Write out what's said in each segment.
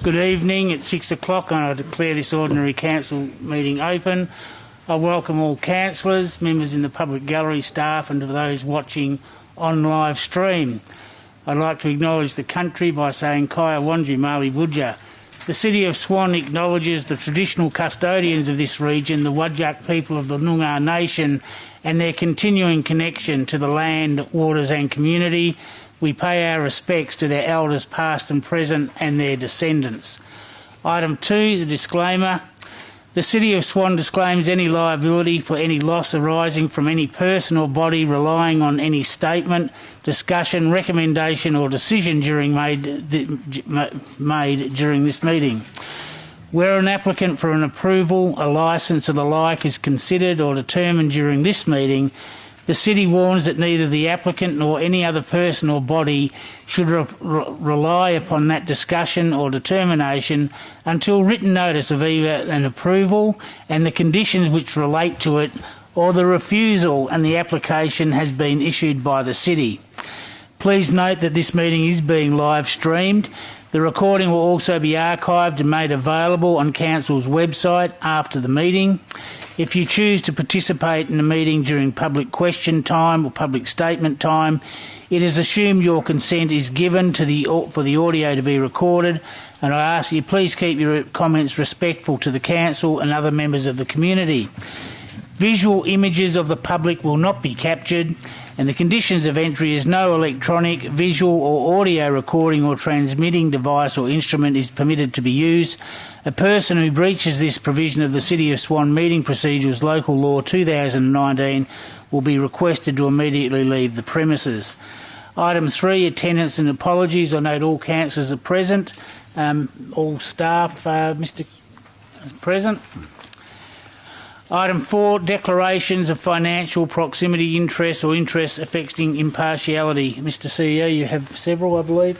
Good evening. It's 6 o'clock and I declare this ordinary council meeting open. I welcome all councillors, members in the public gallery, staff and to those watching on live stream. I'd like to acknowledge the country by saying Kaya Wanju Mali Wudja. The City of Swan acknowledges the traditional custodians of this region, the Whadjuk people of the Noongar Nation, and their continuing connection to the land, waters and community. We pay our respects to their elders past and present and their descendants. Item 2, the disclaimer. The City of Swan disclaims any liability for any loss arising from any person or body relying on any statement, discussion, recommendation or decision made during this meeting. Where an applicant for an approval, a licence or the like is considered or determined during this meeting, the City warns that neither the applicant nor any other person or body should rely upon that discussion or determination until written notice of either an approval and the conditions which relate to it or the refusal and the application has been issued by the City. Please note that this meeting is being live streamed. The recording will also be archived and made available on Council's website after the meeting. If you choose to participate in the meeting during public question time or public statement time, it is assumed your consent is given for the audio to be recorded, and I ask you please keep your comments respectful to the Council and other members of the community. Visual images of the public will not be captured, and the conditions of entry is no electronic, visual or audio recording or transmitting device or instrument is permitted to be used. A person who breaches this provision of the City of Swan Meeting Procedures Local Law 2019 will be requested to immediately leave the premises. Item 3, attendance and apologies. I note all councillors are present. All staff, Mr. Present. Item 4, declarations of financial proximity interest or interests affecting impartiality. Mr. CEO, you have several, I believe.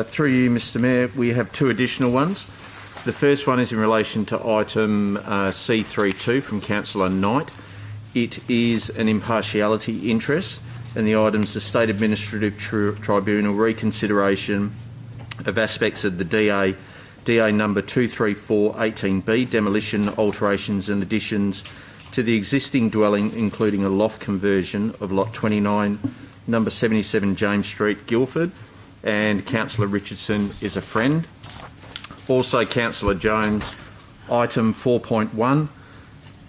Through you, Mr. Mayor, we have two additional ones. The first one is in relation to item C32 from Councillor Knight. It is an impartiality interest, and the item's the State Administrative Tribunal reconsideration of aspects of the DA number 23418B, demolition, alterations and additions to the existing dwelling, including a loft conversion of lot 29, number 77 James Street, Guildford, and Councillor Richardson is a friend. Also, Councillor Jones, item 4.1,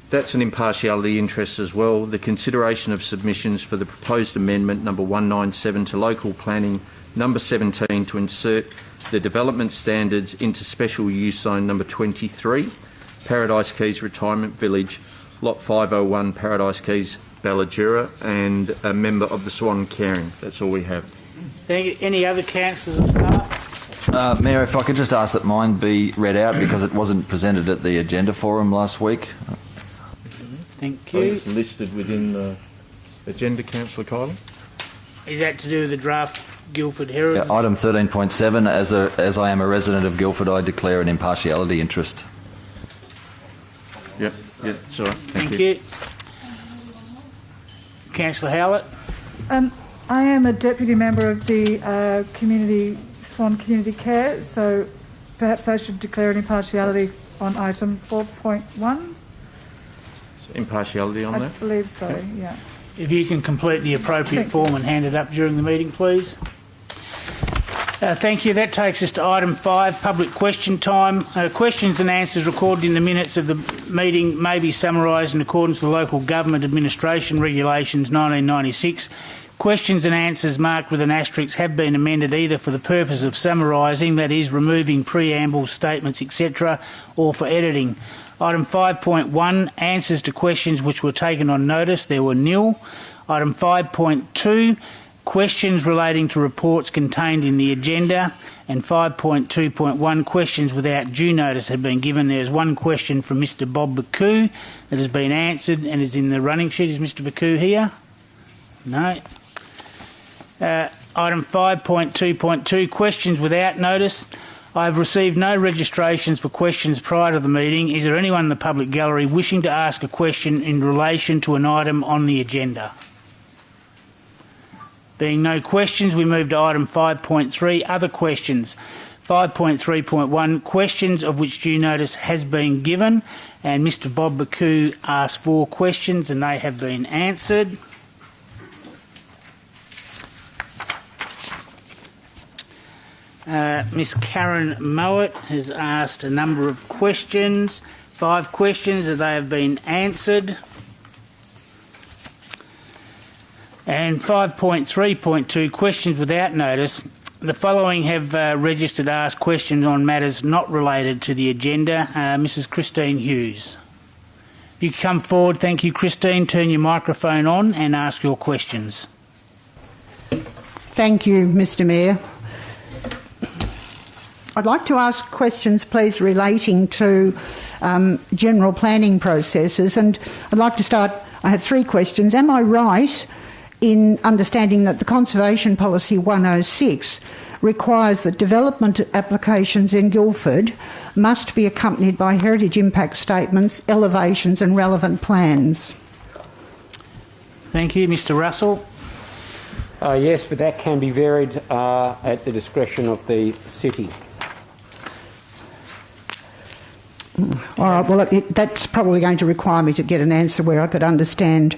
that's an impartiality interest as well. The consideration of submissions for the proposed amendment number 197 to local planning number 17 to insert the development standards into special use zone number 23, Paradise Keys Retirement Village, lot 501, Paradise Keys, Ballajura, and a member of the Swan Caring. That's all we have. Thank you. Any other councillors or staff? Mayor, if I could just ask that mine be read out because it wasn't presented at the agenda forum last week. Thank you. It's listed within the agenda, Councillor Kylie. Is that to do with the draft Guildford Herald? Yeah, item 13.7, as I am a resident of Guildford, I declare an impartiality interest. Yep, it's all right. Thank you. Councillor Howlett. I am a deputy member of the Swan Community Care, so perhaps I should declare an impartiality on item 4.1. Impartiality on that? I believe so, yeah. If you can complete the appropriate form and hand it up during the meeting, please. Thank you. That takes us to item 5, public question time. Questions and answers recorded in the minutes of the meeting may be summarised in accordance with Local Government Administration Regulations 1996. Questions and answers marked with an asterisk have been amended either for the purpose of summarising, that is, removing preambles, statements, etc., or for editing. Item 5.1, answers to questions which were taken on notice, there were nil. Item 5.2, questions relating to reports contained in the agenda. And 5.2.1, questions without due notice have been given. There's one question from Mr Bob Baku that has been answered and is in the running sheet. Is Mr Baku here? No. Item 5.2.2, questions without notice. I have received no registrations for questions prior to the meeting. Is there anyone in the public gallery wishing to ask a question in relation to an item on the agenda? Being no questions, we move to item 5.3, other questions. 5.3.1, questions of which due notice has been given, and Mr Bob Baku asked 4 questions and they have been answered. Miss Karen Mowat has asked a number of questions, 5 questions, and they have been answered. And 5.3.2, questions without notice. The following have registered asked questions on matters not related to the agenda. Mrs Christine Hughes. If you come forward, thank you, Christine. Turn your microphone on and ask your questions. Thank you, Mr Mayor. I'd like to ask questions, please, relating to general planning processes. And I'd like to start, I have 3 questions. Am I right in understanding that the Conservation Policy 106 requires that development applications in Guildford must be accompanied by heritage impact statements, elevations and relevant plans? Thank you. Mr Russell. Yes, but that can be varied at the discretion of the city. All right, well, that's probably going to require me to get an answer where I could understand,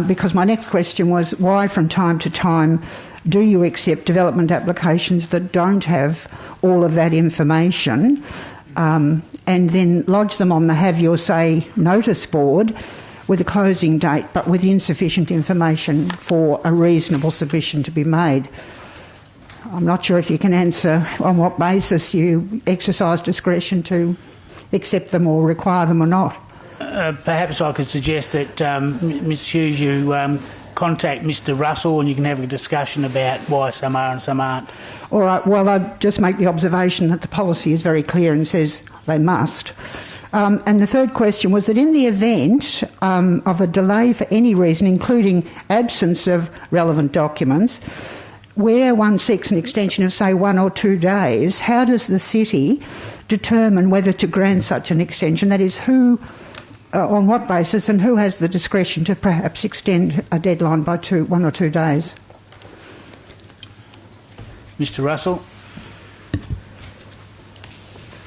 because my next question was why from time to time do you accept development applications that don't have all of that information and then lodge them on the have your say notice board with a closing date but with insufficient information for a reasonable submission to be made? I'm not sure if you can answer on what basis you exercise discretion to accept them or require them or not. Perhaps I could suggest that, Ms Hughes, you contact Mr Russell and you can have a discussion about why some are and some aren't. All right, well, I just make the observation that the policy is very clear and says they must. And the third question was that in the event of a delay for any reason, including absence of relevant documents, where one seeks an extension of, say, 1 or 2 days, how does the city determine whether to grant such an extension? That is, who, on what basis, and who has the discretion to perhaps extend a deadline by 1 or 2 days? Mr Russell.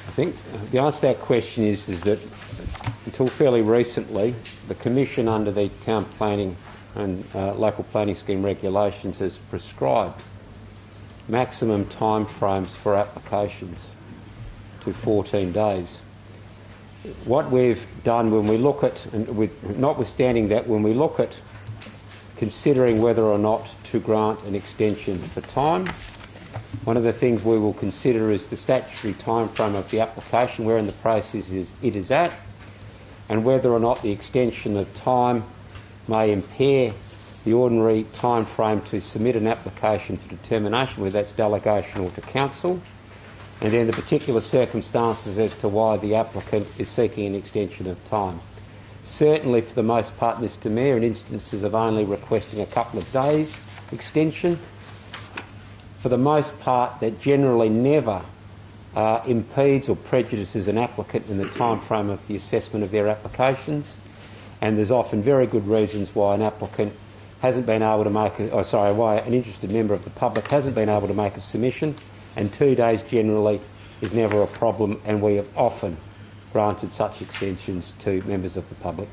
I think the answer to that question is that until fairly recently, the Commission under the Town Planning and Local Planning Scheme regulations has prescribed maximum time frames for applications to 14 days. What we've done when we look at, and notwithstanding that, when we look at considering whether or not to grant an extension for time, one of the things we will consider is the statutory time frame of the application, where in the process it is at, and whether or not the extension of time may impair the ordinary time frame to submit an application for determination, whether that's delegation or to council, and then the particular circumstances as to why the applicant is seeking an extension of time. Certainly, for the most part, Mr Mayor, in instances of only requesting a couple of days extension, for the most part, that generally never impedes or prejudices an applicant in the time frame of the assessment of their applications, and there's often very good reasons why an applicant hasn't been able to make why an interested member of the public hasn't been able to make a submission, and 2 days generally is never a problem, and we have often granted such extensions to members of the public.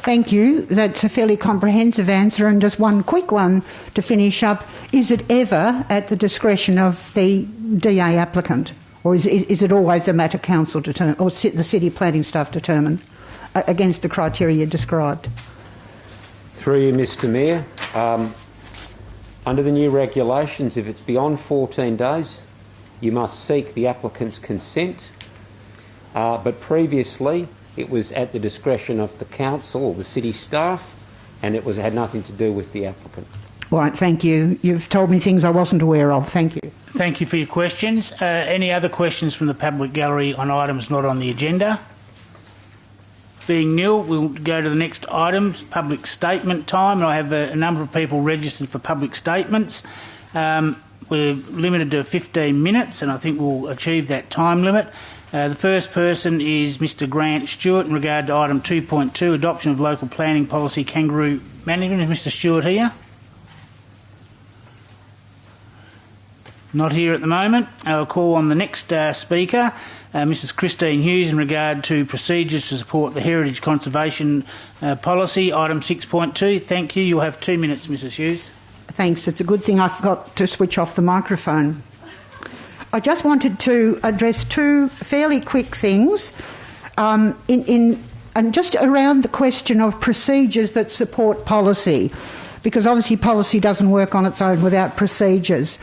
Thank you. That's a fairly comprehensive answer. And just one quick one to finish up. Is it ever at the discretion of the DA applicant, or is it always a matter council determine, or the city planning staff determine against the criteria described? Through you, Mr Mayor, under the new regulations, if it's beyond 14 days, you must seek the applicant's consent. But previously, it was at the discretion of the council or the city staff, and it had nothing to do with the applicant. All right, thank you. You've told me things I wasn't aware of. Thank you. Thank you for your questions. Any other questions from the public gallery on items not on the agenda? Being nil, we'll go to the next item, public statement time. And I have a number of people registered for public statements. We're limited to 15 minutes, and I think we'll achieve that time limit. The first person is Mr Grant Stewart in regard to item 2.2, adoption of local planning policy kangaroo management. Is Mr Stewart here? Not here at the moment. I'll call on the next speaker, Mrs Christine Hughes, in regard to procedures to support the heritage conservation policy, item 6.2. Thank you. You'll have 2 minutes, Mrs Hughes. Thanks. It's a good thing I forgot to switch off the microphone. I just wanted to address two fairly quick things and just around the question of procedures that support policy, because obviously policy doesn't work on its own without procedures.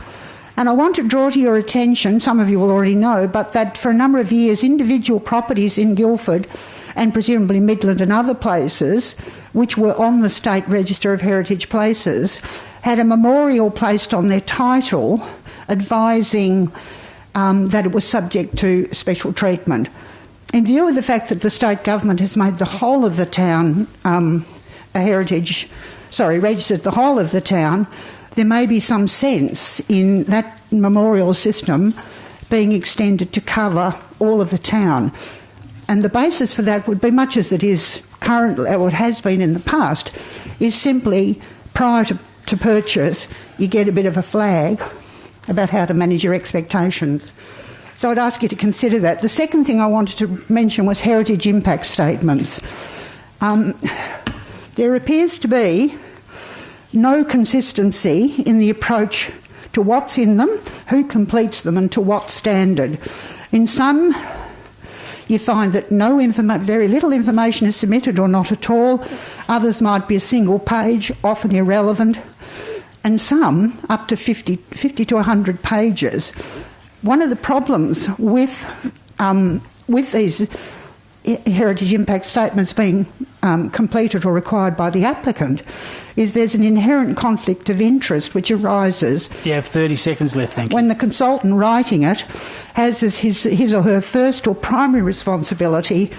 And I want to draw to your attention, some of you will already know, but that for a number of years individual properties in Guildford and presumably Midland and other places, which were on the State Register of Heritage Places, had a memorial placed on their title advising that it was subject to special treatment. In view of the fact that the state government has made the whole of the town registered the whole of the town, there may be some sense in that memorial system being extended to cover all of the town. And the basis for that would be, much as it is currently, or it has been in the past, is simply prior to purchase, you get a bit of a flag about how to manage your expectations. So I'd ask you to consider that. The second thing I wanted to mention was heritage impact statements. There appears to be no consistency in the approach to what's in them, who completes them and to what standard. In some, you find that very little information is submitted or not at all. Others might be a single page, often irrelevant. And some up to 50 to 100 pages. One of the problems with these heritage impact statements being completed or required by the applicant is there's an inherent conflict of interest which arises. You have 30 seconds left, thank you. When the consultant writing it has as his or her first or primary responsibility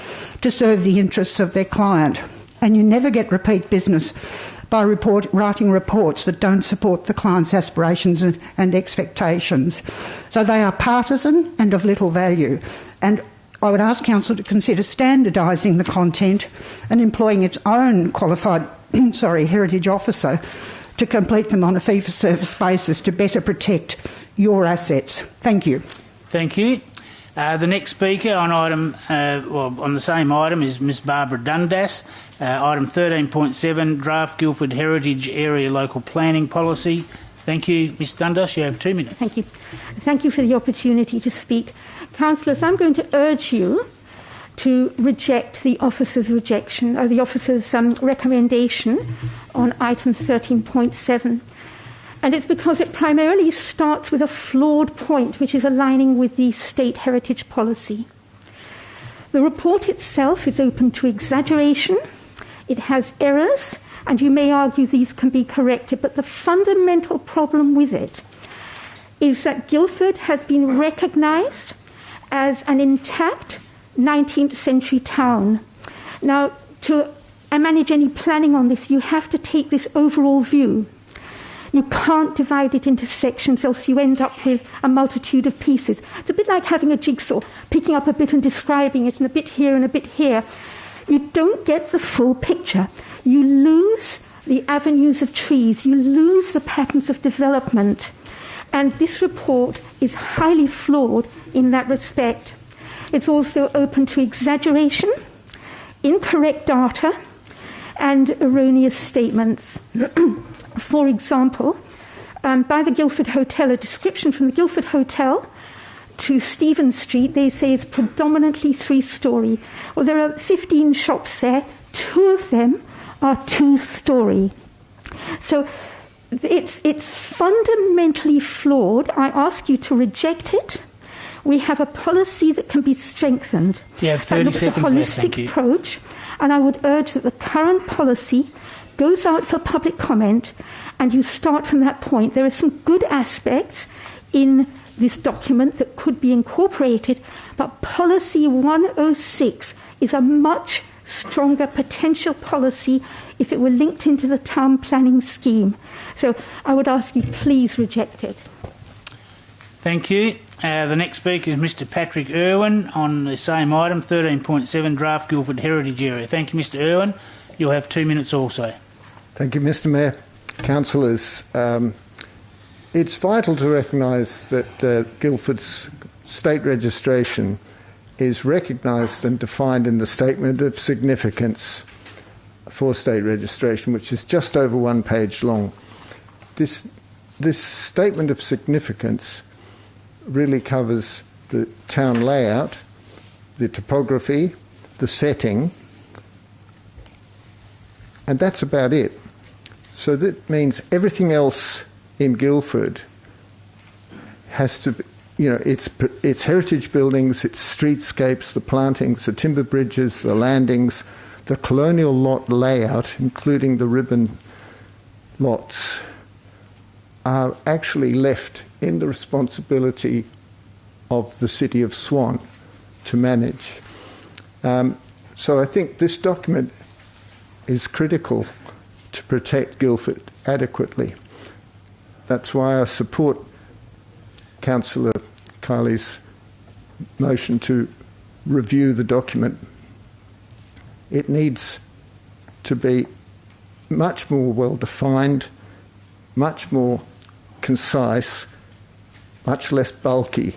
to serve the interests of their client. And you never get repeat business by writing reports that don't support the client's aspirations and expectations. So they are partisan and of little value. And I would ask Council to consider standardising the content and employing its own qualified heritage officer to complete them on a fee-for-service basis to better protect your assets. Thank you. Thank you. The next speaker on on the same item is Ms Barbara Dundas. Item 13.7, Draft Guildford Heritage Area Local Planning Policy. Thank you, Ms Dundas. You have 2 minutes. Thank you. Thank you for the opportunity to speak. Councillors, I'm going to urge you to reject the officer's recommendation on item 13.7. And it's because it primarily starts with a flawed point, which is aligning with the state heritage policy. The report itself is open to exaggeration. It has errors, and you may argue these can be corrected, but the fundamental problem with it is that Guildford has been recognised as an intact 19th century town. Now, to manage any planning on this, you have to take this overall view. You can't divide it into sections, else you end up with a multitude of pieces. It's a bit like having a jigsaw, picking up a bit and describing it, and a bit here and a bit here. You don't get the full picture. You lose the avenues of trees. You lose the patterns of development. And this report is highly flawed in that respect. It's also open to exaggeration, incorrect data, and erroneous statements. For example, by the Guildford Hotel, a description from the Guildford Hotel to Stephen Street, they say it's predominantly 3-storey. Well, there are 15 shops there. 2 of them are 2-storey. So it's fundamentally flawed. I ask you to reject it. We have a policy that can be strengthened. You have 30 seconds left, thank you. Holistic approach, and I would urge that the current policy goes out for public comment, and you start from that point. There are some good aspects in this document that could be incorporated, but Policy 106 is a much stronger potential policy if it were linked into the town planning scheme. So I would ask you, please reject it. Thank you. The next speaker is Mr Patrick Irwin on the same item, 13.7, Draft Guildford Heritage Area. Thank you, Mr Irwin. You'll have 2 minutes also. Thank you, Mr Mayor. Councillors, it's vital to recognise that Guildford's state registration is recognised and defined in the Statement of Significance for state registration, which is just over 1 page long. This Statement of Significance really covers the town layout, the topography, the setting, and that's about it. So that means everything else in Guildford has to be, it's heritage buildings, its streetscapes, the plantings, the timber bridges, the landings, the colonial lot layout, including the ribbon lots, are actually left in the responsibility of the City of Swan to manage. So I think this document is critical to protect Guildford adequately. That's why I support Councillor Kylie's motion to review the document. It needs to be much more well-defined, much more concise, much less bulky.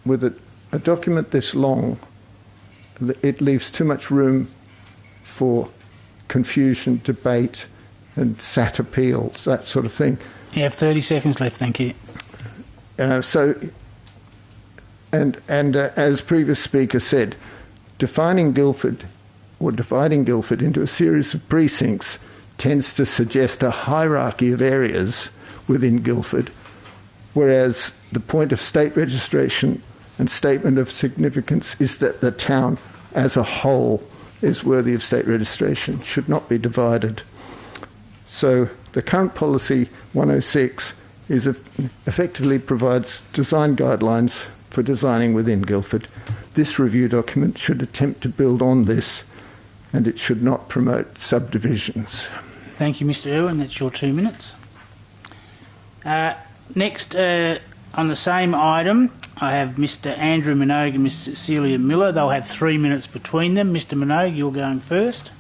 With a document this long, it leaves too much room for confusion, debate, and sat appeals, that sort of thing. You have 30 seconds left, thank you. As previous speaker said, dividing Guildford into a series of precincts tends to suggest a hierarchy of areas within Guildford, whereas the point of state registration and Statement of Significance is that the town as a whole is worthy of state registration, should not be divided. So the current policy 106 effectively provides design guidelines for designing within Guildford. This review document should attempt to build on this, and it should not promote subdivisions. Thank you, Mr. Irwin. That's your 2 minutes. Next, on the same item, I have Mr. Andrew Minogue and Ms. Cecilia Miller. They'll have 3 minutes between them. Mr. Minogue, you're going first.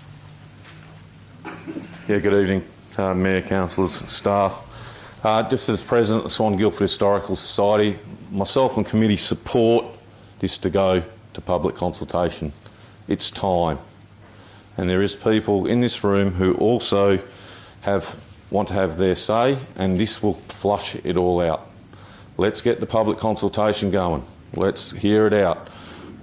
Yeah, good evening, Mayor, councillors, staff. Just as President of the Swan Guildford Historical Society, myself and committee support this to go to public consultation. It's time. And there is people in this room who also want to have their say, and this will flush it all out. Let's get the public consultation going. Let's hear it out.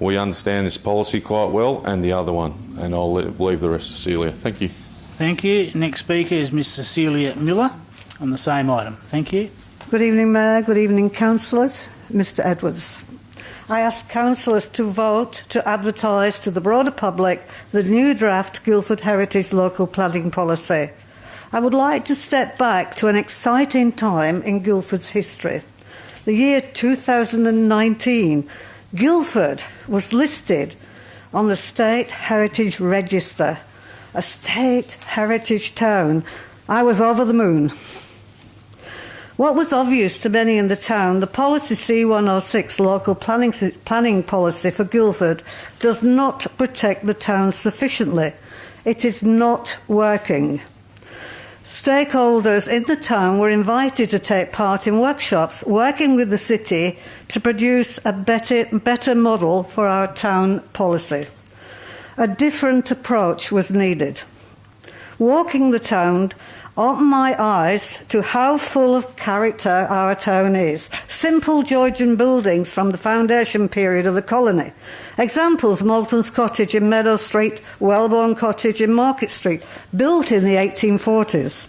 We understand this policy quite well, and the other one, and I'll leave the rest to Cecilia. Thank you. Thank you. Next speaker is Ms. Cecilia Miller on the same item. Thank you. Good evening, Mayor. Good evening, councillors. Mr. Edwards. I ask councillors to vote to advertise to the broader public the new draft Guildford Heritage Local Planning Policy. I would like to step back to an exciting time in Guildford's history. The year 2019, Guildford was listed on the State Heritage Register, a state heritage town. I was over the moon. What was obvious to many in the town, the policy C106 local planning policy for Guildford does not protect the town sufficiently. It is not working. Stakeholders in the town were invited to take part in workshops working with the city to produce a better model for our town policy. A different approach was needed. Walking the town opened my eyes to how full of character our town is. Simple Georgian buildings from the foundation period of the colony. Examples, Malton's Cottage in Meadow Street, Wellborn Cottage in Market Street, built in the 1840s.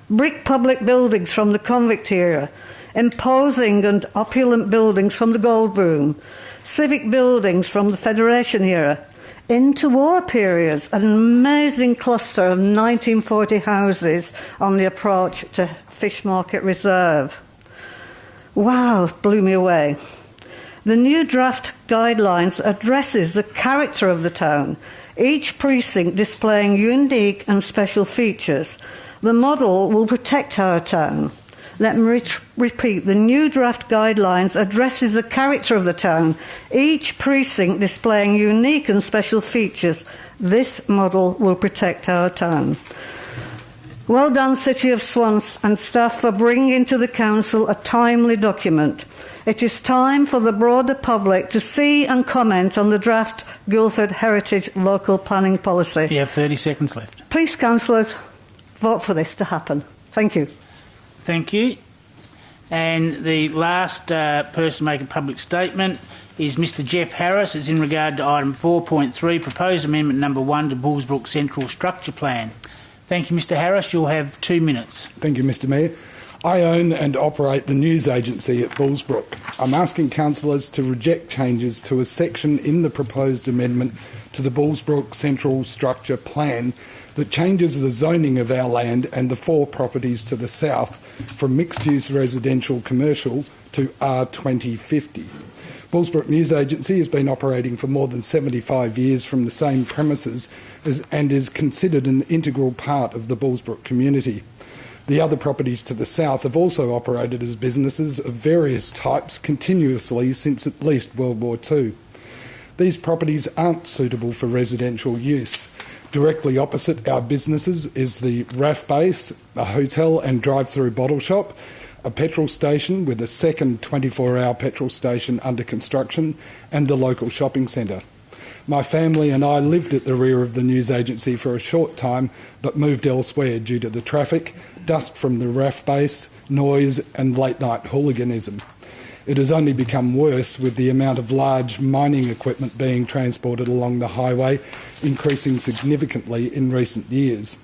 Brick public buildings from the convict era. Imposing and opulent buildings from the gold boom. Civic buildings from the Federation era. Interwar periods, an amazing cluster of 1940 houses on the approach to Fishmarket Reserve. Wow, blew me away. The new draft guidelines addresses the character of the town, each precinct displaying unique and special features. The model will protect our town. Let me repeat, the new draft guidelines addresses the character of the town, each precinct displaying unique and special features. This model will protect our town. Well done, City of Swan and staff, for bringing to the Council a timely document. It is time for the broader public to see and comment on the draft Guildford Heritage Local Planning Policy. You have 30 seconds left. Please, councillors, vote for this to happen. Thank you. Thank you. And the last person to make a public statement is Mr Jeff Harris. It's in regard to item 4.3, proposed amendment number 1 to Bullsbrook Central Structure Plan. Thank you, Mr Harris. You'll have 2 minutes. Thank you, Mr Mayor. I own and operate the news agency at Bullsbrook. I'm asking councillors to reject changes to a section in the proposed amendment to the Bullsbrook Central Structure Plan that changes the zoning of our land and the 4 properties to the south from mixed-use residential commercial to R2050. Bullsbrook News Agency has been operating for more than 75 years from the same premises and is considered an integral part of the Bullsbrook community. The other properties to the south have also operated as businesses of various types continuously since at least World War II. These properties aren't suitable for residential use. Directly opposite our businesses is the RAF base, a hotel and drive-through bottle shop, a petrol station with a second 24-hour petrol station under construction, and the local shopping centre. My family and I lived at the rear of the news agency for a short time, but moved elsewhere due to the traffic, dust from the RAF base, noise and late-night hooliganism. It has only become worse with the amount of large mining equipment being transported along the highway, increasing significantly in recent years.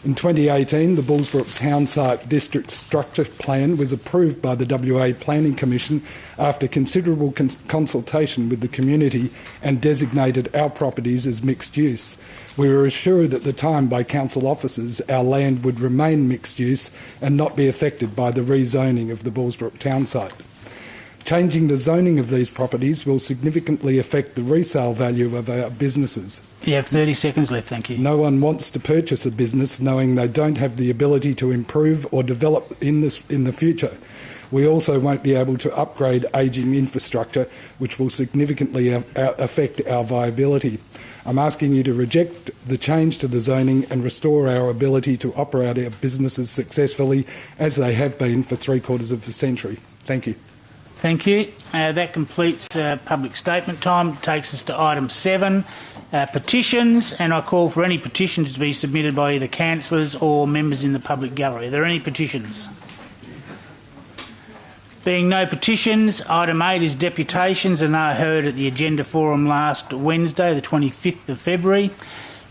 In 2018, the Bullsbrook Town Site District Structure Plan was approved by the WA Planning Commission after considerable consultation with the community and designated our properties as mixed use. We were assured at the time by council officers our land would remain mixed use and not be affected by the rezoning of the Bullsbrook Town Site. Changing the zoning of these properties will significantly affect the resale value of our businesses. You have 30 seconds left, thank you. No one wants to purchase a business knowing they don't have the ability to improve or develop in the future. We also won't be able to upgrade ageing infrastructure, which will significantly affect our viability. I'm asking you to reject the change to the zoning and restore our ability to operate our businesses successfully as they have been for 3/4 of a century. Thank you. Thank you. That completes public statement time. It takes us to item 7, petitions, and I call for any petitions to be submitted by either councillors or members in the public gallery. Are there any petitions? Being no petitions, item 8 is deputations, and they are heard at the agenda forum last Wednesday, the 25th of February.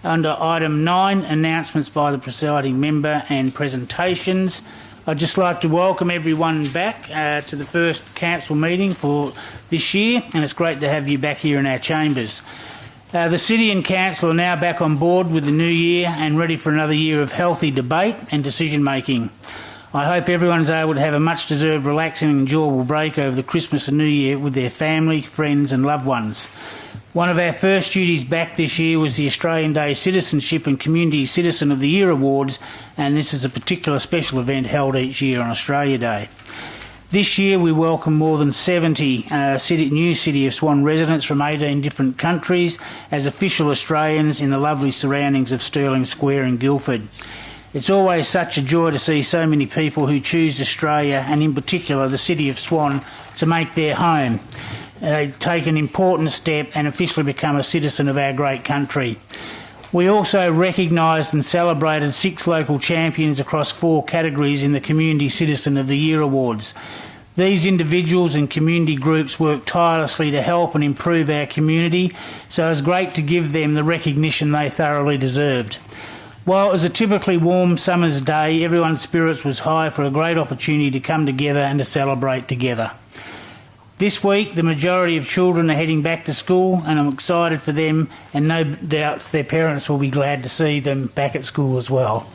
Under item 9, announcements by the presiding member and presentations. I'd just like to welcome everyone back to the first council meeting for this year, and it's great to have you back here in our chambers. The City and Council are now back on board with the new year and ready for another year of healthy debate and decision making. I hope everyone's able to have a much deserved, relaxing and enjoyable break over the Christmas and New Year with their family, friends and loved ones. One of our first duties back this year was the Australian Day Citizenship and Community Citizen of the Year Awards, and this is a particular special event held each year on Australia Day. This year we welcome more than 70 new City of Swan residents from 18 different countries as official Australians in the lovely surroundings of Stirling Square in Guildford. It's always such a joy to see so many people who choose Australia, and in particular the City of Swan, to make their home. They take an important step and officially become a citizen of our great country. We also recognised and celebrated 6 local champions across 4 categories in the Community Citizen of the Year Awards. These individuals and community groups work tirelessly to help and improve our community, so it's great to give them the recognition they thoroughly deserved. While it was a typically warm summer's day, everyone's spirits was high for a great opportunity to come together and to celebrate together. This week, the majority of children are heading back to school, and I'm excited for them, and no doubt their parents will be glad to see them back at school as well.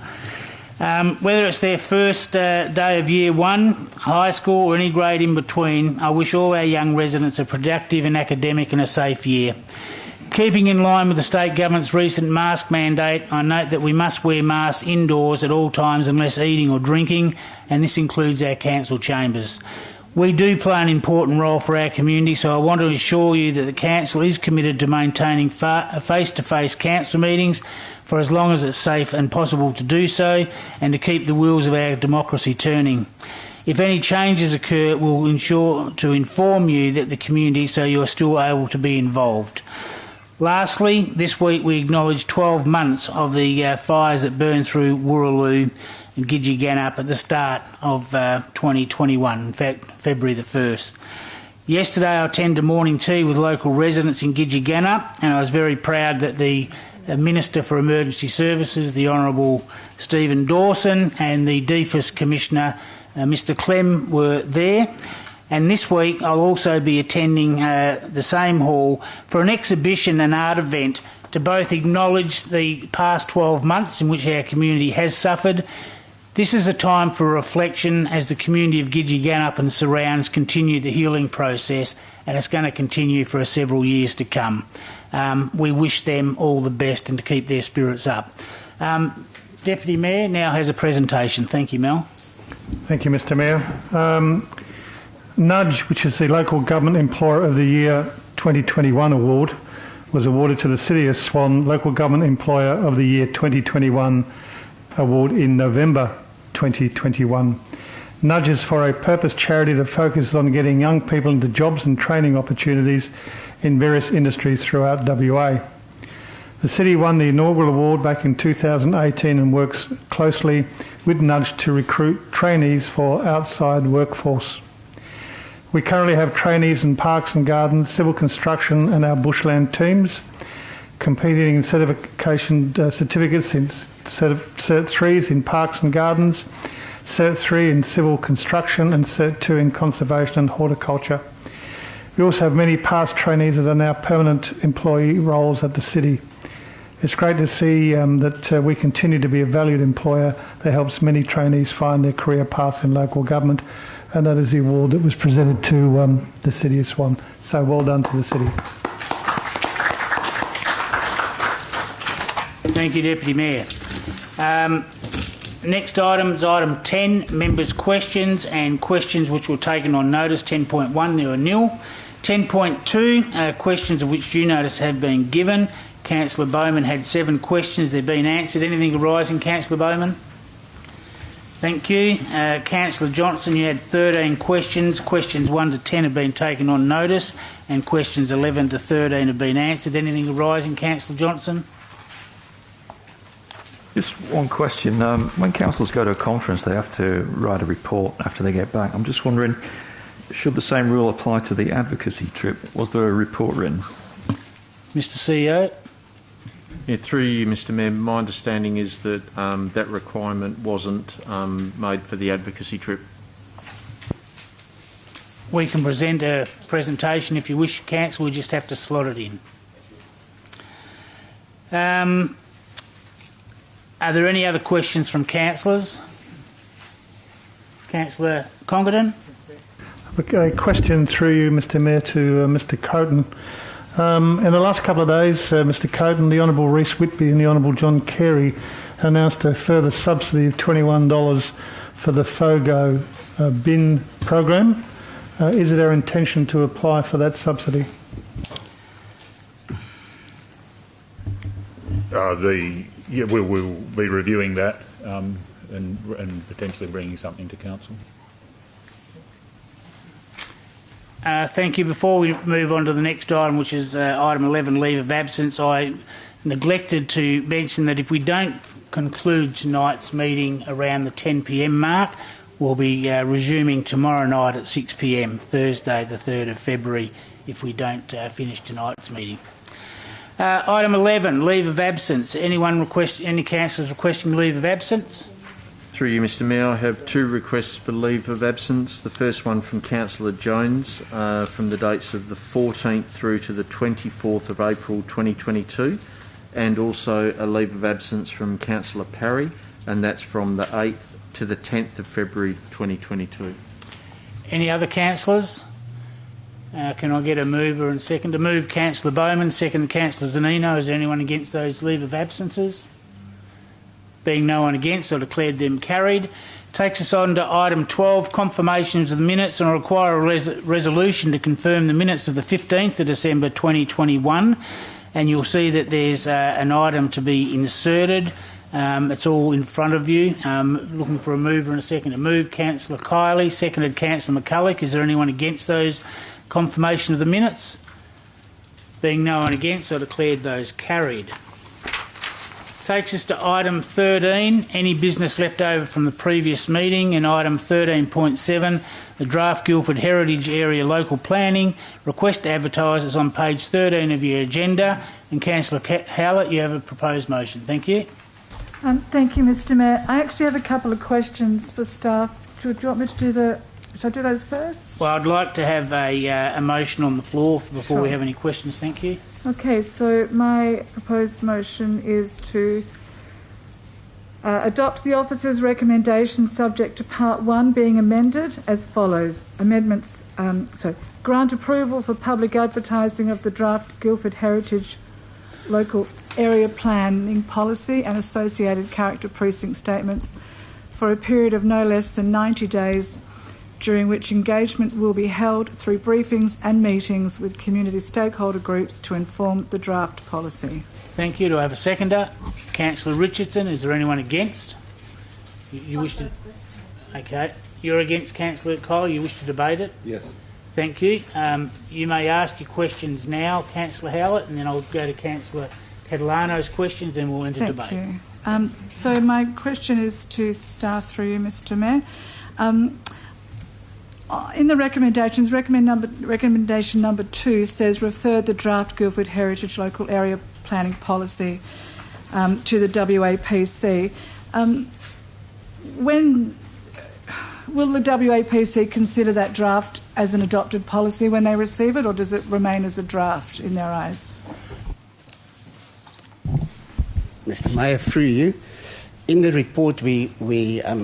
Whether it's their first day of year 1, high school or any grade in between, I wish all our young residents a productive and academic and a safe year. Keeping in line with the state government's recent mask mandate, I note that we must wear masks indoors at all times unless eating or drinking, and this includes our council chambers. We do play an important role for our community, so I want to assure you that the Council is committed to maintaining face-to-face council meetings for as long as it's safe and possible to do so, and to keep the wheels of our democracy turning. If any changes occur, we'll ensure to inform you that the community, so you are still able to be involved. Lastly, this week we acknowledge 12 months of the fires that burned through Wooroloo and Gidgegannup at the start of 2021, in fact, February the 1st. Yesterday I attended morning tea with local residents in Gidgegannup, and I was very proud that the Minister for Emergency Services, the Honourable Stephen Dawson, and the DFIS Commissioner, Mr Clem, were there. And this week I'll also be attending the same hall for an exhibition and art event to both acknowledge the past 12 months in which our community has suffered. This is a time for reflection as the community of Gidgegannup and surrounds continue the healing process, and it's going to continue for several years to come. We wish them all the best and to keep their spirits up. Deputy Mayor now has a presentation. Thank you, Mel. Thank you, Mr Mayor. Nudge, which is the Local Government Employer of the Year 2021 award, was awarded to the City of Swan Local Government Employer of the Year 2021 award in November 2021. Nudge is for a purpose charity that focuses on getting young people into jobs and training opportunities in various industries throughout WA. The City won the inaugural award back in 2018 and works closely with Nudge to recruit trainees for outside workforce. We currently have trainees in parks and gardens, civil construction and our bushland teams, competing in certification certificates in Cert 3s in parks and gardens, Cert 3 in civil construction and Cert 2 in conservation and horticulture. We also have many past trainees that are now permanent employee roles at the City. It's great to see that we continue to be a valued employer that helps many trainees find their career paths in local government, and that is the award that was presented to the City of Swan. So well done to the City. Thank you, Deputy Mayor. Next item is item 10, members' questions and questions which were taken on notice. 10.1, there were nil. 10.2, questions of which due notice have been given. Councillor Bowman had 7 questions. They've been answered. Anything arising, Councillor Bowman? Thank you. Councillor Johnson, you had 13 questions. Questions 1 to 10 have been taken on notice, and questions 11 to 13 have been answered. Anything arising, Councillor Johnson? Just one question. When councillors go to a conference, they have to write a report after they get back. I'm just wondering, should the same rule apply to the advocacy trip? Was there a report written? Mr CEO? Yeah, through you, Mr Mayor, my understanding is that that requirement wasn't made for the advocacy trip. We can present a presentation if you wish, Council. We just have to slot it in. Are there any other questions from councillors? Councillor Congadin? A question through you, Mr Mayor, to Mr Coaten. In the last couple of days, Mr Coaten, the Honourable Rhys Whitby and the Honourable John Carey announced a further subsidy of $21 for the FOGO bin program. Is it our intention to apply for that subsidy? Yeah, we'll be reviewing that and potentially bringing something to council. Thank you. Before we move on to the next item, which is item 11, leave of absence, I neglected to mention that if we don't conclude tonight's meeting around the 10 p.m. mark, we'll be resuming tomorrow night at 6 p.m, Thursday the 3rd of February, if we don't finish tonight's meeting. Item 11, leave of absence. Any councillors requesting leave of absence? Through you, Mr Mayor, I have 2 requests for leave of absence. The first one from Councillor Jones from the dates of the 14th through to the 24th of April 2022, and also a leave of absence from Councillor Parry, and that's from the 8th to the 10th of February 2022. Any other councillors? Can I get a mover and second? To move, Councillor Bowman, second Councillor Zanino. Is there anyone against those leave of absences? Being no one against, I declared them carried. Takes us on to item 12, confirmations of the minutes, and I require a resolution to confirm the minutes of the 15th of December 2021. And you'll see that there's an item to be inserted. It's all in front of you. Looking for a mover and a second to move. Councillor Kiley, seconded Councillor McCulloch. Is there anyone against those confirmation of the minutes? Being no one against, I declared those carried. Takes us to item 13, any business left over from the previous meeting, and item 13.7, the draft Guildford Heritage Area local planning. Request to advertise is on page 13 of your agenda. And Councillor Howlett, you have a proposed motion. Thank you. Thank you, Mr Mayor. I actually have a couple of questions for staff. Do you want me to do should I do those first? Well, I'd like to have a motion on the floor before Sure. we have any questions. Thank you. Okay, so my proposed motion is to adopt the officer's recommendations subject to Part 1 being amended as follows. Amendments, grant approval for public advertising of the draft Guildford Heritage Local Area Planning Policy and associated character precinct statements for a period of no less than 90 days, during which engagement will be held through briefings and meetings with community stakeholder groups to inform the draft policy. Thank you. Do I have a seconder? Councillor Richardson. Is there anyone against? You wish to? Okay. You're against, Councillor Cole. You wish to debate it? Yes. Thank you. You may ask your questions now, Councillor Howlett, and then I'll go to Councillor Catalano's questions, and we'll enter debate. Thank you. So my question is to staff through you, Mr Mayor. In the recommendations, recommendation number 2 says refer the draft Guildford Heritage Local Area Planning Policy to the WAPC. When will the WAPC consider that draft as an adopted policy when they receive it, or does it remain as a draft in their eyes? Mr Mayor, through you, in the report we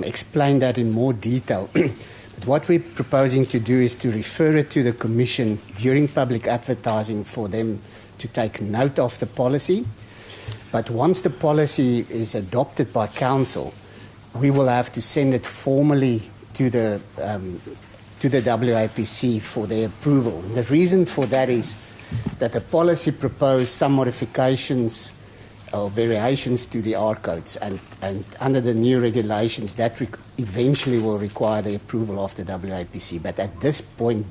explain that in more detail. But what we're proposing to do is to refer it to the Commission during public advertising for them to take note of the policy. But once the policy is adopted by Council, we will have to send it formally to the WAPC for their approval. And the reason for that is that the policy proposed some modifications or variations to the R codes, and under the new regulations that eventually will require the approval of the WAPC. But at this point,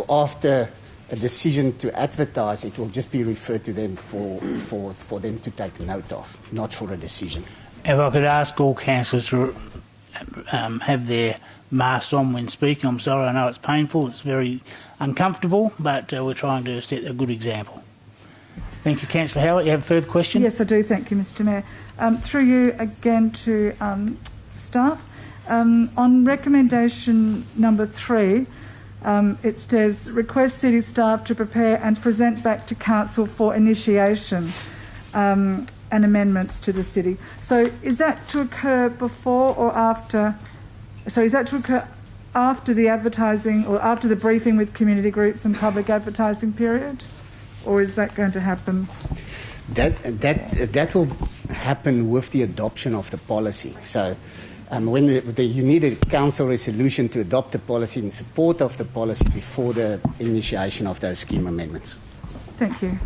after a decision to advertise, it will just be referred to them for them to take note of, not for a decision. If I could ask all councillors to have their masks on when speaking. I'm sorry, I know it's painful, it's very uncomfortable, but we're trying to set a good example. Thank you. Councillor Howlett, you have a further question? Yes, I do. Thank you, Mr Mayor. Through you again to staff. On recommendation number 3, it says, request city staff to prepare and present back to council for initiation and amendments to the city. So is that to occur before or after? So is that to occur after the advertising or after the briefing with community groups and public advertising period? Or is that going to happen? That will happen with the adoption of the policy. So when you need a council resolution to adopt the policy in support of the policy before the initiation of those scheme amendments. Thank you.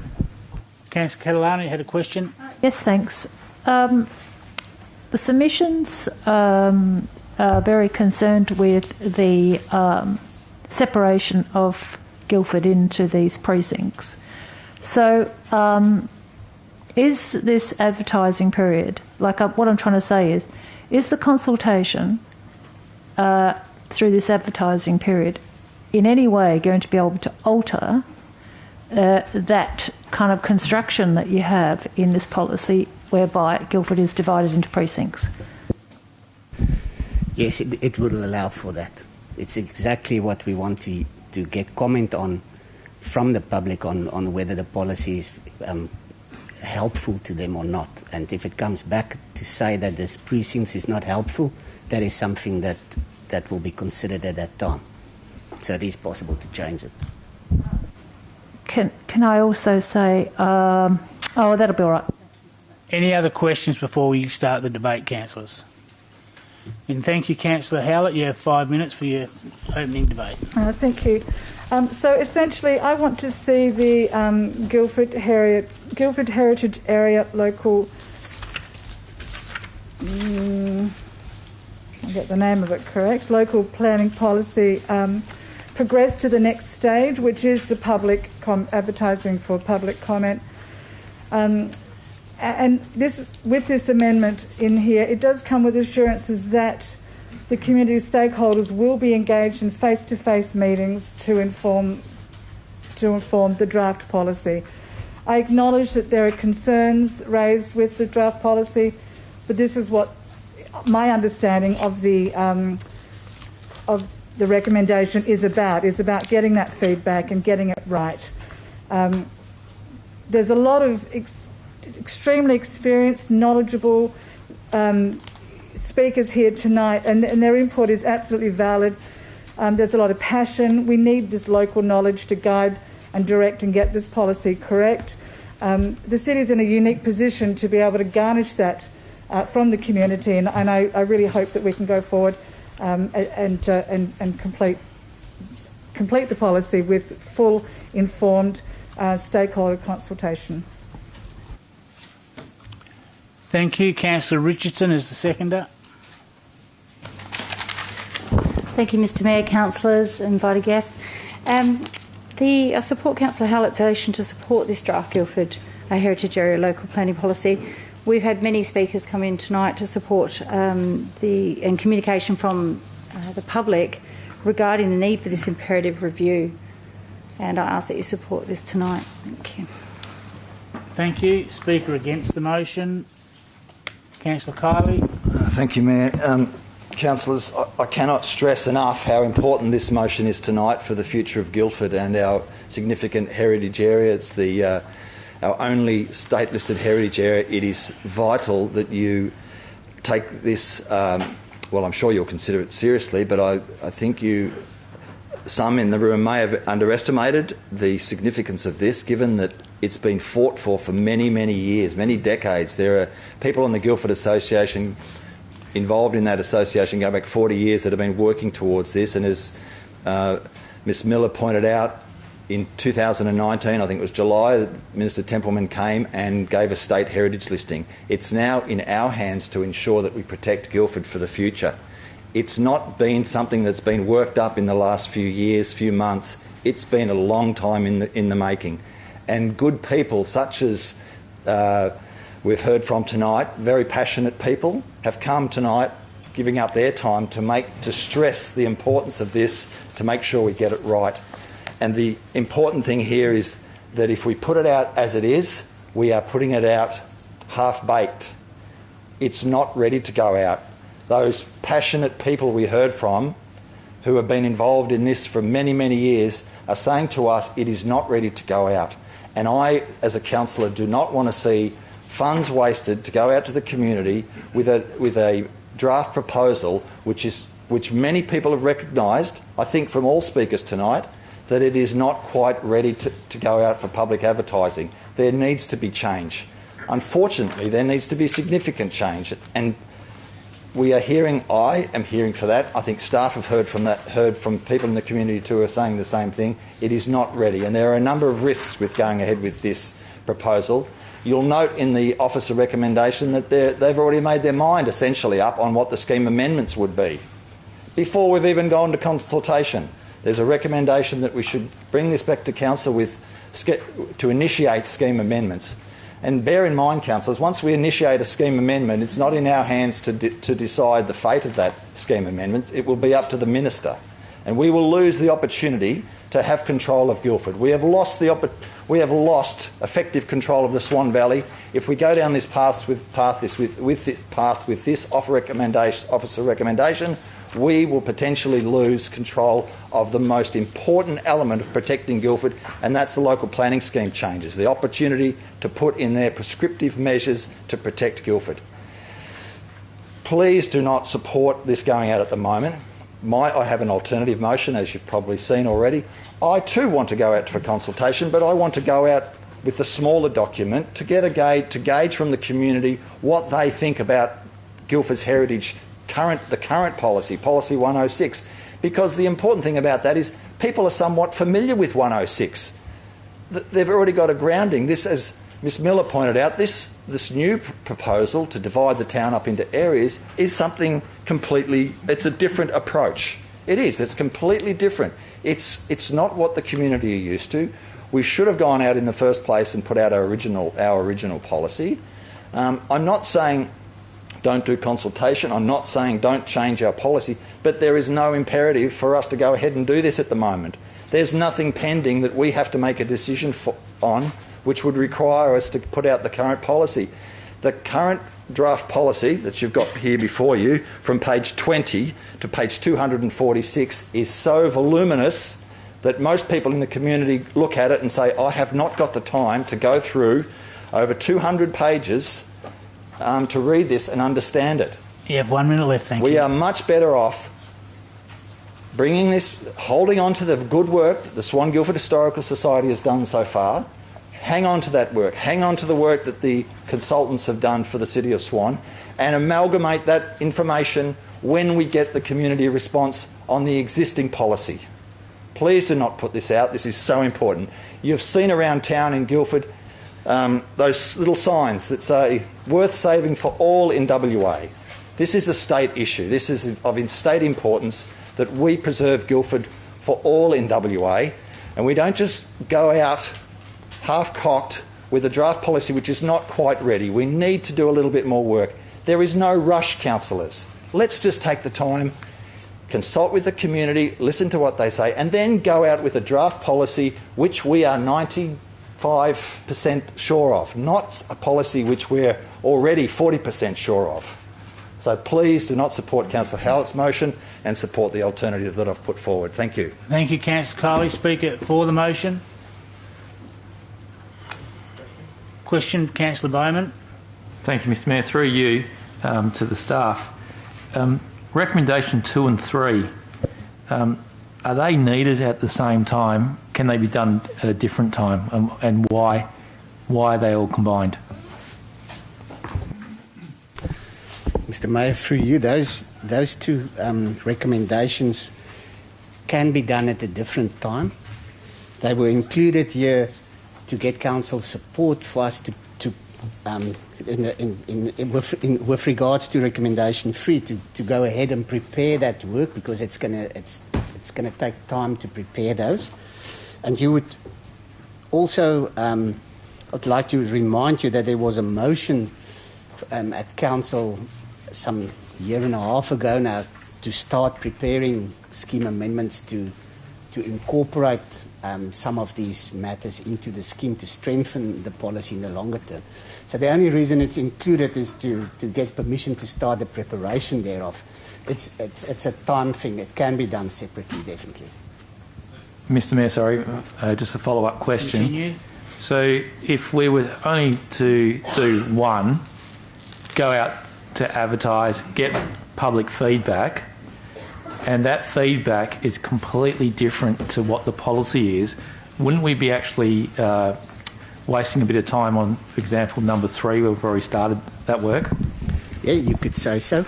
Councillor Catalano, you had a question? Yes, thanks. The submissions are very concerned with the separation of Guildford into these precincts. So is this advertising period, what I'm trying to say is the consultation through this advertising period in any way going to be able to alter that kind of construction that you have in this policy whereby Guildford is divided into precincts? Yes, it will allow for that. It's exactly what we want to get comment on from the public on whether the policy is helpful to them or not. And if it comes back to say that this precincts is not helpful, that is something that will be considered at that time. So it is possible to change it. Can I also say, that'll be all right. Any other questions before we start the debate, councillors? And thank you, Councillor Howlett. You have 5 minutes for your opening debate. Thank you. So essentially, I want to see the Guildford Heritage Area local. I'll get the name of it correct. Local planning policy progress to the next stage, which is the public advertising for public comment. And this, with this amendment in here, it does come with assurances that the community stakeholders will be engaged in face-to-face meetings to inform the draft policy. I acknowledge that there are concerns raised with the draft policy, but this is what my understanding of the recommendation is about getting that feedback and getting it right. There's a lot of extremely experienced, knowledgeable speakers here tonight, and their input is absolutely valid. There's a lot of passion. We need this local knowledge to guide and direct and get this policy correct. The city's in a unique position to be able to garnish that from the community, and I really hope that we can go forward and complete the policy with full, informed stakeholder consultation. Thank you. Councillor Richardson is the seconder. Thank you, Mr Mayor, councillors, invited guests. I support Councillor Howlett's motion to support this draft Guildford Heritage Area local planning policy. We've had many speakers come in tonight to support and communication from the public regarding the need for this imperative review, and I ask that you support this tonight. Thank you. Thank you. Speaker against the motion, Councillor Kiley. Thank you, Mayor. Councillors, I cannot stress enough how important this motion is tonight for the future of Guildford and our significant heritage area. It's our only state-listed heritage area. It is vital that you take this, well, I'm sure you'll consider it seriously, but I think some in the room may have underestimated the significance of this, given that it's been fought for many, many years, many decades. There are people in the Guildford Association involved in that association going back 40 years that have been working towards this, and as Ms Miller pointed out, in 2019, I think it was July, Minister Templeman came and gave a state heritage listing. It's now in our hands to ensure that we protect Guildford for the future. It's not been something that's been worked up in the last few years, few months. It's been a long time in the making. And good people such as we've heard from tonight, very passionate people, have come tonight giving up their time to stress the importance of this, to make sure we get it right. And the important thing here is that if we put it out as it is, we are putting it out half-baked. It's not ready to go out. Those passionate people we heard from, who have been involved in this for many, many years, are saying to us it is not ready to go out. And I, as a councillor, do not want to see funds wasted to go out to the community with a draft proposal which many people have recognised, I think from all speakers tonight, that it is not quite ready to go out for public advertising. There needs to be change. Unfortunately, there needs to be significant change, and I am hearing for that. I think staff have heard from people in the community too, who are saying the same thing. It is not ready, and there are a number of risks with going ahead with this proposal. You'll note in the officer recommendation that they've already made their mind essentially up on what the scheme amendments would be before we've even gone to consultation. There's a recommendation that we should bring this back to council to initiate scheme amendments. And bear in mind, councillors, once we initiate a scheme amendment, it's not in our hands to decide the fate of that scheme amendment. It will be up to the minister. And we will lose the opportunity to have control of Guildford. We have lost effective control of the Swan Valley. If we go down this path with this officer recommendation, we will potentially lose control of the most important element of protecting Guildford, and that's the local planning scheme changes, the opportunity to put in there prescriptive measures to protect Guildford. Please do not support this going out at the moment. I have an alternative motion, as you've probably seen already. I too want to go out for consultation, but I want to go out with the smaller document to gauge from the community what they think about Guildford's heritage the current policy, Policy 106, because the important thing about that is people are somewhat familiar with 106. They've already got a grounding. This, as Ms Miller pointed out, this new proposal to divide the town up into areas is something completely, it's a different approach. It is, it's completely different. It's not what the community are used to. We should have gone out in the first place and put out our original policy. I'm not saying don't do consultation. I'm not saying don't change our policy, but there is no imperative for us to go ahead and do this at the moment. There's nothing pending that we have to make a decision on which would require us to put out the current policy. The current draft policy that you've got here before you, from page 20 to page 246, is so voluminous that most people in the community look at it and say, I have not got the time to go through over 200 pages to read this and understand it. You have 1 minute left, thank you. We are much better off bringing this, holding on to the good work that the Swan Guildford Historical Society has done so far. Hang on to that work. Hang on to the work that the consultants have done for the City of Swan, and amalgamate that information when we get the community response on the existing policy. Please do not put this out. This is so important. You've seen around town in Guildford those little signs that say, worth saving for all in WA. This is a state issue. This is of state importance that we preserve Guildford for all in WA, and we don't just go out half-cocked with a draft policy which is not quite ready. We need to do a little bit more work. There is no rush, councillors. Let's just take the time, consult with the community, listen to what they say, and then go out with a draft policy which we are 95% sure of, not a policy which we're already 40% sure of. So please do not support Councillor Hallett's motion and support the alternative that I've put forward. Thank you. Thank you, Councillor Coley. Speaker for the motion. Question, Councillor Bowman. Thank you, Mr Mayor. Through you to the staff. Recommendation 2 and 3, are they needed at the same time? Can they be done at a different time? And why are they all combined? Mr Mayor, through you, those two recommendations can be done at a different time. They were included here to get council support for us with regards to recommendation 3 to go ahead and prepare that work, because it's gonna take time to prepare those. And you would also, I'd like to remind you that there was a motion at council some year and a half ago now to start preparing scheme amendments to incorporate some of these matters into the scheme to strengthen the policy in the longer term. So the only reason it's included is to get permission to start the preparation thereof. It's a time thing. It can be done separately, definitely. Mr Mayor, sorry, just a follow-up question. Continue. So if we were only to do one, go out to advertise, get public feedback, and that feedback is completely different to what the policy is, wouldn't we be actually wasting a bit of time on, for example, number 3, where we've already started that work? Yeah, you could say so.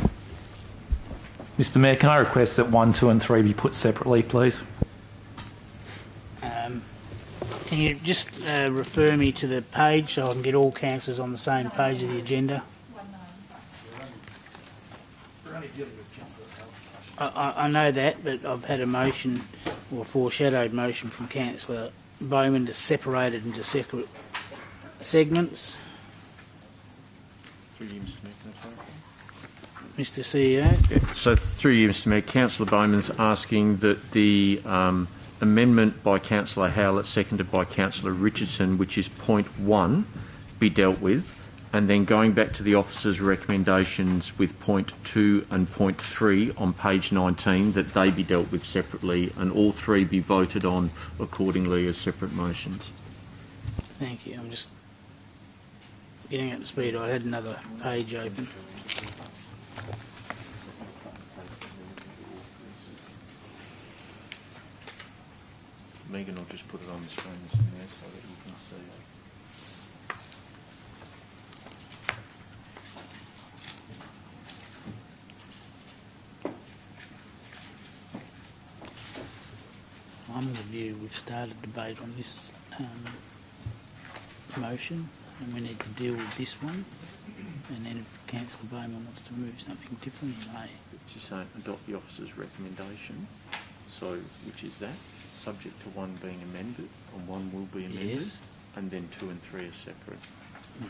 Mr Mayor, can I request that 1, 2 and 3 be put separately, please? Can you just refer me to the page so I can get all councillors on the same page of the agenda? I know that, but I've had a motion, or a foreshadowed motion from Councillor Bowman to separate it into separate segments. Mr CEO. So through you, Mr Mayor, Councillor Bowman's asking that the amendment by Councillor Howlett, seconded by Councillor Richardson, which is point 1, be dealt with, and then going back to the officer's recommendations with point 2 and point 3 on page 19, that they be dealt with separately and all 3 be voted on accordingly as separate motions. Thank you. I'm just getting up to speed. I had another page open. Megan will just put it on the screen, Mr Mayor, so that you can see it. I'm of the view we've started debate on this motion, and we need to deal with this one. And then if Councillor Bowman wants to move something different, he may. She's saying adopt the officer's recommendation. So, which is that? Subject to one being amended, and one will be amended, Yes. and then 2 and 3 are separate. No.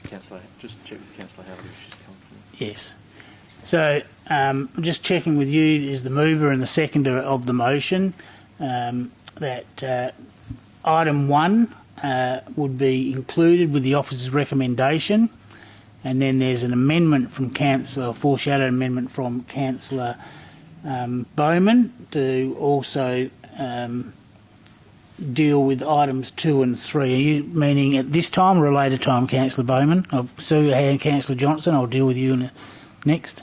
Councillor, just check with Councillor Howard if she's comfortable. Yes. So, just checking with you, is the mover and the seconder of the motion that item 1 would be included with the officer's recommendation, and then there's an amendment from Councillor, a foreshadowed amendment from Councillor Bowman to also deal with items 2 and 3. Are you meaning at this time or a later time, Councillor Bowman? Councillor Johnson, I'll deal with you next.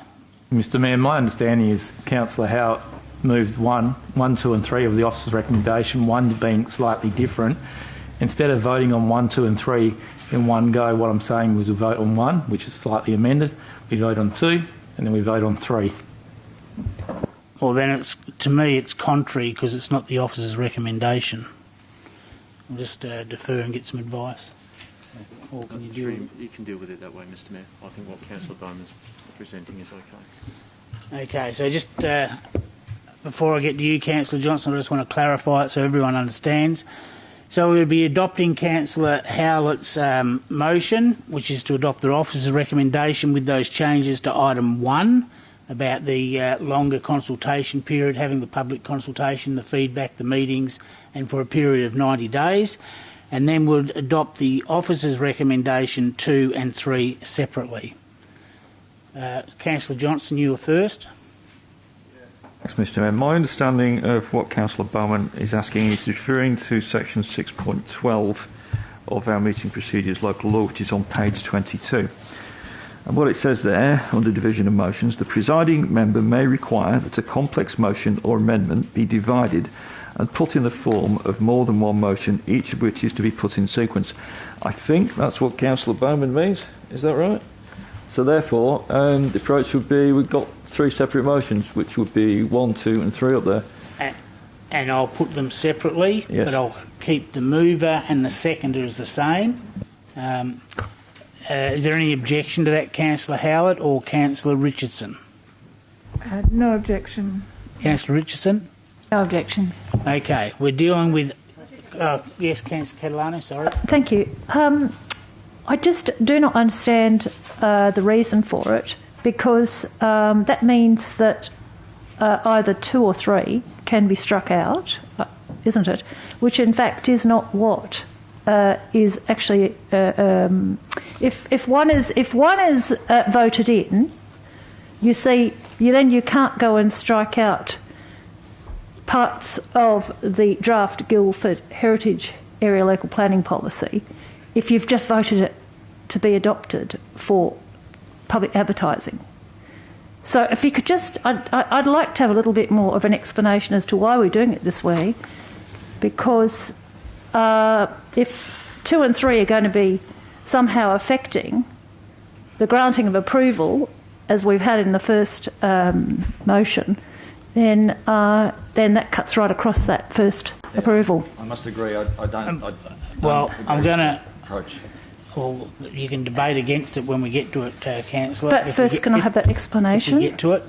Mr Mayor, my understanding is Councillor Howard moved 1, 2 and 3 of the officer's recommendation, 1 being slightly different. Instead of voting on 1, 2 and 3 in one go, what I'm saying was we vote on 1, which is slightly amended, we vote on 2, and then we vote on 3. Well, then to me it's contrary because it's not the officer's recommendation. I'll just defer and get some advice. Or can you do You can deal with it that way, Mr Mayor. I think what Councillor Bowman's presenting is okay. Okay, so just before I get to you, Councillor Johnson, I just want to clarify it so everyone understands. So we would be adopting Councillor Howlett's motion, which is to adopt the officer's recommendation with those changes to item 1 about the longer consultation period, having the public consultation, the feedback, the meetings, and for a period of 90 days. And then would adopt the officer's recommendation 2 and 3 separately. Councillor Johnson, you were first. Thanks, Mr Mayor. My understanding of what Councillor Bowman is asking is referring to section 6.12 of our meeting procedures local law, which is on page 22. And what it says there, under division of motions, the presiding member may require that a complex motion or amendment be divided and put in the form of more than one motion, each of which is to be put in sequence. I think that's what Councillor Bowman means. Is that right? So therefore, the approach would be we've got 3 separate motions, which would be 1, 2 and 3 up there. And I'll put them separately, yes. But I'll keep the mover and the seconder as the same. Is there any objection to that, Councillor Howard or Councillor Richardson? No objection. Councillor Richardson? No objections. Okay, we're dealing with... yes, Councillor Catalano, sorry. Thank you. I just do not understand the reason for it, because that means that either 2 or 3 can be struck out, isn't it? Which in fact is not what is actually. If one is voted in, you see, you can't go and strike out parts of the draft Guildford Heritage Area Local Planning Policy if you've just voted it to be adopted for public advertising. So if you could just... I'd like to have a little bit more of an explanation as to why we're doing it this way, because if 2 and 3 are going to be somehow affecting the granting of approval, as we've had in the first motion, then that cuts right across that first approval. I must agree. I don't... I'm going to... approach. Well, you can debate against it when we get to it, Councillor. But first, can I have that explanation? If we get to it.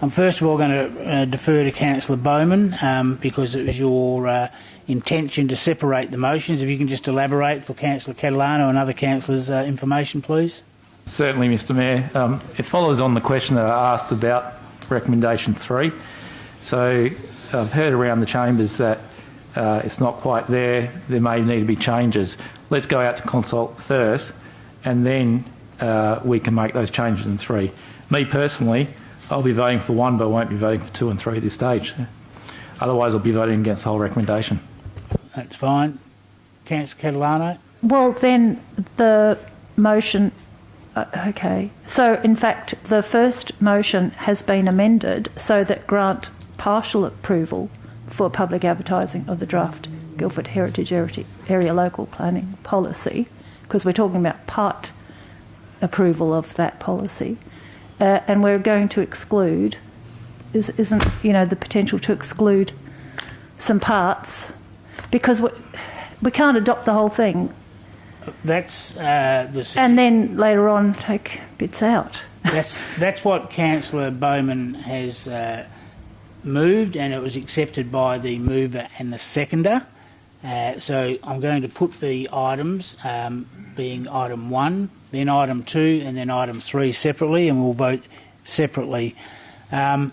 I'm first of all going to defer to Councillor Bowman because it was your intention to separate the motions. If you can just elaborate for Councillor Catalano and other councillors' information, please. Certainly, Mr Mayor. It follows on the question that I asked about recommendation 3. So I've heard around the chambers that it's not quite there. There may need to be changes. Let's go out to consult first, and then we can make those changes in 3. Me personally, I'll be voting for 1, but I won't be voting for 2 and 3 at this stage. Otherwise, I'll be voting against the whole recommendation. That's fine. Councillor Catalano? Well, then the motion... okay. So, in fact, the first motion has been amended so that grant partial approval for public advertising of the draft Guildford Heritage Area Local Planning Policy, because we're talking about part approval of that policy, and we're going to exclude isn't the potential to exclude some parts, because we can't adopt the whole thing. That's and then later on take bits out. That's what Councillor Bowman has moved, and it was accepted by the mover and the seconder. So I'm going to put the items, being item 1, then item 2, and then item 3 separately, and we'll vote separately. And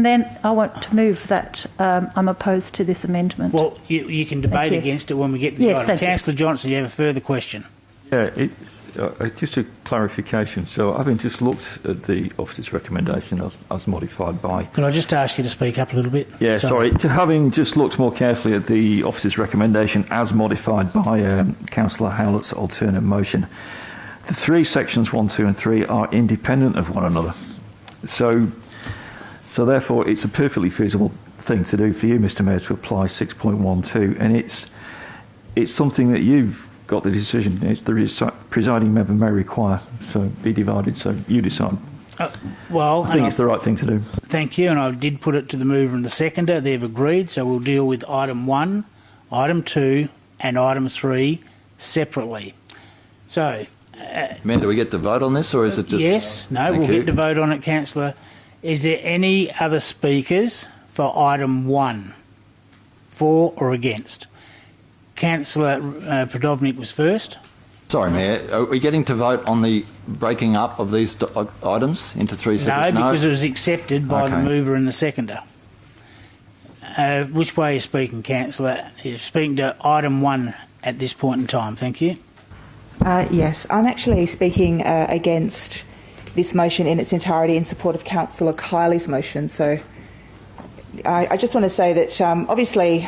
then I want to move that I'm opposed to this amendment. Well, you can debate against it when we get to the item. Councillor Johnson, you have a further question? Yeah, it's just a clarification. So having just looked at the officer's recommendation as modified by... Could I just ask you to speak up a little bit? Yeah, sorry. Having just looked more carefully at the officer's recommendation as modified by Councillor Howlett's alternate motion, the 3 sections 1, 2 and 3 are independent of one another. So therefore, it's a perfectly feasible thing to do for you, Mr Mayor, to apply 6.12, and it's something that you've got the decision. The presiding member may require, so be divided, so you decide. I think it's the right thing to do. Thank you, and I did put it to the mover and the seconder. They've agreed, so we'll deal with item 1, item 2 and item 3 separately. So... Mayor, do we get to vote on this, or is it just... Yes, no, we'll get to vote on it, Councillor. Is there any other speakers for item 1? For or against? Councillor Prodovnik was first. Sorry, Mayor. Are we getting to vote on the breaking up of these items into 3 separate... No, because it was accepted by the mover and the seconder. Which way are you speaking, Councillor? You're speaking to item 1 at this point in time. Thank you. Yes, I'm actually speaking against this motion in its entirety in support of Councillor Kiley's motion. So I just want to say that obviously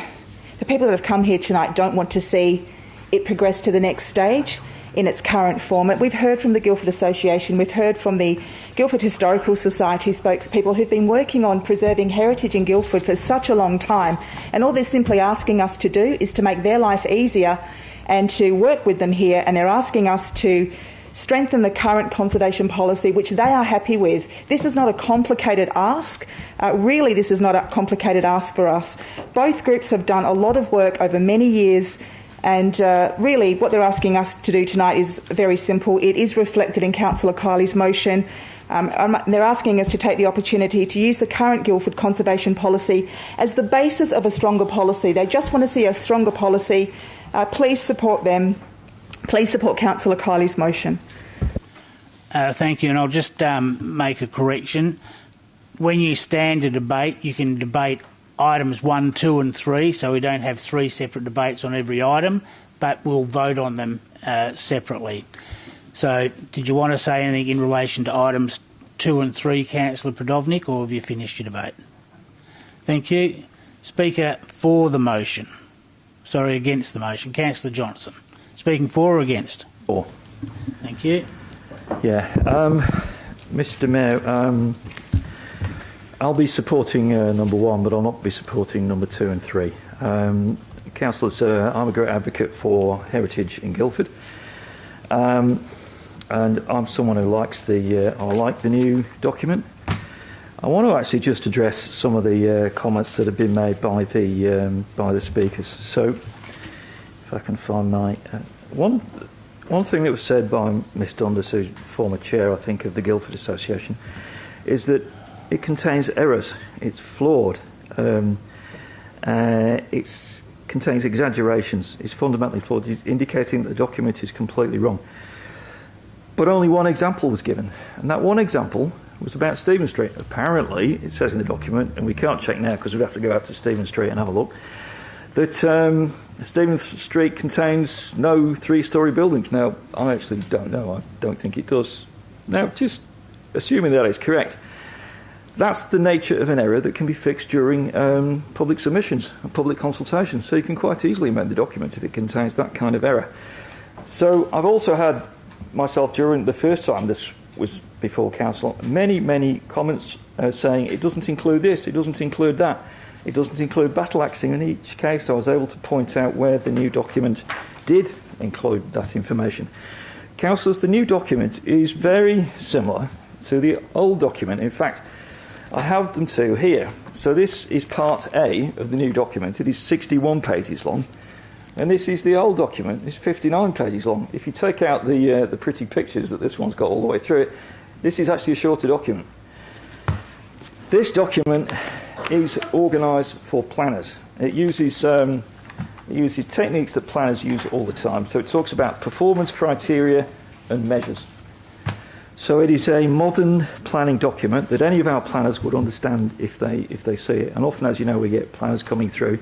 the people that have come here tonight don't want to see it progress to the next stage in its current format. We've heard from the Guildford Association, we've heard from the Guildford Historical Society spokespeople who've been working on preserving heritage in Guildford for such a long time, and all they're simply asking us to do is to make their life easier and to work with them here, and they're asking us to strengthen the current conservation policy, which they are happy with. This is not a complicated ask. Really, this is not a complicated ask for us. Both groups have done a lot of work over many years, and really what they're asking us to do tonight is very simple. It is reflected in Councillor Kiley's motion. They're asking us to take the opportunity to use the current Guildford conservation policy as the basis of a stronger policy. They just want to see a stronger policy. Please support them. Please support Councillor Kiley's motion. Thank you, and I'll just make a correction. When you stand to debate, you can debate items 1, 2 and 3, so we don't have 3 separate debates on every item, but we'll vote on them separately. So did you want to say anything in relation to items 2 and 3, Councillor Prodovnik, or have you finished your debate? Thank you. Speaker for the motion. Sorry, against the motion. Councillor Johnson. Speaking for or against? For. Thank you. Yeah. Mr Mayor, I'll be supporting number 1, but I'll not be supporting number 2 and 3. Councillors, I'm a great advocate for heritage in Guildford. And I'm someone who likes I like the new document. I want to actually just address some of the comments that have been made by the speakers. So, if I can find my one thing that was said by Ms Dundas, who's former chair, I think, of the Guildford Association, is that it contains errors. It's flawed. It contains exaggerations. It's fundamentally flawed. It's indicating that the document is completely wrong. But only one example was given, and that one example was about Stephen Street. Apparently, it says in the document, and we can't check now because we'd have to go out to Stephen Street and have a look, that Stephen Street contains no 3-storey buildings. Now, I actually don't know. I don't think it does. Now, just assuming that is correct, that's the nature of an error that can be fixed during public submissions and public consultations. So you can quite easily amend the document if it contains that kind of error. So I've also had myself, during the first time this was before council, many comments saying it doesn't include this, it doesn't include that, it doesn't include battle axing. In each case I was able to point out where the new document did include that information. Councillors, the new document is very similar to the old document. In fact, I have them too here. So this is part A of the new document. It is 61 pages long. And this is the old document. It's 59 pages long. If you take out the pretty pictures that this one's got all the way through it, this is actually a shorter document. This document is organised for planners. It uses techniques that planners use all the time. So it talks about performance criteria and measures. So it is a modern planning document that any of our planners would understand if they see it. And often, as you know, we get planners coming through.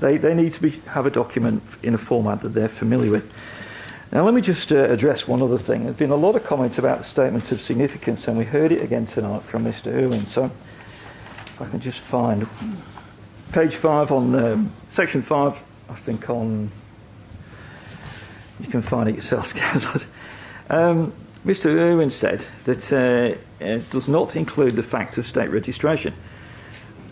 They need to have a document in a format that they're familiar with. Now, let me just address one other thing. There's been a lot of comments about the statement of significance, and we heard it again tonight from Mr. Irwin. So if I can just find page 5 on section 5, I think on... You can find it yourselves, councillors. Mr. Irwin said that it does not include the fact of state registration.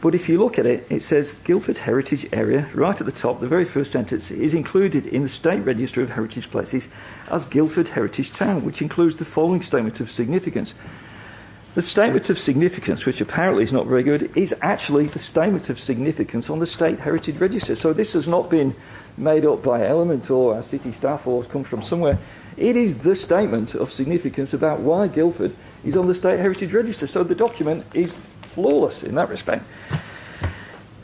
But if you look at it, it says Guildford Heritage Area, right at the top, the very first sentence, is included in the State Register of Heritage Places as Guildford Heritage Town, which includes the following statement of significance. The statement of significance, which apparently is not very good, is actually the statement of significance on the State Heritage Register. So this has not been made up by Element or our city staff or come from somewhere. It is the statement of significance about why Guildford is on the State Heritage Register. So the document is flawless in that respect.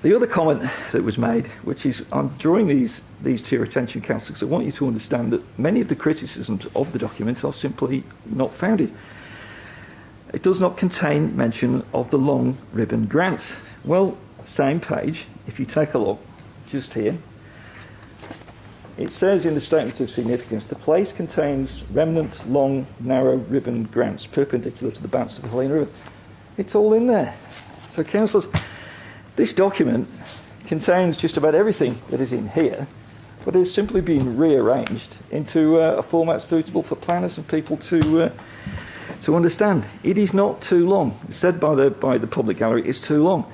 The other comment that was made, which is, I'm drawing these to your attention, councillors, I want you to understand that many of the criticisms of the document are simply not founded. It does not contain mention of the long ribbon grants. Well, same page, if you take a look, just here, it says in the statement of significance, the place contains remnant long, narrow ribbon grants perpendicular to the banks of the Helena River. It's all in there. So, councillors, this document contains just about everything that is in here, but it has simply been rearranged into a format suitable for planners and people to understand. It is not too long. It's said by the public gallery, it's too long.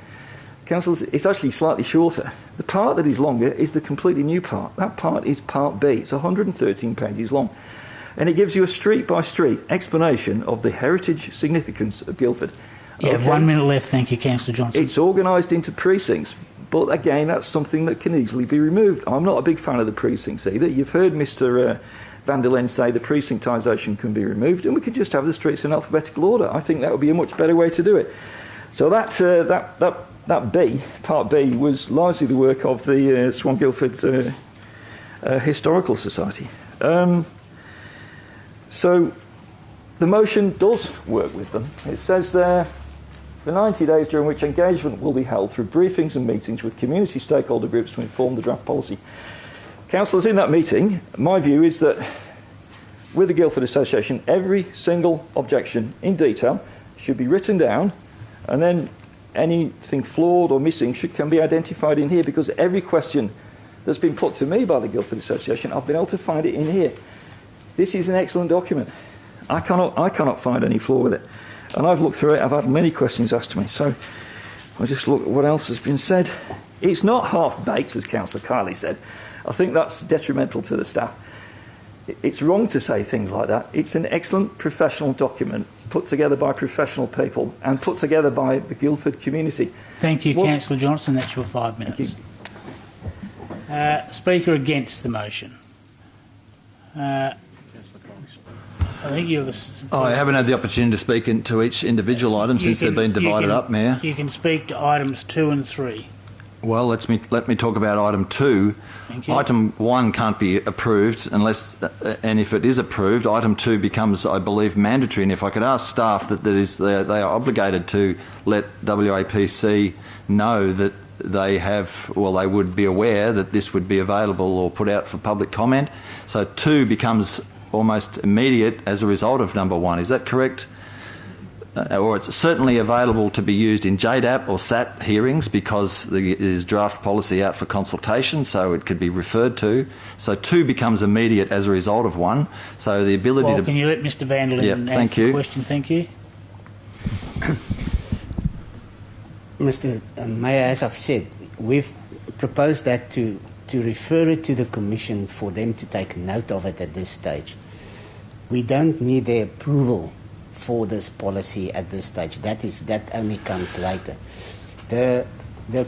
Councillors, it's actually slightly shorter. The part that is longer is the completely new part. That part is part B. It's 113 pages long. And it gives you a street-by-street explanation of the heritage significance of Guildford. You have 1 minute left, thank you, Councillor Johnson. It's organised into precincts, but again, that's something that can easily be removed. I'm not a big fan of the precincts either. You've heard Mr Van der Len say the precinctisation can be removed, and we could just have the streets in alphabetical order. I think that would be a much better way to do it. So that B, part B, was largely the work of the Swan Guildford Historical Society. So the motion does work with them. It says there, for 90 days during which engagement will be held through briefings and meetings with community stakeholder groups to inform the draft policy. Councillors, in that meeting, my view is that with the Guildford Association, every single objection in detail should be written down, and then anything flawed or missing can be identified in here, because every question that's been put to me by the Guildford Association, I've been able to find it in here. This is an excellent document. I cannot find any flaw with it. And I've looked through it, I've had many questions asked to me, so I'll just look at what else has been said. It's not half-baked, as Councillor Kiley said. I think that's detrimental to the staff. It's wrong to say things like that. It's an excellent professional document put together by professional people and put together by the Guildford community. Thank you, Councillor Johnson. That's your 5 minutes. Speaker against the motion. I think you're the... I haven't had the opportunity to speak to each individual item since they've been divided up, Mayor. You can speak to items 2 and 3. Well, let me talk about item 2. Item 1 can't be approved unless, and if it is approved, item 2 becomes, I believe, mandatory. And if I could ask staff that they are obligated to let WAPC know that they they would be aware that this would be available or put out for public comment. So 2 becomes almost immediate as a result of number 1. Is that correct? Or it's certainly available to be used in JDAP or SAT hearings because there is draft policy out for consultation, so it could be referred to. So 2 becomes immediate as a result of 1. So the ability to... Can you let Mr Van der Len answer the question? Thank you. Mr Mayor, as I've said, we've proposed that to refer it to the Commission for them to take note of it at this stage. We don't need their approval for this policy at this stage. That only comes later. The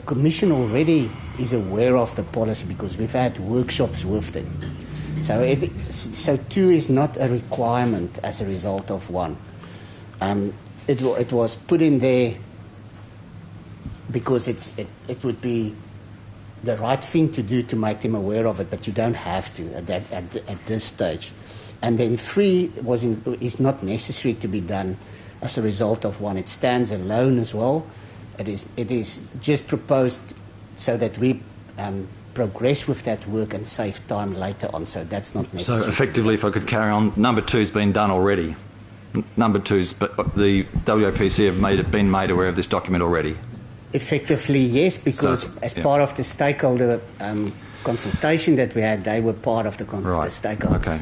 Commission already is aware of the policy because we've had workshops with them. So 2 is not a requirement as a result of 1. It was put in there because it would be the right thing to do to make them aware of it, but you don't have to at this stage. And then 3 is not necessary to be done as a result of 1. It stands alone as well. It is just proposed so that we progress with that work and save time later on. So that's not necessary. So effectively, if I could carry on, number 2's been done already. Number 2's, but the WAPC have been made aware of this document already. Effectively, yes, because as part of the stakeholder consultation that we had, they were part of the stakeholders. Okay.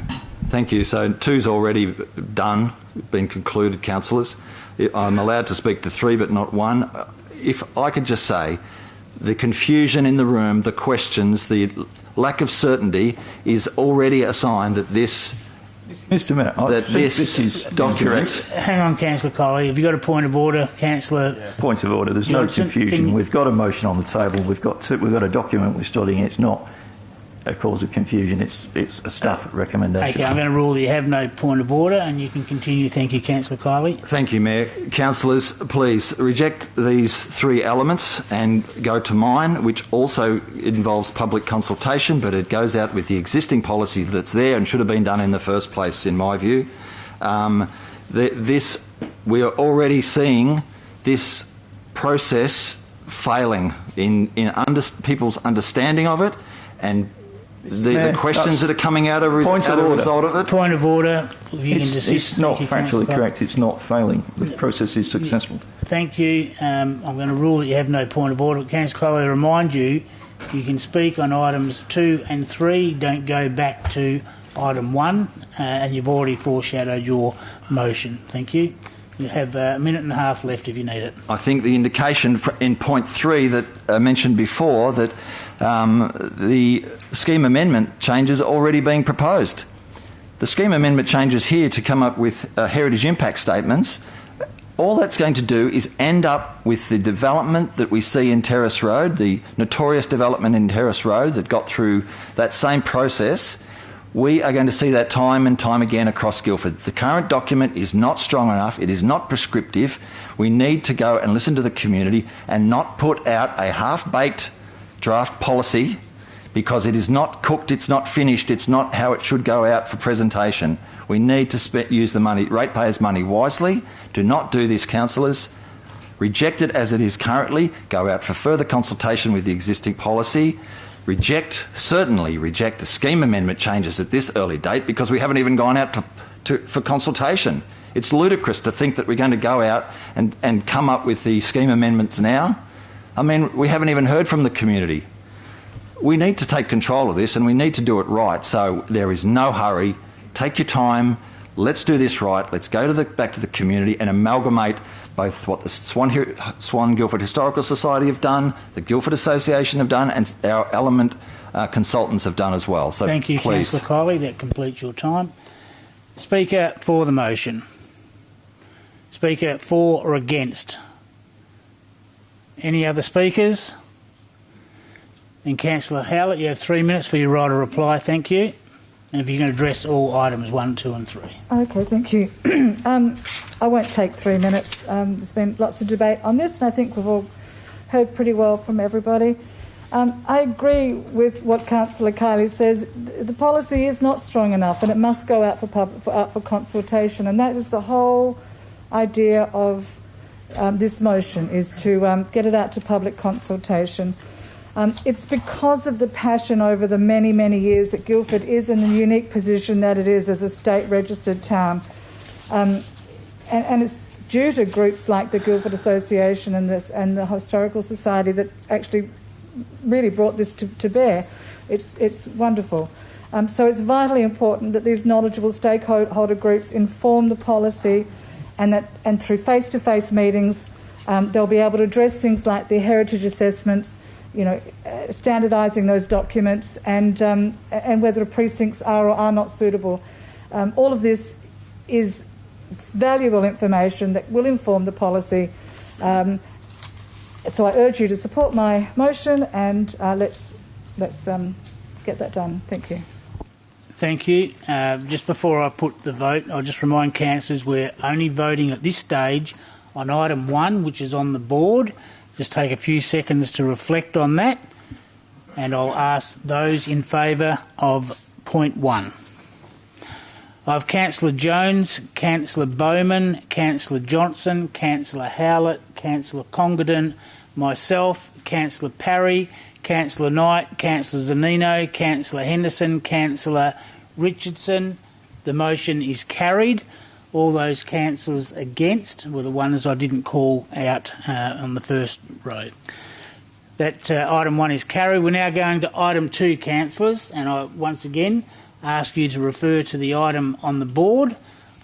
Thank you. So 2's already done, been concluded, councillors. I'm allowed to speak to 3 but not 1. If I could just say, the confusion in the room, the questions, the lack of certainty is already a sign that this... Mr Mayor, I think this is document... Hang on, Councillor Colley. Have you got a point of order, Councillor? Yeah. Point of order. There's Johnson, no confusion. We've got a motion on the table. We've got a document we're studying. It's not a cause of confusion. It's a staff recommendation. Okay, I'm going to rule that you have no point of order and you can continue. Thank you, Councillor Kiley. Thank you, Mayor. Councillors, please reject these 3 elements and go to mine, which also involves public consultation, but it goes out with the existing policy that's there and should have been done in the first place, in my view. We are already seeing this process failing in people's understanding of it and the questions that are coming out of a result of it. Point of order. If you can desist. It's not factually correct. It's not failing. The process is successful. Thank you. I'm going to rule that you have no point of order. Councillor Crowley, remind you, you can speak on items 2 and 3. Don't go back to item 1, and you've already foreshadowed your motion. Thank you. You have a minute and a half left if you need it. I think the indication in point 3 that I mentioned before that the scheme amendment changes are already being proposed. The scheme amendment changes here to come up with heritage impact statements. All that's going to do is end up with the development that we see in Terrace Road, the notorious development in Terrace Road that got through that same process. We are going to see that time and time again across Guildford. The current document is not strong enough. It is not prescriptive. We need to go and listen to the community and not put out a half-baked draft policy because it is not cooked, it's not finished, it's not how it should go out for presentation. We need to use the money, ratepayers' money wisely. Do not do this, councillors. Reject it as it is currently. Go out for further consultation with the existing policy. Certainly reject the scheme amendment changes at this early date because we haven't even gone out for consultation. It's ludicrous to think that we're going to go out and come up with the scheme amendments now. I mean, we haven't even heard from the community. We need to take control of this and we need to do it right. So there is no hurry. Take your time. Let's do this right. Let's go back to the community and amalgamate both what the Swan Guildford Historical Society have done, the Guildford Association have done, and our Element consultants have done as well. So thank you, Councillor Kiley. That completes your time. Speaker for the motion. Speaker for or against? Any other speakers? And Councillor Howlett, you have 3 minutes for your right of reply. Thank you. And if you can address all items 1, 2 and 3. Okay, thank you. I won't take 3 minutes. There's been lots of debate on this, and I think we've all heard pretty well from everybody. I agree with what Councillor Kiley says. The policy is not strong enough, and it must go out for consultation. And that is the whole idea of this motion, is to get it out to public consultation. It's because of the passion over the many, many years that Guildford is in the unique position that it is as a state-registered town. And it's due to groups like the Guildford Association and the Historical Society that actually really brought this to bear. It's wonderful. So it's vitally important that these knowledgeable stakeholder groups inform the policy and through face-to-face meetings they'll be able to address things like the heritage assessments, standardising those documents and whether precincts are or are not suitable. All of this is valuable information that will inform the policy. So I urge you to support my motion, and let's get that done. Thank you. Thank you. Just before I put the vote, I'll just remind councillors we're only voting at this stage on item 1, which is on the board. Just take a few seconds to reflect on that, and I'll ask those in favour of point 1. I have Councillor Jones, Councillor Bowman, Councillor Johnson, Councillor Howlett, Councillor Congdon, myself, Councillor Parry, Councillor Knight, Councillor Zanino, Councillor Henderson, Councillor Richardson. The motion is carried. All those councillors against were the ones I didn't call out on the first row. That item 1 is carried. We're now going to item 2, councillors, and I once again ask you to refer to the item on the board.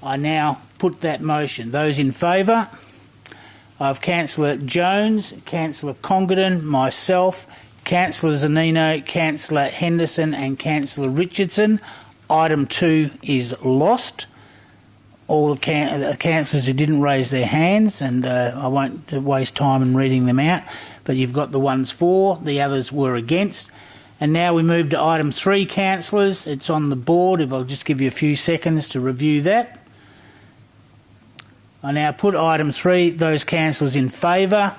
I now put that motion. Those in favour? I have Councillor Jones, Councillor Congdon, myself, Councillor Zanino, Councillor Henderson and Councillor Richardson. Item 2 is lost. All the councillors who didn't raise their hands, and I won't waste time in reading them out, but you've got the ones for, the others were against. And now we move to item 3, councillors. It's on the board. If I'll just give you a few seconds to review that. I now put item 3, those councillors in favour.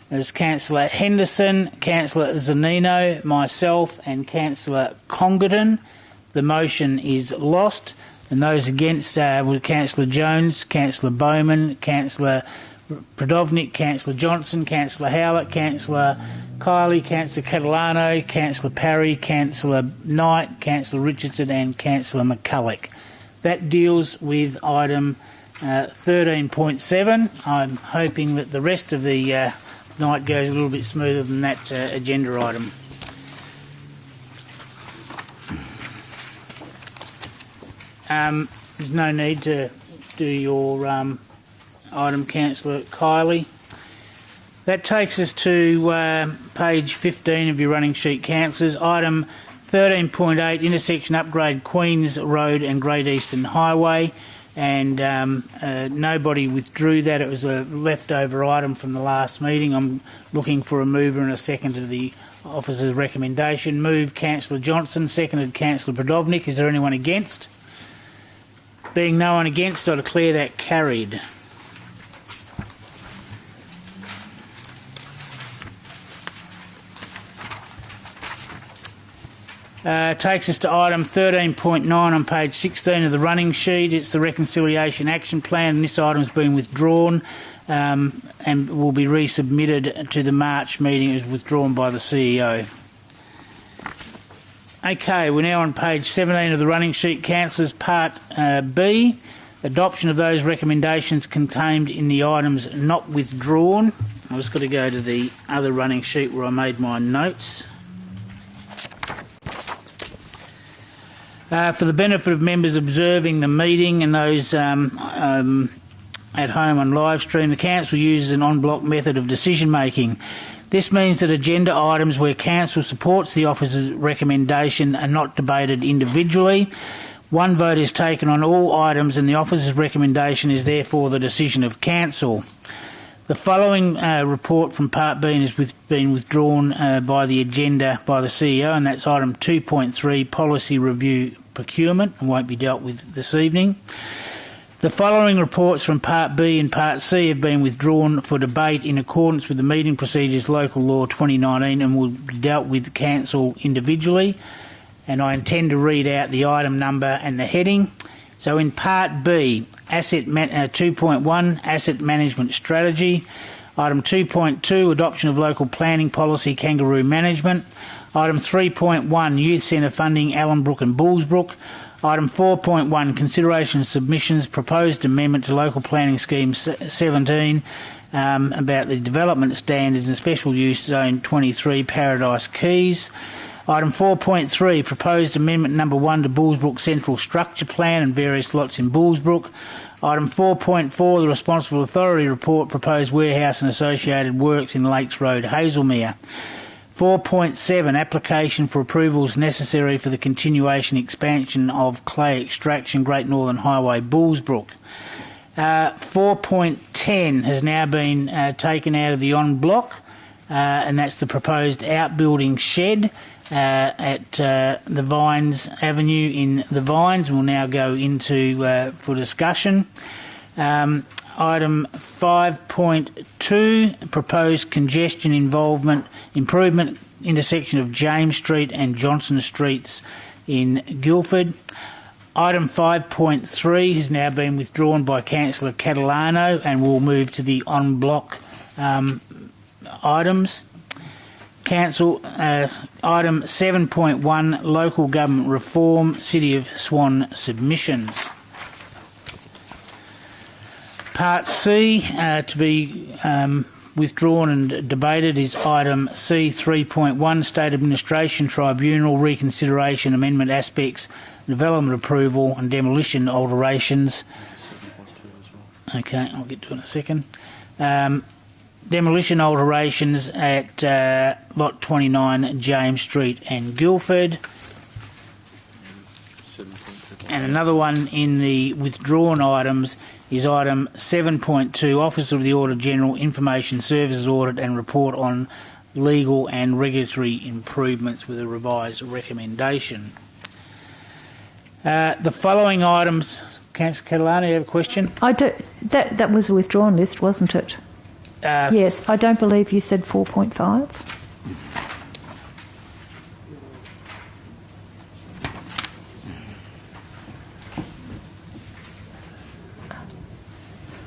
There's Councillor Henderson, Councillor Zanino, myself and Councillor Congdon. The motion is lost. And those against were Councillor Jones, Councillor Bowman, Councillor Prodovnik, Councillor Johnson, Councillor Howlett, Councillor Kiley, Councillor Catalano, Councillor Parry, Councillor Knight, Councillor Richardson and Councillor McCulloch. That deals with item 13.7. I'm hoping that the rest of the night goes a little bit smoother than that agenda item. There's no need to do your item, Councillor Kiley. That takes us to page 15 of your running sheet, councillors. Item 13.8, intersection upgrade Queens Road and Great Eastern Highway. And nobody withdrew that. It was a leftover item from the last meeting. I'm looking for a mover and a second to the officer's recommendation. Moved Councillor Johnson, seconded Councillor Prodovnik. Is there anyone against? Being no one against, I declare that carried. Takes us to item 13.9 on page 16 of the running sheet. It's the Reconciliation Action Plan, and this item's been withdrawn and will be resubmitted to the March meeting. It was withdrawn by the CEO. Okay, we're now on page 17 of the running sheet, councillors, part B. Adoption of those recommendations contained in the items not withdrawn. I've just got to go to the other running sheet where I made my notes. For the benefit of members observing the meeting and those at home on live stream, the council uses an en bloc method of decision making. This means that agenda items where council supports the officer's recommendation are not debated individually. One vote is taken on all items and the officer's recommendation is therefore the decision of council. The following report from Part B has been withdrawn by the agenda by the CEO, and that's item 2.3, Policy Review Procurement, and won't be dealt with this evening. The following reports from Part B and Part C have been withdrawn for debate in accordance with the Meeting Procedures Local Law 2019 and will be dealt with council individually. And I intend to read out the item number and the heading. So in Part B, 2.1, Asset Management Strategy. Item 2.2, Adoption of Local Planning Policy, Kangaroo Management. Item 3.1, Youth Centre Funding, Allenbrook and Bullsbrook. Item 4.1, Consideration of Submissions, Proposed Amendment to Local Planning Scheme 17 about the Development Standards and Special Use Zone 23, Paradise Keys. Item 4.3, Proposed Amendment Number 1 to Bullsbrook Central Structure Plan and various lots in Bullsbrook. Item 4.4, the Responsible Authority Report, Proposed Warehouse and Associated Works in Lakes Road, Hazelmere. 4.7, Application for approvals necessary for the continuation expansion of clay extraction, Great Northern Highway, Bullsbrook. 4.10 has now been taken out of the en bloc, and that's the proposed outbuilding shed at the Vines Avenue in the Vines. Will now go into for discussion. Item 5.2, proposed congestion improvement intersection of James Street and Johnson Streets in Guildford. Item 5.3 has now been withdrawn by Councillor Catalano and will move to the en bloc items. Council item 7.1, local government reform, City of Swan submissions. Part C to be withdrawn and debated is item C 3.1, State Administration Tribunal reconsideration amendment aspects, development approval and demolition alterations. Okay, I'll get to it in a second. Demolition alterations at Lot 29 James Street and Guildford. And another one in the withdrawn items is item 7.2, Office of the Auditor General Information Services Audit and Report on Legal and Regulatory Improvements with a revised recommendation. The following items, Councillor Catalano, you have a question? I do. That was a withdrawn list, wasn't it? Yes, I don't believe you said 4.5.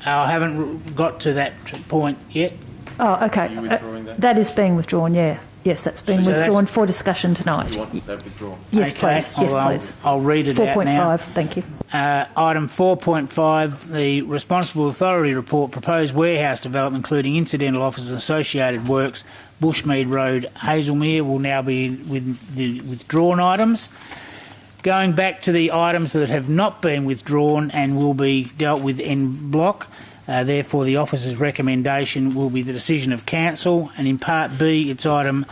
I haven't got to that point yet. Oh, okay. Are you withdrawing that? That is being withdrawn, yeah. Yes, that's being withdrawn for discussion tonight. You want that withdrawn? Yes, Okay, please. Yes, please. I'll read it out now. 4.5, thank you. Item 4.5, the Responsible Authority Report, proposed warehouse development including incidental offices and associated works, Bushmead Road, Hazelmere, will now be with the withdrawn items. Going back to the items that have not been withdrawn and will be dealt with en bloc, therefore the officer's recommendation will be the decision of council. And in Part B, it's item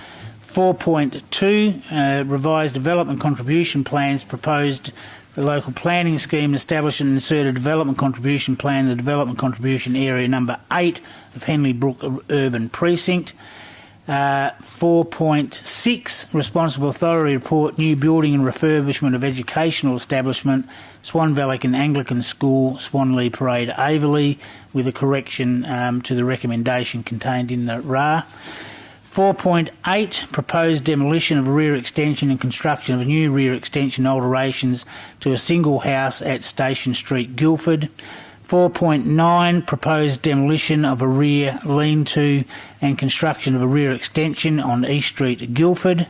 4.2, revised development contribution plans proposed. The local planning scheme established and inserted development contribution plan, the development contribution area number 8 of Henley Brook Urban Precinct. 4.6, Responsible Authority Report, new building and refurbishment of educational establishment, Swan Valley Anglican School, Swanley Parade, Averley, with a correction to the recommendation contained in the RA. 4.8, proposed demolition of a rear extension and construction of a new rear extension alterations to a single house at Station Street, Guildford. 4.9, proposed demolition of a rear lean-to and construction of a rear extension on East Street, Guildford.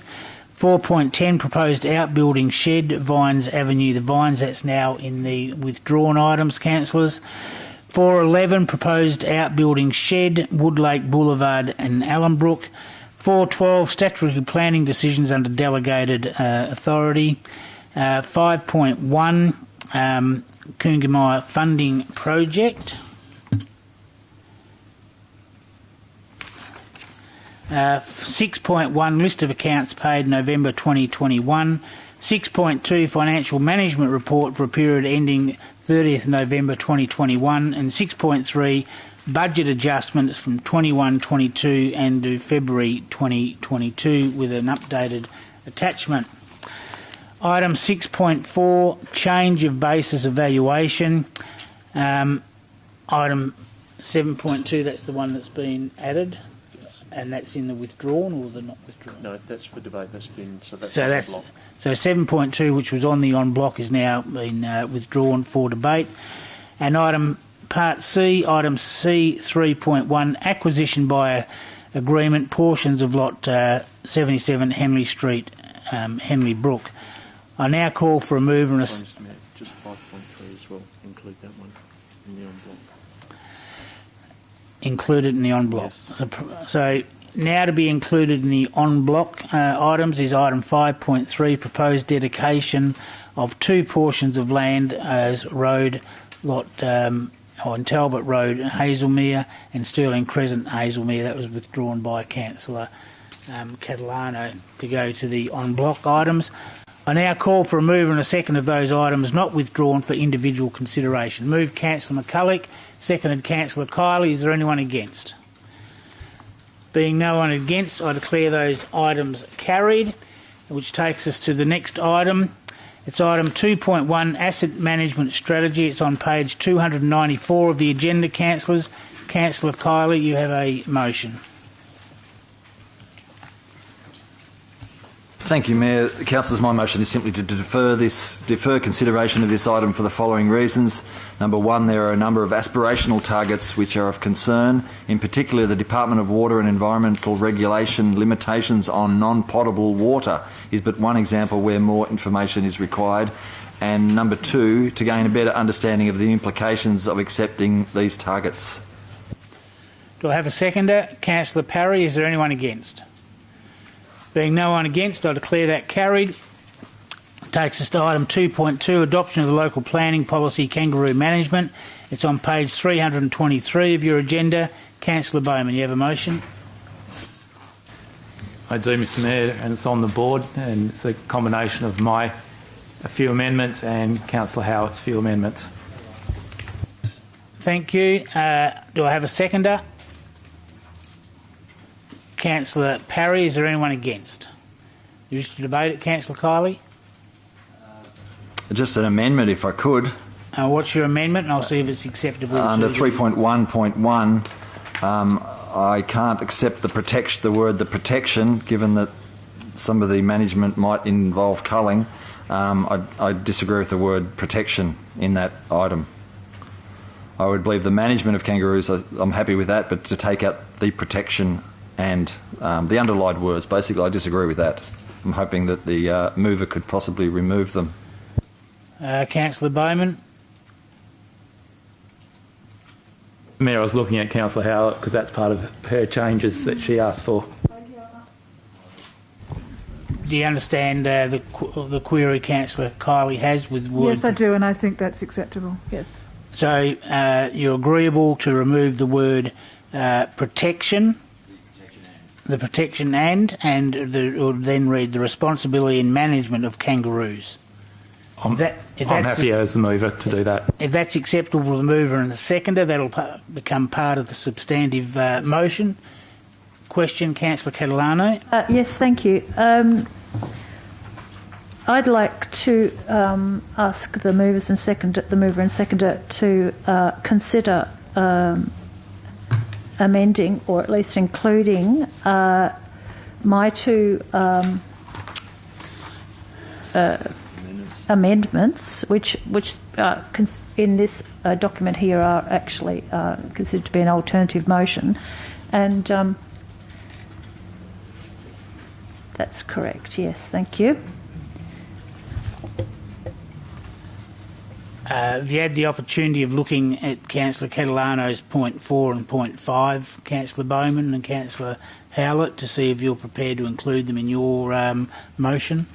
4.10, proposed outbuilding shed, Vines Avenue, the Vines, that's now in the withdrawn items, councillors. 4.11, proposed outbuilding shed, Woodlake Boulevard and Allenbrook. 4.12, statutory planning decisions under delegated authority. 5.1, Coongamire funding project. 6.1, list of accounts paid November 2021. 6.2, financial management report for a period ending 30th November 2021. And 6.3, budget adjustments from 21-22 and to February 2022 with an updated attachment. Item 6.4, change of basis evaluation. Item 7.2, that's the one that's been added, and that's in the withdrawn or the not withdrawn? No, that's for debate. That's been so 7.2, which was on the en bloc, is now been withdrawn for debate. And item Part C, item C 3.1, acquisition by agreement portions of lot 77 Henley Street, Henley Brook. I now call for a move and a... Just 5.3 as well. Include that one in the en bloc. Included in the en bloc. Yes. So now to be included in the en bloc items is item 5.3, proposed dedication of 2 portions of land as road lot on Talbot Road, Hazelmere, and Stirling Crescent, Hazelmere. That was withdrawn by Councillor Catalano to go to the en bloc items. I now call for a mover and a second of those items not withdrawn for individual consideration. Moved Councillor McCulloch, seconded Councillor Kiley. Is there anyone against? Being no one against, I declare those items carried, which takes us to the next item. It's item 2.1, Asset Management Strategy. It's on page 294 of the agenda, councillors. Councillor Kiley, you have a motion. Thank you, Mayor. Councillors, my motion is simply to defer consideration of this item for the following reasons. Number one, there are a number of aspirational targets which are of concern. In particular, the Department of Water and Environmental Regulation limitations on non-potable water is but one example where more information is required. And number two, to gain a better understanding of the implications of accepting these targets. Do I have a seconder? Councillor Parry. Is there anyone against? Being no one against, I declare that carried. Takes us to item 2.2, Adoption of the Local Planning Policy Kangaroo Management. It's on page 323 of your agenda. Councillor Bowman, you have a motion? I do, Mr Mayor, and it's on the board, and it's a combination of a few amendments and Councillor Howarth's few amendments. Thank you. Do I have a seconder? Councillor Parry. Is there anyone against? You wish to debate it, Councillor Kiley? Just an amendment, if I could. What's your amendment? And I'll see if it's acceptable. Under 3.1.1, I can't accept the word protection, given that some of the management might involve culling. I disagree with the word protection in that item. I would believe the management of kangaroos, I'm happy with that, but to take out the protection and the underlined words, basically, I disagree with that. I'm hoping that the mover could possibly remove them. Councillor Bowman. Mayor, I was looking at Councillor Howard because that's part of her changes that she asked for. Do you understand the query Councillor Kiley has with word? Yes, I do, and I think that's acceptable. Yes. So you're agreeable to remove the word protection, the protection and or then read the responsibility and management of kangaroos. I'm happy as the mover to do that. If that's acceptable to the mover and the seconder, that'll become part of the substantive motion. Question, Councillor Catalano. Yes, thank you. I'd like to ask the mover and seconder to consider amending, or at least including, my two amendments, which in this document here are actually considered to be an alternative motion, and that's correct. Yes, thank you. Have you had the opportunity of looking at Councillor Catalano's point 4 and point 5, Councillor Bowman and Councillor Howlett, to see if you're prepared to include them in your motion?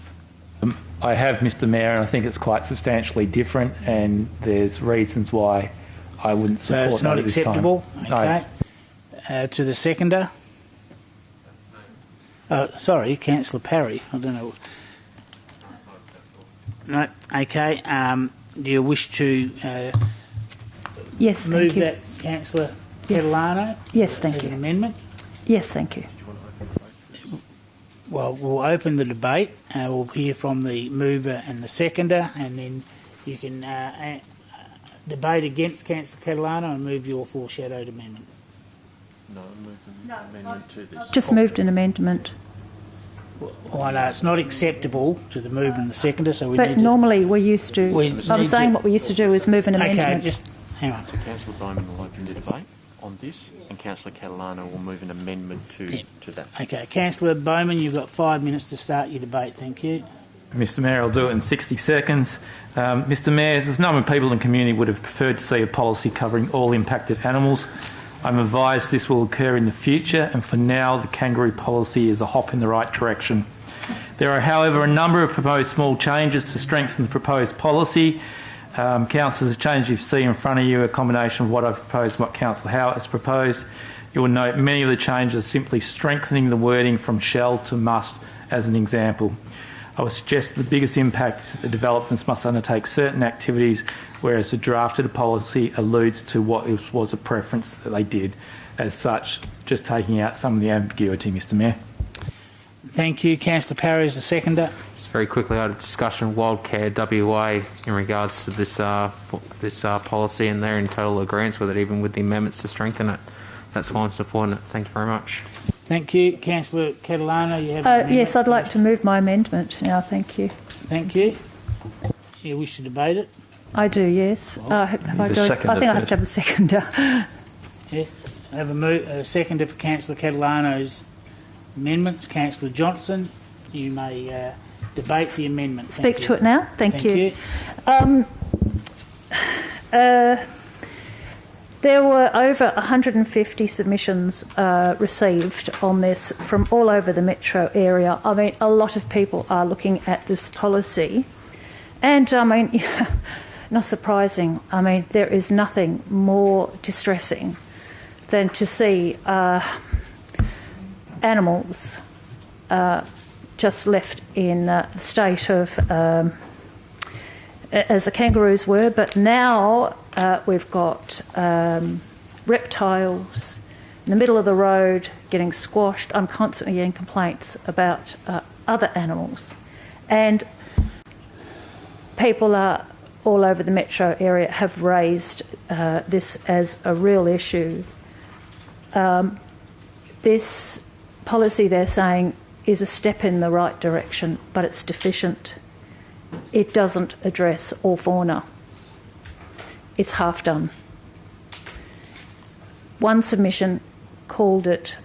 I have, Mr Mayor, and I think it's quite substantially different, and there's reasons why I wouldn't support that. So it's not acceptable? Okay. No. To the seconder? Sorry, Councillor Parry. I don't know. No. Okay. Do you wish to yes, move thank you. that, Councillor Catalano? Yes, thank as you. An amendment? Yes, thank you. Well, we'll open the debate. We'll hear from the mover and the seconder, and then you can debate against Councillor Catalano and move your foreshadowed amendment. No, move an amendment to this. Just moved an amendment. Well, no, it's not acceptable to the mover and the seconder, so we but need to... normally we used to... I'm saying what we used to do is move an amendment. Okay, just hang on. So Councillor Bowman will open the debate on this, and Councillor Catalano will move an amendment to that. Okay, Councillor Bowman, you've got 5 minutes to start your debate. Thank you. Mr Mayor, I'll do it in 60 seconds. Mr Mayor, there's a number of people in the community would have preferred to see a policy covering all impacted animals. I'm advised this will occur in the future, and for now the kangaroo policy is a hop in the right direction. There are, however, a number of proposed small changes to strengthen the proposed policy. Councillors, the changes you see in front of you are a combination of what I've proposed and what Councillor Howard has proposed. You will note many of the changes are simply strengthening the wording from shall to must, as an example. I would suggest the biggest impact is that the developments must undertake certain activities, whereas the drafted policy alludes to what was a preference that they did. As such, just taking out some of the ambiguity, Mr Mayor. Thank you. Councillor Parry is the seconder. Just very quickly, I had a discussion with Wildcare WA in regards to this policy, and they're in total agreement with it, even with the amendments to strengthen it. That's why I'm supporting it. Thank you very much. Thank you. Councillor Catalano, you have an amendment? Yes, I'd like to move my amendment now. Thank you. Thank you. You wish to debate it? I do, yes. I think I have to have a seconder. Yeah. I have a seconder for Councillor Catalano's amendments. Councillor Johnson, you may debate the amendment. Speak to it now. Thank you. There were over 150 submissions received on this from all over the metro area. I mean, a lot of people are looking at this policy. And, I mean, not surprising, I mean, there is nothing more distressing than to see animals just left in the state of, as the kangaroos were, but now we've got reptiles in the middle of the road getting squashed. I'm constantly getting complaints about other animals. And people are all over the metro area have raised this as a real issue. This policy, they're saying, is a step in the right direction, but it's deficient. It doesn't address all fauna. It's half done. One submission called it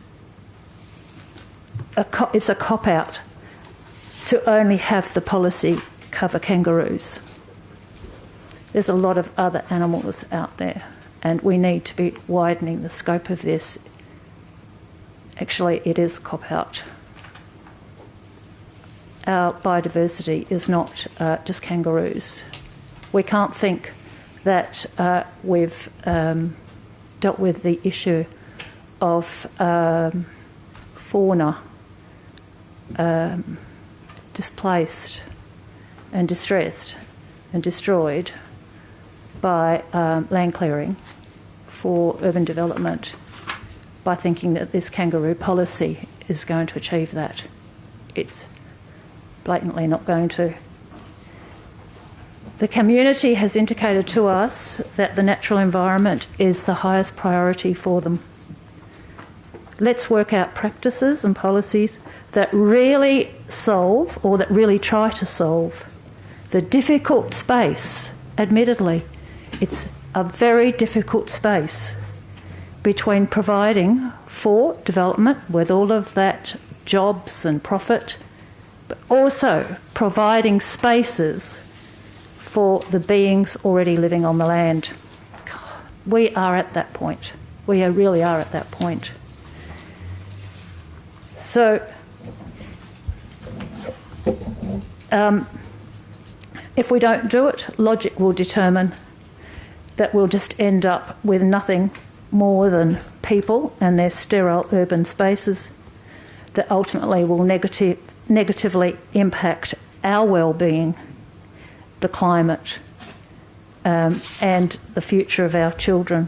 it's a cop-out to only have the policy cover kangaroos. There's a lot of other animals out there, and we need to be widening the scope of this. Actually, it is cop-out. Our biodiversity is not just kangaroos. We can't think that we've dealt with the issue of fauna displaced and distressed and destroyed by land clearing for urban development by thinking that this kangaroo policy is going to achieve that. It's blatantly not going to. The community has indicated to us that the natural environment is the highest priority for them. Let's work out practices and policies that really solve, or that really try to solve, the difficult space. Admittedly, it's a very difficult space between providing for development with all of that jobs and profit, but also providing spaces for the beings already living on the land. We are at that point. We really are at that point. So, if we don't do it, logic will determine that we'll just end up with nothing more than people and their sterile urban spaces that ultimately will negatively impact our well-being, the climate, and the future of our children.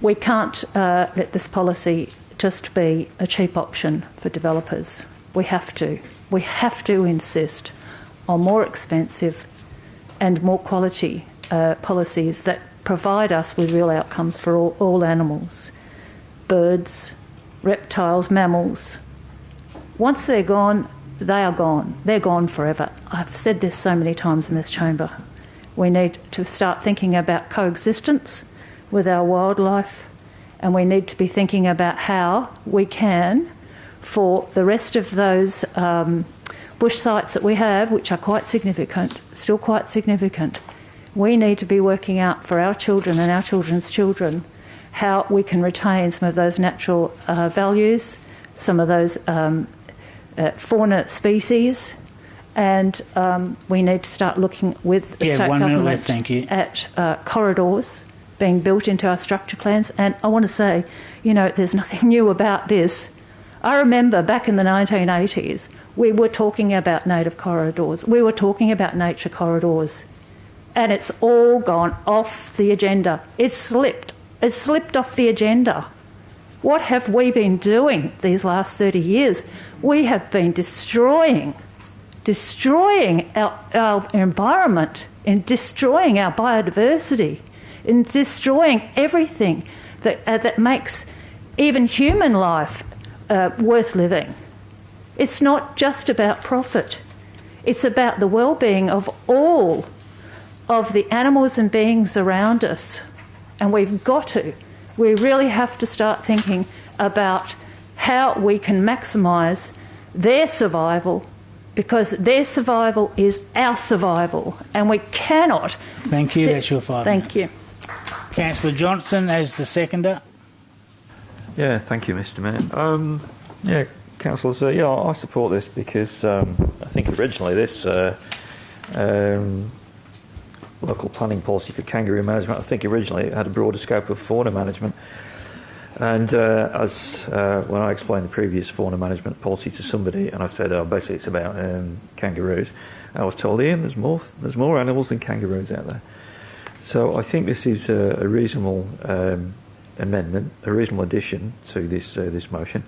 We can't let this policy just be a cheap option for developers. We have to insist on more expensive and more quality policies that provide us with real outcomes for all animals, birds, reptiles, mammals. Once they're gone, they are gone. They're gone forever. I've said this so many times in this chamber. We need to start thinking about coexistence with our wildlife, and we need to be thinking about how we can, for the rest of those bush sites that we have, which are quite significant, still quite significant, we need to be working out for our children and our children's children how we can retain some of those natural values, some of those fauna species, and we need to start looking with the state government at corridors being built into our structure plans. And I want to say, there's nothing new about this. I remember back in the 1980s, we were talking about native corridors. We were talking about nature corridors. And it's all gone off the agenda. It's slipped. It's slipped off the agenda. What have we been doing these last 30 years? We have been destroying our environment, and destroying our biodiversity, and destroying everything that makes even human life worth living. It's not just about profit. It's about the well-being of all of the animals and beings around us. And we really have to start thinking about how we can maximise their survival, because their survival is our survival, and we cannot... Thank you, that's your 5 minutes. Thank you. Councillor Johnson as the seconder. Yeah, thank you, Mr Mayor. Councillors, I support this because I think originally this local planning policy for kangaroo management, I think originally it had a broader scope of fauna management. And when I explained the previous fauna management policy to somebody, and I said, basically it's about kangaroos, I was told, Ian, there's more animals than kangaroos out there. So I think this is a reasonable amendment, a reasonable addition to this motion.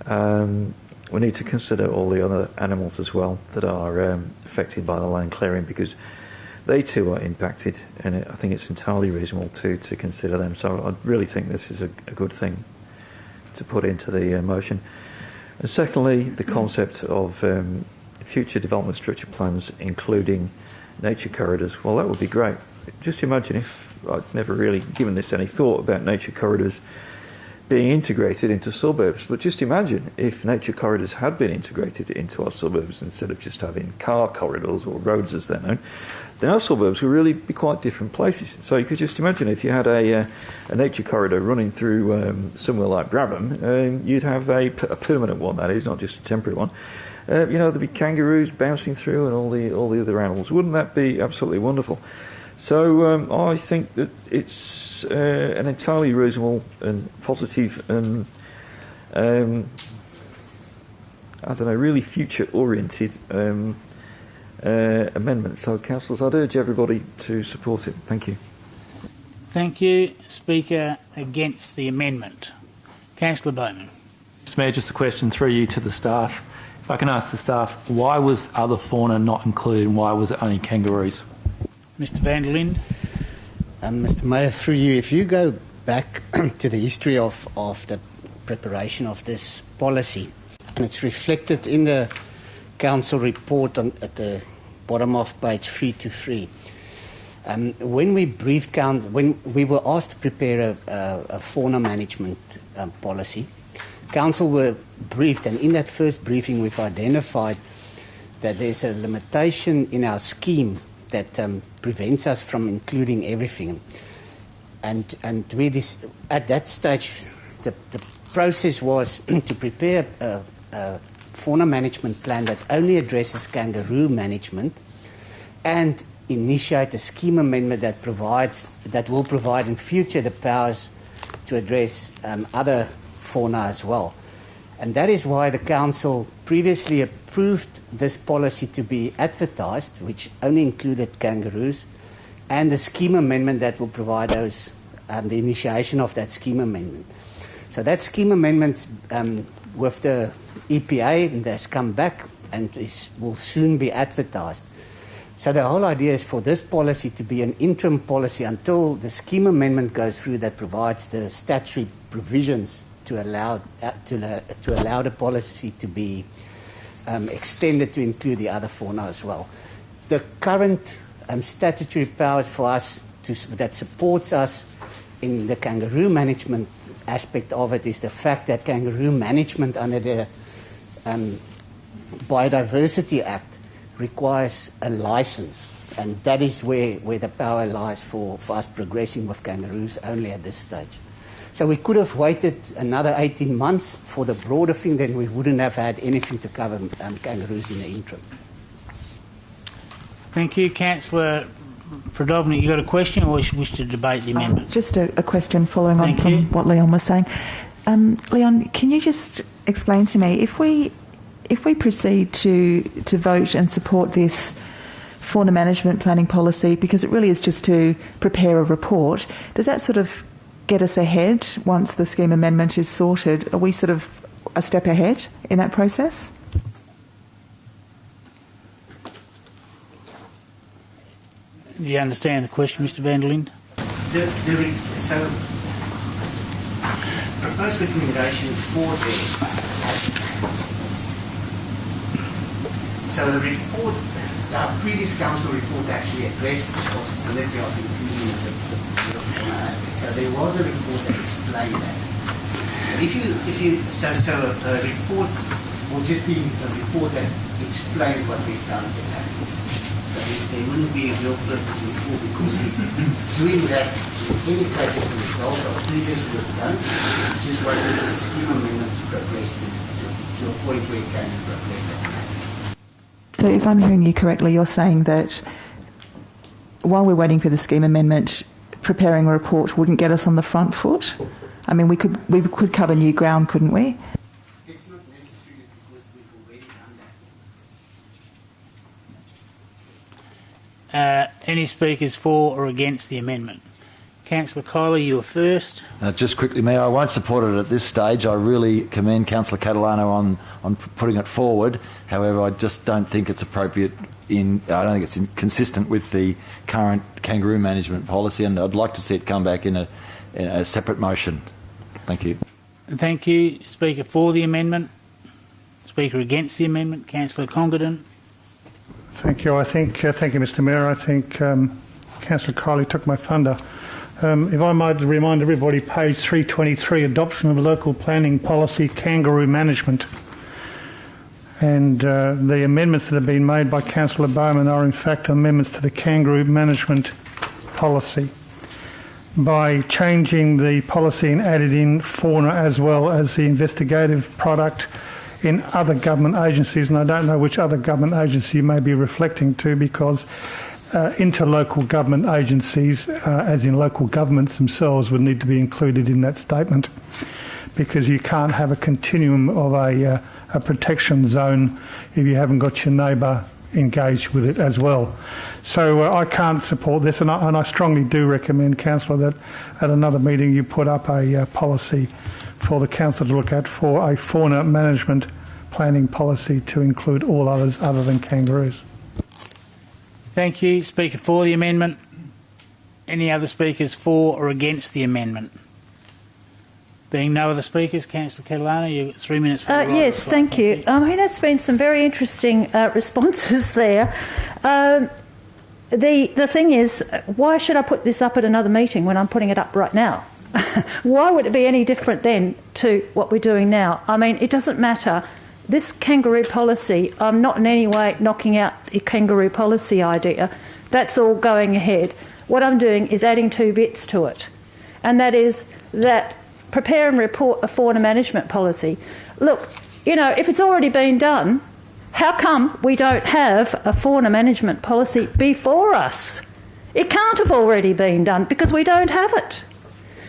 We need to consider all the other animals as well that are affected by the land clearing, because they too are impacted, and I think it's entirely reasonable to consider them. So I really think this is a good thing to put into the motion. And secondly, the concept of future development structure plans including nature corridors. Well, that would be great. Just imagine if I'd never really given this any thought about nature corridors being integrated into suburbs, but just imagine if nature corridors had been integrated into our suburbs instead of just having car corridors or roads as they're known. Then our suburbs would really be quite different places. So you could just imagine if you had a nature corridor running through somewhere like Brabham, you'd have a permanent one, that is, not just a temporary one. There'd be kangaroos bouncing through and all the other animals. Wouldn't that be absolutely wonderful? So I think that it's an entirely reasonable and positive and really future-oriented amendment. So, councillors, I'd urge everybody to support it. Thank you. Thank you. Speaker against the amendment. Councillor Bowman. Mr Mayor, just a question through you to the staff. If I can ask the staff, why was other fauna not included and why was it only kangaroos? Mr Van der Linde. Mr Mayor, through you, if you go back to the history of the preparation of this policy, and it's reflected in the council report at the bottom of page 323. When we were asked to prepare a fauna management policy, council were briefed, and in that first briefing we've identified that there's a limitation in our scheme that prevents us from including everything. And at that stage, the process was to prepare a fauna management plan that only addresses kangaroo management and initiate a scheme amendment that will provide in future the powers to address other fauna as well. And that is why the council previously approved this policy to be advertised, which only included kangaroos, and the scheme amendment that will provide those, the initiation of that scheme amendment. So that scheme amendment with the EPA has come back and will soon be advertised. So the whole idea is for this policy to be an interim policy until the scheme amendment goes through that provides the statutory provisions to allow the policy to be extended to include the other fauna as well. The current statutory powers for us that supports us in the kangaroo management aspect of it is the fact that kangaroo management under the Biodiversity Act requires a license, and that is where the power lies for us progressing with kangaroos only at this stage. So we could have waited another 18 months for the broader thing, then we wouldn't have had anything to cover kangaroos in the interim. Thank you. Councillor Predominant, you got a question or wish to debate the amendment? Just a question following on from what Leon was saying. Leon, can you just explain to me, if we proceed to vote and support this fauna management planning policy, because it really is just to prepare a report, does that sort of get us ahead once the scheme amendment is sorted? Are we sort of a step ahead in that process? Do you understand the question, Mr van der Linde? So, proposed recommendation for this. So the report, our previous council report actually addressed the possibility of including the fauna aspect. So there was a report that explained that. But so a report will just be a report that explains what we've done today. So there wouldn't be a real purpose in full, because we're doing that in any case as a result of previous work done. It's just waiting for the scheme amendment to progress to a point where it can progress that matter. So if I'm hearing you correctly, you're saying that while we're waiting for the scheme amendment, preparing a report wouldn't get us on the front foot? I mean, we could cover new ground, couldn't we? It's not necessary because we've already done that. Any speakers for or against the amendment? Councillor Kylie, you were first. Just quickly, Mayor, I won't support it at this stage. I really commend Councillor Catalano on putting it forward. However, I just don't think it's appropriate. I don't think it's consistent with the current kangaroo management policy, and I'd like to see it come back in a separate motion. Thank you. Thank you. Speaker for the amendment. Speaker against the amendment. Councillor Congdon. Thank you. Thank you, Mr Mayor. I think Councillor Kylie took my thunder. If I might remind everybody, page 323, adoption of local planning policy, kangaroo management. And the amendments that have been made by Councillor Bowman are in fact amendments to the kangaroo management policy. By changing the policy and added in fauna as well as the investigative product in other government agencies, and I don't know which other government agency you may be reflecting to, because interlocal government agencies, as in local governments themselves, would need to be included in that statement, because you can't have a continuum of a protection zone if you haven't got your neighbour engaged with it as well. So I can't support this, and I strongly do recommend, Councillor, that at another meeting you put up a policy for the Council to look at for a fauna management planning policy to include all others other than kangaroos. Thank you. Speaker for the amendment. Any other speakers for or against the amendment? Being no other speakers, Councillor Catalano, you've got 3 minutes for the Yes, thank you. I mean, that's been some very interesting responses there. The thing is, why should I put this up at another meeting when I'm putting it up right now? Why would it be any different then to what we're doing now? I mean, it doesn't matter. This kangaroo policy, I'm not in any way knocking out the kangaroo policy idea. That's all going ahead. What I'm doing is adding 2 bits to it, and that is that prepare and report a fauna management policy. Look, you know, if it's already been done, how come we don't have a fauna management policy before us? It can't have already been done because we don't have it.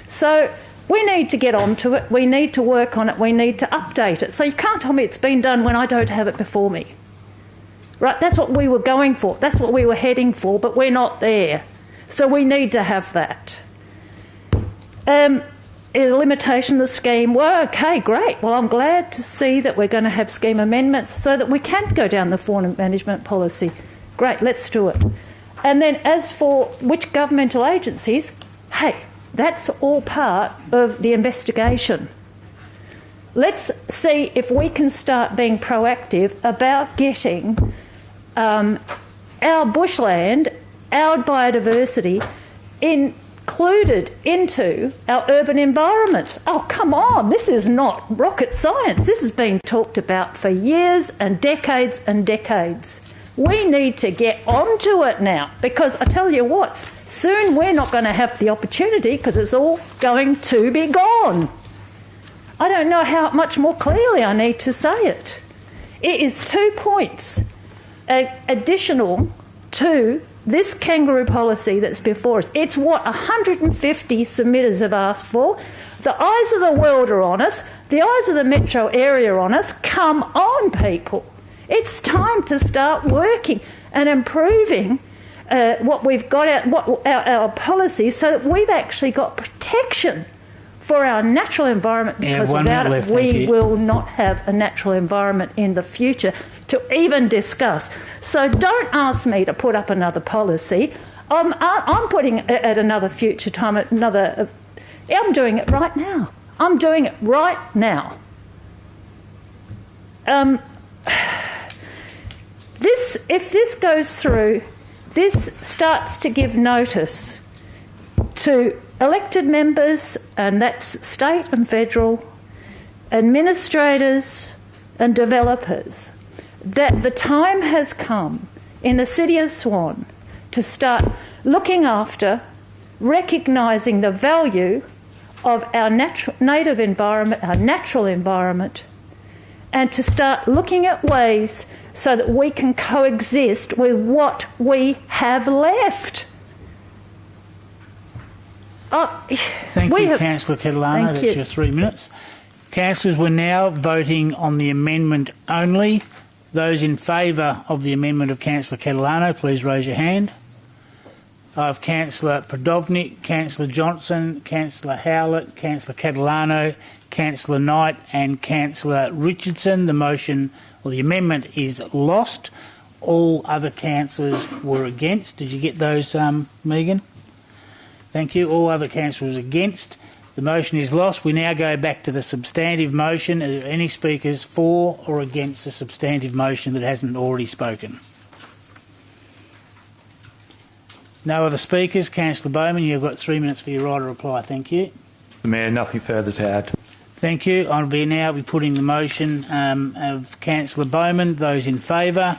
So we need to get onto it, we need to work on it, we need to update it. So you can't tell me it's been done when I don't have it before me. Right, that's what we were going for, that's what we were heading for, but we're not there. So we need to have that. A limitation of the scheme, well, okay, great. Well, I'm glad to see that we're going to have scheme amendments so that we can go down the fauna management policy. Great, let's do it. And then as for which governmental agencies, hey, that's all part of the investigation. Let's see if we can start being proactive about getting our bushland, our biodiversity included into our urban environments. Oh, come on, this is not rocket science. This has been talked about for years and decades and decades. We need to get onto it now, because I tell you what, soon we're not going to have the opportunity because it's all going to be gone. I don't know how much more clearly I need to say it. It is 2 points additional to this kangaroo policy that's before us. It's what 150 submitters have asked for. The eyes of the world are on us. The eyes of the metro area are on us. Come on, people. It's time to start working and improving what we've got, our policies, so that we've actually got protection for our natural environment, because without it we will not have a natural environment in the future to even discuss. So don't ask me to put up another policy. I'm putting it at another future time, I'm doing it right now. I'm doing it right now. If this goes through, this starts to give notice to elected members, and that's state and federal, administrators and developers, that the time has come in the City of Swan to start looking after, recognising the value of our native environment, our natural environment, and to start looking at ways so that we can coexist with what we have left. Thank you, Councillor Catalano. That's your 3 minutes. Councillors, we're now voting on the amendment only. Those in favour of the amendment of Councillor Catalano, please raise your hand. I have Councillor Podovnik, Councillor Johnson, Councillor Howlett, Councillor Catalano, Councillor Knight and Councillor Richardson. The motion or the amendment is lost. All other councillors were against. Did you get those, Megan? Thank you. All other councillors against. The motion is lost. We now go back to the substantive motion. Are there any speakers for or against the substantive motion that hasn't already spoken? No other speakers. Councillor Bowman, you've got 3 minutes for your right to reply. Thank you. The Mayor, nothing further to add. Thank you. I'll now be putting the motion of Councillor Bowman. Those in favour?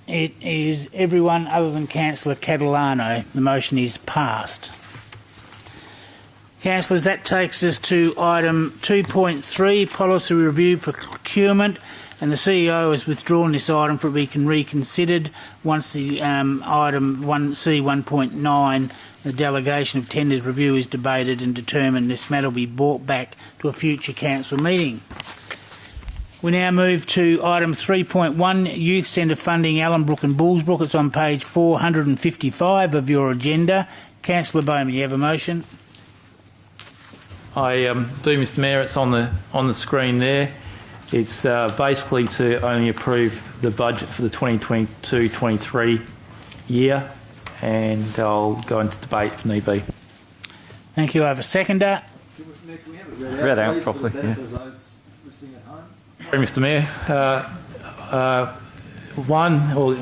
It is everyone other than Councillor Catalano. The motion is passed. Councillors, that takes us to item 2.3, policy review procurement, and the CEO has withdrawn this item for it to be reconsidered once the item 1C1.9, the delegation of tenders review, is debated and determined. This matter will be brought back to a future council meeting. We now move to item 3.1, Youth Centre funding, Ellenbrook and Bullsbrook. It's on page 455 of your agenda. Councillor Bowman, you have a motion? I do, Mr Mayor. It's on the screen there. It's basically to only approve the budget for the 2022-23 year, and I'll go into debate if need be. Thank you. I have a seconder. Read out properly. Yeah. Sorry, Mr Mayor.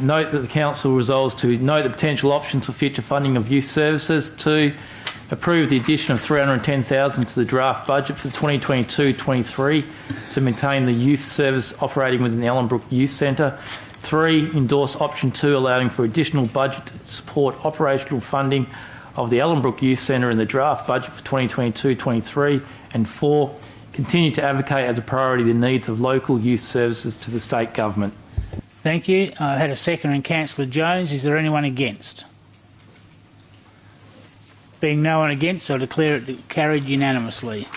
Note that the Council resolves to note the potential options for future funding of youth services. 2, approve the addition of $310,000 to the draft budget for 2022-23 to maintain the youth service operating within the Ellenbrook Youth Centre. 3, endorse option 2, allowing for additional budget to support operational funding of the Ellenbrook Youth Centre in the draft budget for 2022-23. And 4, continue to advocate as a priority the needs of local youth services to the state government. Thank you. I had a second in Councillor Jones. Is there anyone against? Being no one against, I declare it carried unanimously.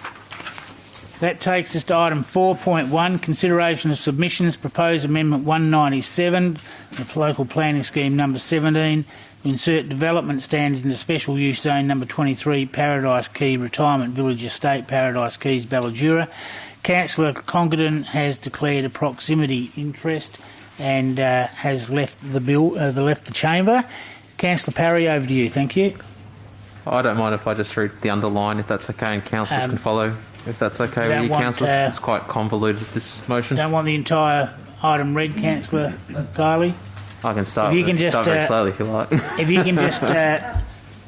That takes us to item 4.1, consideration of submissions, proposed amendment 197, the local planning scheme number 17, to insert development standards into special use zone number 23, Paradise Key Retirement Village Estate, Paradise Keys, Ballajura. Councillor Congdon has declared a proximity interest and has left the chamber. Councillor Parry, over to you. Thank you. I don't mind if I just read the underline, if that's okay, and councillors can follow, if that's okay with you, councillors. It's quite convoluted, this motion. Don't want the entire item read, Councillor Kiley? I can start very slowly if you like. If you can just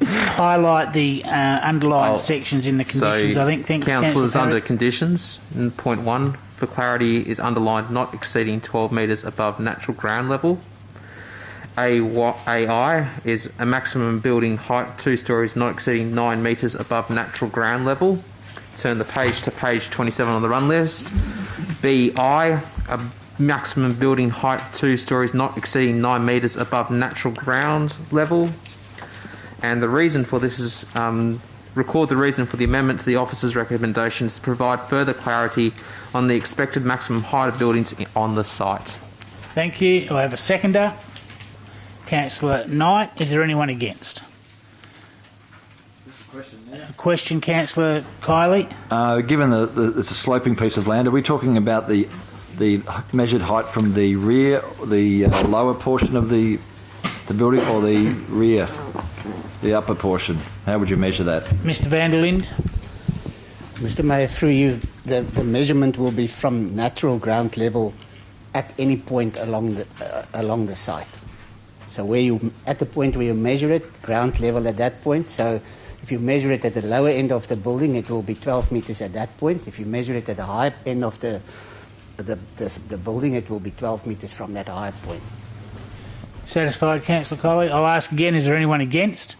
highlight the underlined sections in the conditions, so I think. Councillors, under conditions, in point 1, for clarity, is underlined not exceeding 12 metres above natural ground level. AI is a maximum building height 2 stories not exceeding 9 metres above natural ground level. Turn the page to page 27 on the run list. BI, a maximum building height 2 stories not exceeding 9 metres above natural ground level. And the reason for this is record the reason for the amendment to the officer's recommendations to provide further clarity on the expected maximum height of buildings on the site. Thank you. Do I have a seconder? Councillor Knight. Is there anyone against? A question, Councillor Kiley. Given it's a sloping piece of land, are we talking about the measured height from the rear, the lower portion of the building, or the rear, the upper portion? How would you measure that? Mr van der Linde. Mr. Mayor, through you, the measurement will be from natural ground level at any point along the site. So at the point where you measure it, ground level at that point. So if you measure it at the lower end of the building, it will be 12 metres at that point. If you measure it at the high end of the building, it will be 12 metres from that high point. Satisfied, Councillor Coley? I'll ask again, is there anyone against?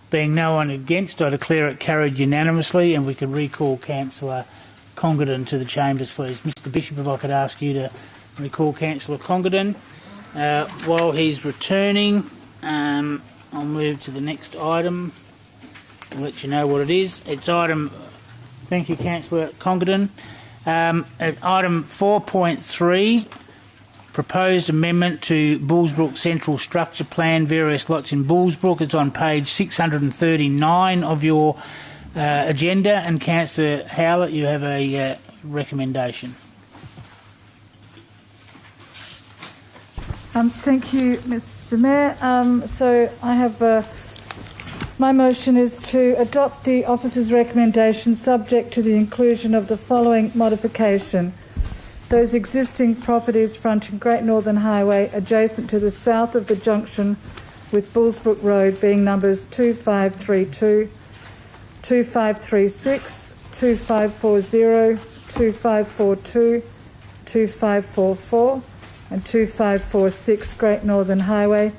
Being no one against, I declare it carried unanimously, and we could recall Councillor Congdon to the chambers, please. Mr Bishop, if I could ask you to recall Councillor Congdon. While he's returning, I'll move to the next item. I'll let you know what it is. It's item... Thank you, Councillor Congdon. At item 4.3, proposed amendment to Bullsbrook Central Structure Plan, various lots in Bullsbrook. It's on page 639 of your agenda. And Councillor Howlett, you have a recommendation. Thank you, Mr Mayor. So I have... my motion is to adopt the officer's recommendation subject to the inclusion of the following modification. Those existing properties fronting Great Northern Highway adjacent to the south of the junction with Bullsbrook Road being numbers 2532, 2536, 2540, 2542, 2544 and 2546 Great Northern Highway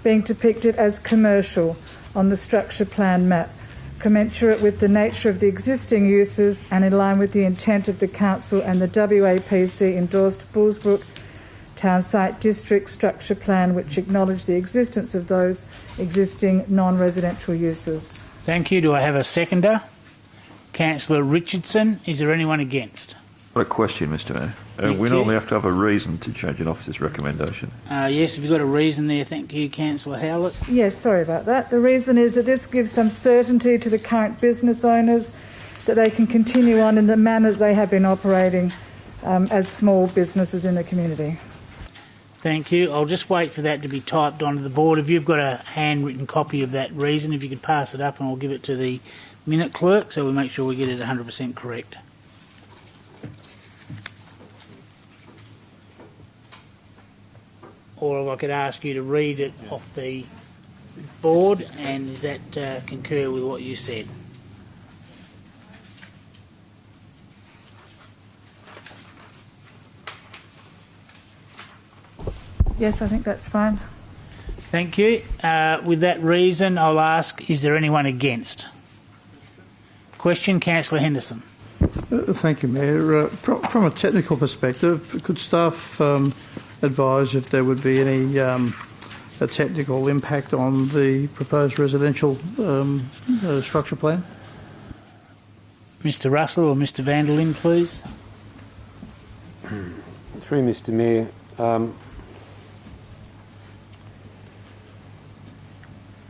being depicted as commercial on the structure plan map, commensurate with the nature of the existing uses and in line with the intent of the Council and the WAPC endorsed Bullsbrook Town Site District Structure Plan, which acknowledge the existence of those existing non-residential uses. Thank you. Do I have a seconder? Councillor Richardson. Is there anyone against? I've got a question, Mr Mayor. We normally have to have a reason to change an officer's recommendation. Yes, have you got a reason there? Thank you, Councillor Howlett. Yes, sorry about that. The reason is that this gives some certainty to the current business owners that they can continue on in the manner that they have been operating as small businesses in the community. Thank you. I'll just wait for that to be typed onto the board. If you've got a handwritten copy of that reason, if you could pass it up and I'll give it to the minute clerk so we make sure we get it 100% correct. Or if I could ask you to read it off the board, and does that concur with what you said? Yes, I think that's fine. Thank you. With that reason, I'll ask, is there anyone against? Question, Councillor Henderson. Thank you, Mayor. From a technical perspective, could staff advise if there would be any a technical impact on the proposed residential structure plan? Mr Russell or Mr van der Linde, please. Through Mr Mayor,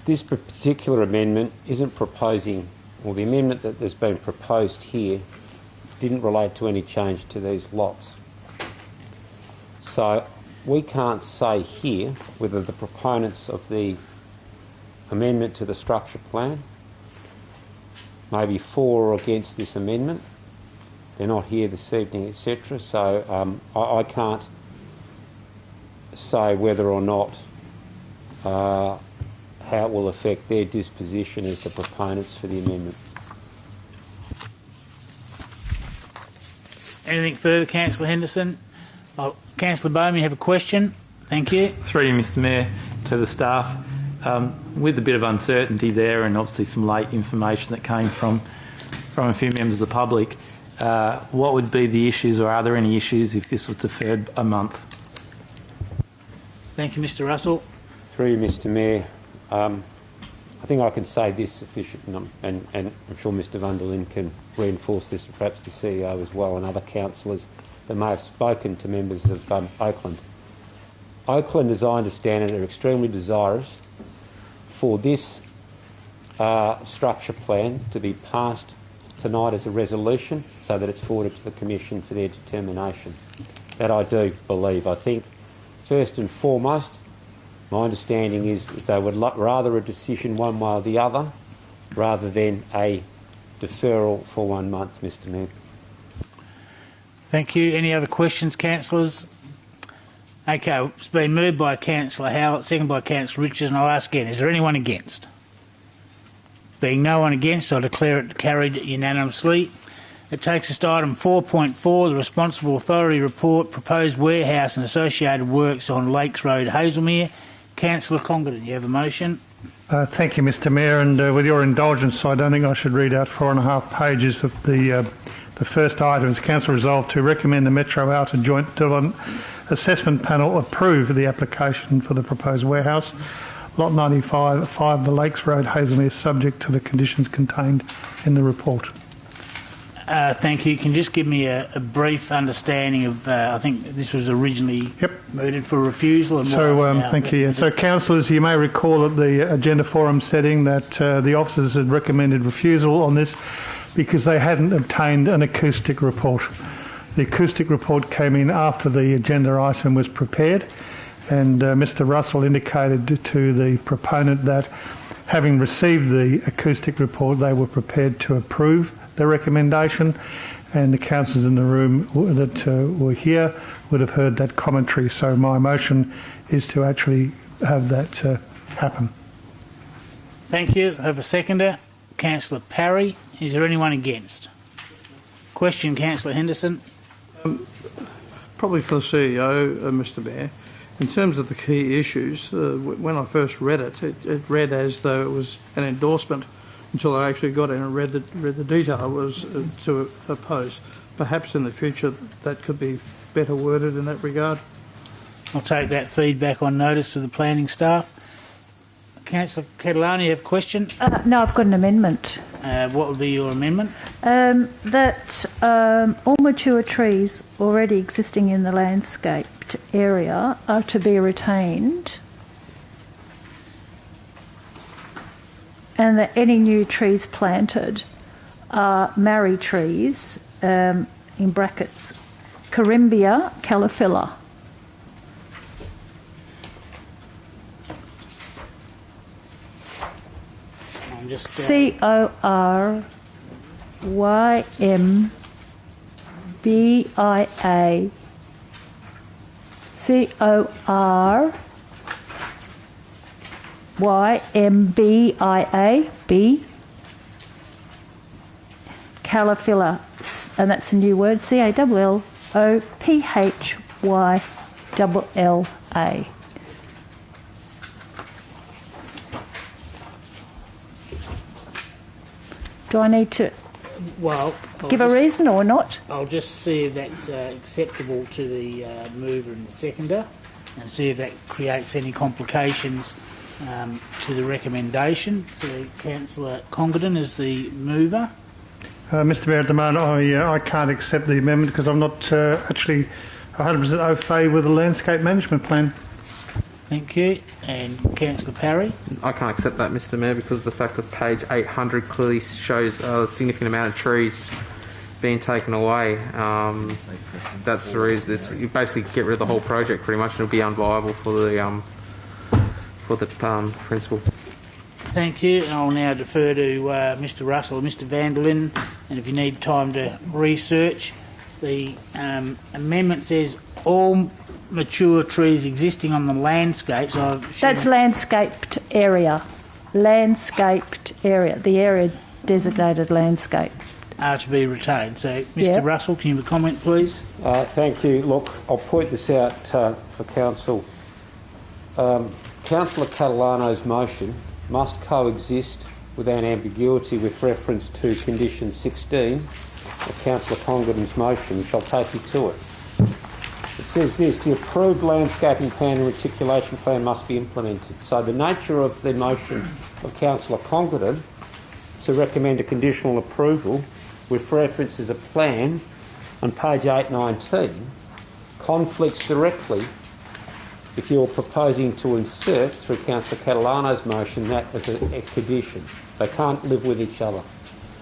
this particular amendment isn't proposing, or the amendment that has been proposed here didn't relate to any change to these lots. So we can't say here whether the proponents of the amendment to the structure plan may be for or against this amendment. They're not here this evening, etc. So I can't say whether or not how it will affect their disposition as the proponents for the amendment. Anything further, Councillor Henderson? Councillor Bowman, you have a question? Thank you. Through you, Mr Mayor, to the staff. With a bit of uncertainty there and obviously some late information that came from a few members of the public, what would be the issues, or are there any issues if this was deferred a month? Thank you, Mr Russell. Through you, Mr Mayor, I think I can say this sufficient, and I'm sure Mr van der Linde can reinforce this, and perhaps the CEO as well, and other councillors that may have spoken to members of Oakland. Oakland, as I understand it, are extremely desirous for this structure plan to be passed tonight as a resolution so that it's forwarded to the Commission for their determination. That I do believe. I think, first and foremost, my understanding is they would rather a decision one way or the other rather than a deferral for 1 month, Mr Mayor. Thank you. Any other questions, councillors? Okay, it's been moved by Councillor Howlett, seconded by Councillor Richards, and I'll ask again, is there anyone against? Being no one against, I declare it carried unanimously. It takes us to item 4.4, the Responsible Authority Report, Proposed Warehouse and Associated Works on Lakes Road, Hazelmere. Councillor Congdon, you have a motion. Thank you, Mr Mayor, and with your indulgence, I don't think I should read out 4.5 pages of the first item. Is Council resolved to recommend the Metro Outer Joint Development Assessment Panel approve the application for the proposed warehouse, Lot 95, 5 the Lakes Road, Hazelmere, subject to the conditions contained in the report. Thank you. Can you just give me a brief understanding of, I think this was originally mooted for refusal. And thank you. So, councillors, you may recall at the agenda forum setting that the officers had recommended refusal on this because they hadn't obtained an acoustic report. The acoustic report came in after the agenda item was prepared, and Mr Russell indicated to the proponent that having received the acoustic report, they were prepared to approve the recommendation, and the councillors in the room that were here would have heard that commentary. So my motion is to actually have that happen. Thank you. I have a seconder. Councillor Parry. Is there anyone against? Question, Councillor Henderson. Probably for the CEO, Mr Mayor. In terms of the key issues, when I first read it, it read as though it was an endorsement until I actually got in and read the detail was to oppose. Perhaps in the future that could be better worded in that regard. I'll take that feedback on notice to the planning staff. Councillor Catalano, you have a question? No, I've got an amendment. What would be your amendment? That all mature trees already existing in the landscaped area are to be retained, and that any new trees planted are marri trees, in brackets, Corymbia calophylla. Corymbia B calophylla, and that's a new word, CALLOPHYLLA. Do I need to give a reason or not? I'll just see if that's acceptable to the mover and the seconder, and see if that creates any complications to the recommendation. So, Councillor Congdon is the mover. Mr Mayor, at the moment I can't accept the amendment because I'm not actually 100% au fait with the landscape management plan. Thank you. And Councillor Parry? I can't accept that, Mr Mayor, because of the fact that page 800 clearly shows a significant amount of trees being taken away. That's the reason. You basically get rid of the whole project pretty much, and it'll be unviable for the principal. Thank you. And I'll now defer to Mr Russell or Mr van der Linde, and if you need time to research, the amendment says all mature trees existing on the landscape. So that's landscaped area. Landscaped area. The area designated landscape. Are to be retained. So, Mr Russell, can you have a comment, please? Thank you. Look, I'll point this out for Council. Councillor Catalano's motion must coexist without ambiguity with reference to condition 16 of Councillor Congdon's motion, which I'll take you to it. It says this: the approved landscaping plan and reticulation plan must be implemented. So the nature of the motion of Councillor Congleton to recommend a conditional approval with reference as a plan on page 819 conflicts directly if you're proposing to insert, through Councillor Catalano's motion, that as a condition. They can't live with each other.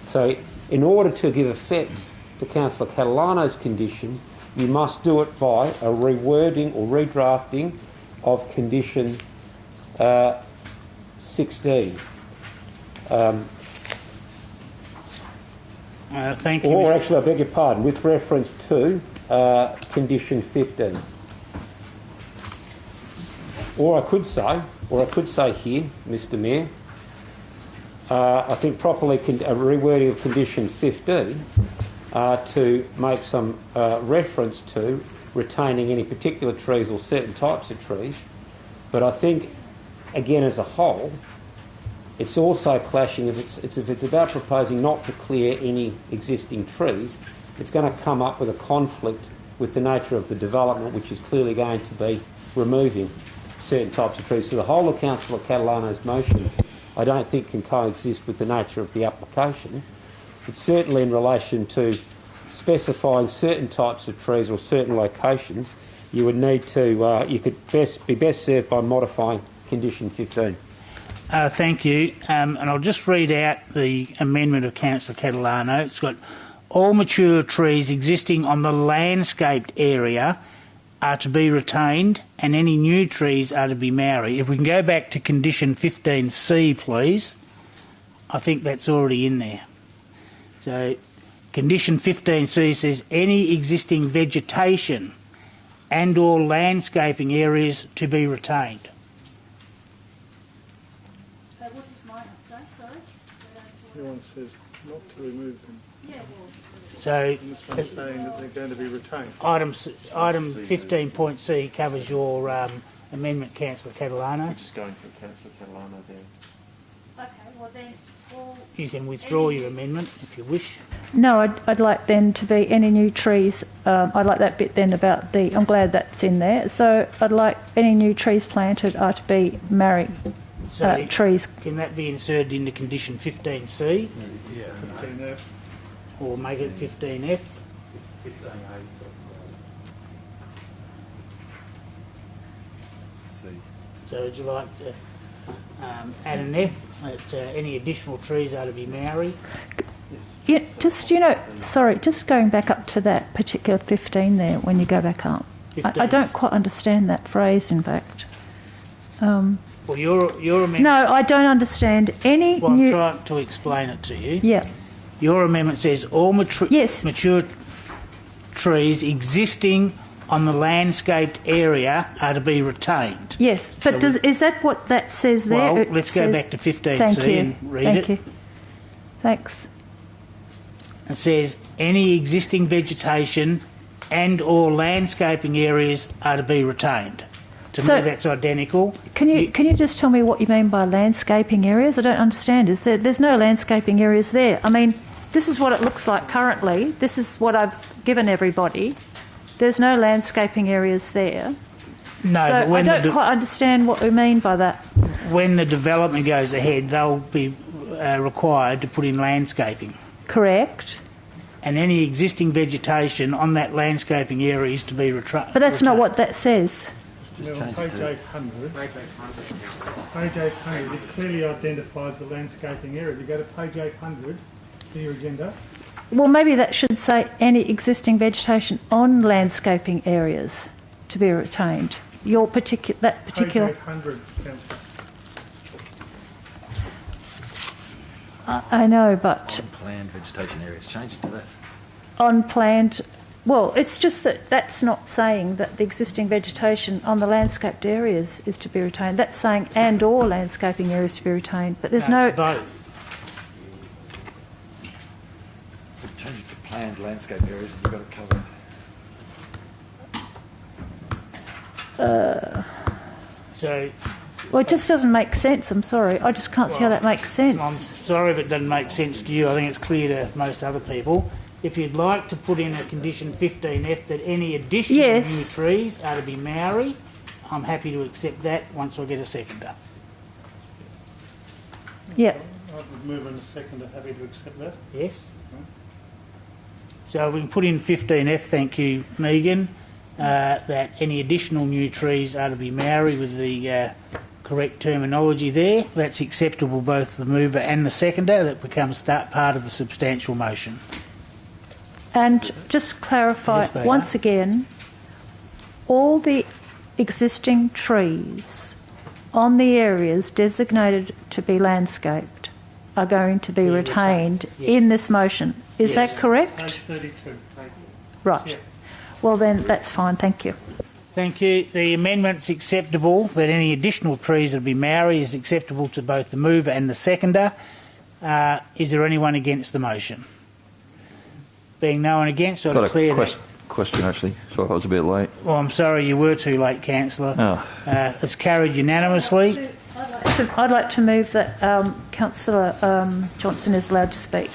So in order to give effect to Councillor Catalano's condition, you must do it by a rewording or redrafting of condition 16. Thank you. Or actually, I beg your pardon, with reference to condition 15. Or I could say here, Mr. Mayor, I think properly a rewording of condition 15 to make some reference to retaining any particular trees or certain types of trees. But I think, again, as a whole, it's also clashing. If it's about proposing not to clear any existing trees, it's going to come up with a conflict with the nature of the development, which is clearly going to be removing certain types of trees. So the whole of Councillor Catalano's motion, I don't think, can coexist with the nature of the application. But certainly in relation to specifying certain types of trees or certain locations, you would need to, you could be best served by modifying condition 15. Thank you. And I'll just read out the amendment of Councillor Catalano. It's got all mature trees existing on the landscaped area are to be retained and any new trees are to be married. If we can go back to condition 15C, please. I think that's already in there. So condition 15C says any existing vegetation and or landscaping areas to be retained. What does mine say? Sorry? Your one says not to remove them. Yeah, So And this one's saying that they're going to be retained. item 15.C covers your amendment, Councillor Catalano. Just going for Councillor Catalano there. Okay, well then, You can withdraw your amendment if you wish. No, I'd like then to be any new trees. I'd like that bit then about the. I'm glad that's in there. So I'd like any new trees planted are to be married trees. Can that be inserted into condition 15C? Yeah. 15F. Or make it 15F? So would you like to add an F that any additional trees are to be married? Yeah, just just going back up to that particular 15 there. When you go back up, I don't quite understand that phrase. In fact, well, your amendment. No, I don't understand any. Well, I'm trying to explain it to you. Yeah. Your amendment says all mature trees existing on the landscaped area are to be retained. Yes, but is that what that says there? Well, let's go back to 15C and read it. Thank you. Thanks. It says any existing vegetation and or landscaping areas are to be retained. To me, that's identical. Can you just tell me what you mean by landscaping areas? I don't understand. There's no landscaping areas there? I mean, this is what it looks like currently. This is what I've given everybody. There's no landscaping areas there. No, so but when I don't quite understand what we mean by that. When the development goes ahead, they'll be required to put in landscaping. Correct. And any existing vegetation on that landscaping area is to be retained. But that's not what that says. On page 800, page 800, it clearly identifies the landscaping area. If you go to page 800 to your agenda. Well, maybe that should say any existing vegetation on landscaping areas to be retained. That particular. Page 800, Councillor. I know, but Unplanned vegetation areas, change it to that. unplanned. Well, it's just that that's not saying that the existing vegetation on the landscaped areas is to be retained. That's saying and or landscaping areas to be retained. But there's no. It's both. Change it to planned landscape areas and you've got it covered. Well, it just doesn't make sense. I'm sorry. I just can't see how that makes sense. I'm sorry if it doesn't make sense to you. I think it's clear to most other people. If you'd like to put in a condition 15F that any additional Yes. new trees are to be Maori, I'm happy to accept that once I get a seconder. Yeah. I would move in a second. Happy to accept that. Yes. So we can put in 15F, thank you, Megan, that any additional new trees are to be Maori with the correct terminology there. That's acceptable both the mover and the seconder. That becomes part of the substantial motion. And just clarify Yes, they once are. again, all the existing trees on the areas designated to be landscaped are going to be retained in this motion. Is Yes. that correct? Page 32. Right. Yeah. Well then, that's fine. Thank you. Thank you. The amendment's acceptable, that any additional trees that be Maori is acceptable to both the mover and the seconder. Is there anyone against the motion? Being no one against, I Got declare a that. question, actually. Sorry, I was a bit late. Well, I'm sorry you were too late, Councillor. Oh. It's carried unanimously. I'd like to move that Councillor Johnson is allowed to speak.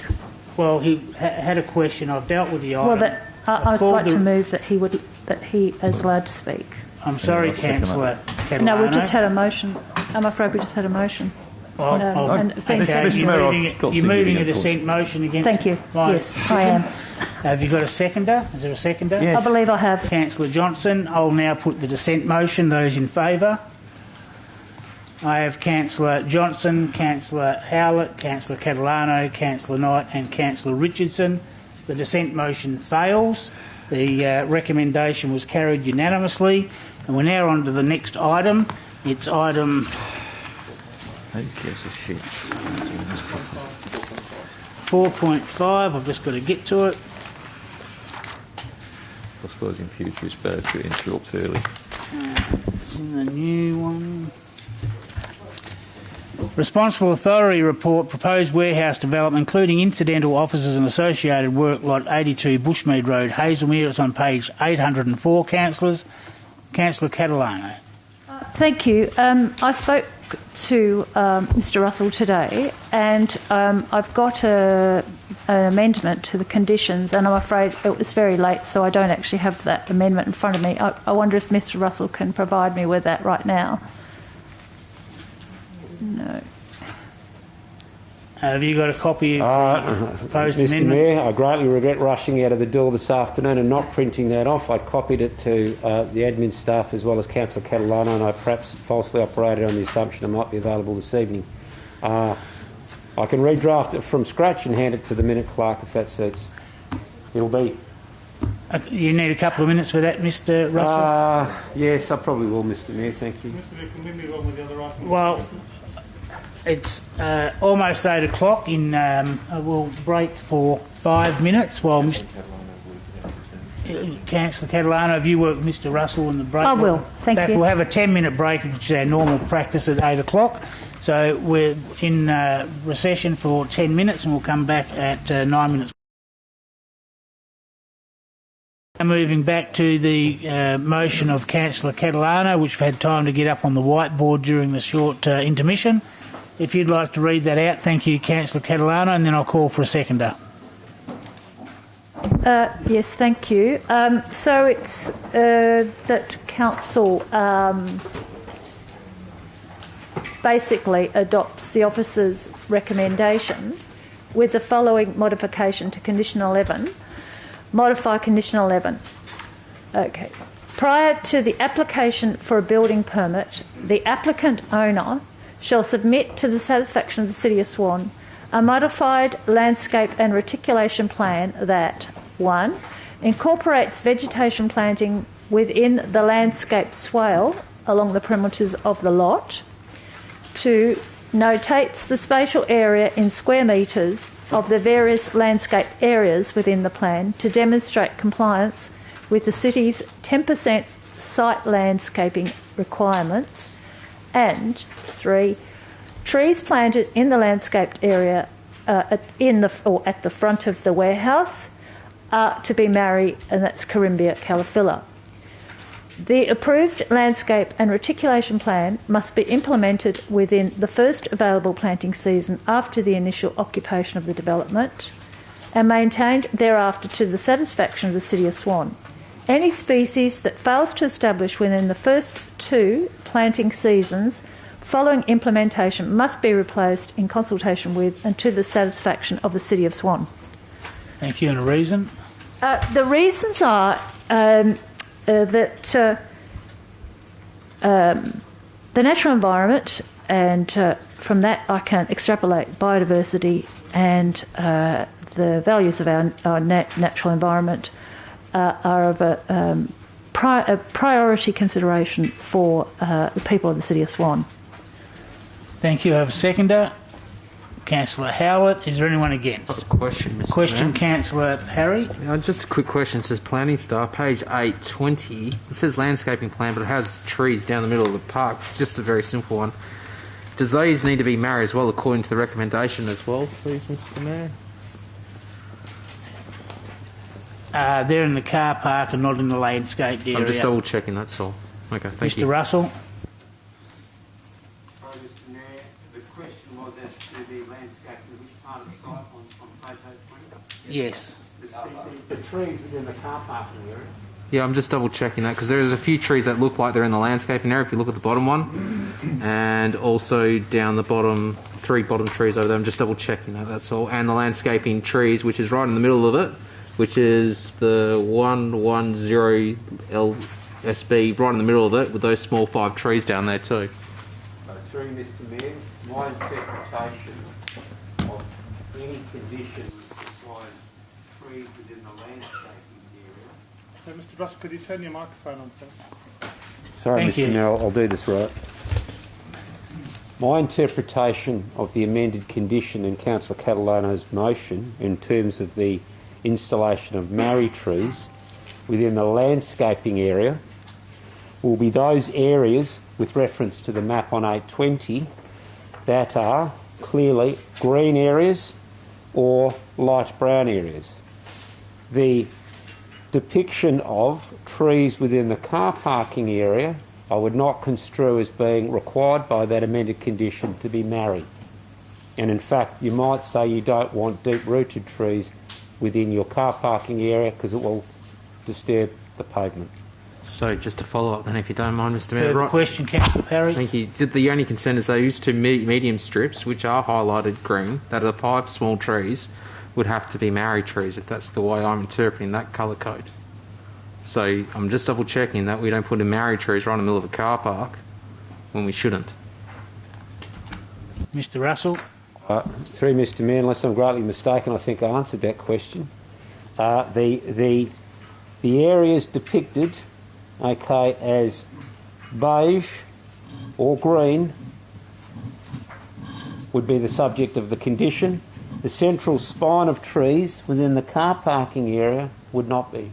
Well, he had a question. I've dealt with the item. Well, that I would called like the- to move that he is allowed to speak. I'm sorry, Councillor Catalano. No, we've just had a motion. I'm afraid we just had a motion. Well, and it's been okay, seconded. you're moving a dissent motion against Thank you. my Yes, decision. I am. Have you got a seconder? Is there a seconder? I believe I have. Councillor Johnson. I'll now put the dissent motion. Those in favour? I have Councillor Johnson, Councillor Howlett, Councillor Catalano, Councillor Knight and Councillor Richardson. The dissent motion fails. The recommendation was carried unanimously. And we're now on to the next item. It's item 4.5. I've just got to get to it. I suppose in future it's better to interrupt early. It's in the new one. Responsible Authority Report, Proposed Warehouse Development, including incidental offices and associated work, Lot 82 Bushmead Road, Hazelmere. It's on page 804, Councillors. Councillor Catalano. Thank you. I spoke to Mr. Russell today, and I've got an amendment to the conditions, and I'm afraid it was very late, so I don't actually have that amendment in front of me. I wonder if Mr. Russell can provide me with that right now. No. Have you got a copy of the proposed Mr. amendment? Mayor, I greatly regret rushing out of the door this afternoon and not printing that off. I copied it to the admin staff as well as Councillor Catalano, and I perhaps falsely operated on the assumption it might be available this evening. I can redraft it from scratch and hand it to the minute clerk if that suits. It'll be... You need a couple of minutes for that, Mr. Russell? Yes, I probably will, Mr. Mayor. Thank you. Mr. Mayor, can we move on with the other item? Well, it's almost 8 o'clock. We'll break for 5 minutes while Councillor Catalano, have you worked with Mr. Russell in the break? I will. Thank you. We'll have a 10-minute break, which is our normal practice at 8 o'clock. So we're in recession for 10 minutes and we'll come back at 9 minutes. Moving back to the motion of Councillor Catalano, which we've had time to get up on the whiteboard during the short intermission. If you'd like to read that out, thank you, Councillor Catalano, and then I'll call for a seconder. Yes, thank you. So it's that Council basically adopts the officer's recommendation with the following modification to Condition 11. Modify Condition 11. Okay. Prior to the application for a building permit, the applicant owner shall submit to the satisfaction of the City of Swan a modified landscape and reticulation plan that 1. Incorporates vegetation planting within the landscape swale along the perimeters of the lot. 2. Notates the spatial area in square metres of the various landscape areas within the plan to demonstrate compliance with the City's 10% site landscaping requirements. And 3. Trees planted in the landscaped area at the front of the warehouse are to be Maori, and that's Corymbia calophylla. The approved landscape and reticulation plan must be implemented within the first available planting season after the initial occupation of the development, and maintained thereafter to the satisfaction of the City of Swan. Any species that fails to establish within the first 2 planting seasons following implementation must be replaced in consultation with and to the satisfaction of the City of Swan. Thank you. And a reason? The reasons are that the natural environment, and from that I can extrapolate biodiversity and the values of our natural environment are of a priority consideration for the people of the City of Swan. Thank you. I have a seconder. Councillor Howlett. Is there anyone against? I've got a question, Mr. Question, Mayor. Councillor Harry. Just a quick question. It says planning staff, page 820. It says landscaping plan, but it has trees down the middle of the park. Just a very simple one. Does those need to be married as well, according to the recommendation as well, please, Mr. Mayor? They're in the car park and not in the landscaped area. I'm just double checking, that's all. Okay, thank you. Mr. Russell. Sorry, Mr. Mayor. The question was as to the landscaping, which part of the site on page 820? Yes. The trees within the car parking area. Yeah, I'm just double checking that because there's a few trees that look like they're in the landscaping area if you look at the bottom one, and also down the bottom, 3 bottom trees over there. I'm just double checking that, that's all. And the landscaping trees, which is right in the middle of it, which is the 110 LSB, right in the middle of it, with those small 5 trees down there too. Through Mr. Mayor, my interpretation of any conditions requiring trees within the landscaping area. Mr. Russell, could you turn your microphone on, please? Sorry, Thank Mr. you. Mayor, I'll do this right. My interpretation of the amended condition in Councillor Catalano's motion in terms of the installation of marri trees within the landscaping area will be those areas with reference to the map on 820 that are clearly green areas or light brown areas. The depiction of trees within the car parking area I would not construe as being required by that amended condition to be married. And in fact, you might say you don't want deep-rooted trees within your car parking area because it will disturb the pavement. So just to follow up then, if you don't mind, Mr. Mayor. Further question, Councillor Parry. Thank you. The only concern is those 2 medium strips, which are highlighted green, that are 5 small trees, would have to be marri trees if that's the way I'm interpreting that colour code. So I'm just double checking that we don't put in marri trees right in the middle of a car park when we shouldn't. Mr. Russell. Through Mr. Mayor, unless I'm greatly mistaken, I think I answered that question. The areas depicted, okay, as beige or green would be the subject of the condition. The central spine of trees within the car parking area would not be.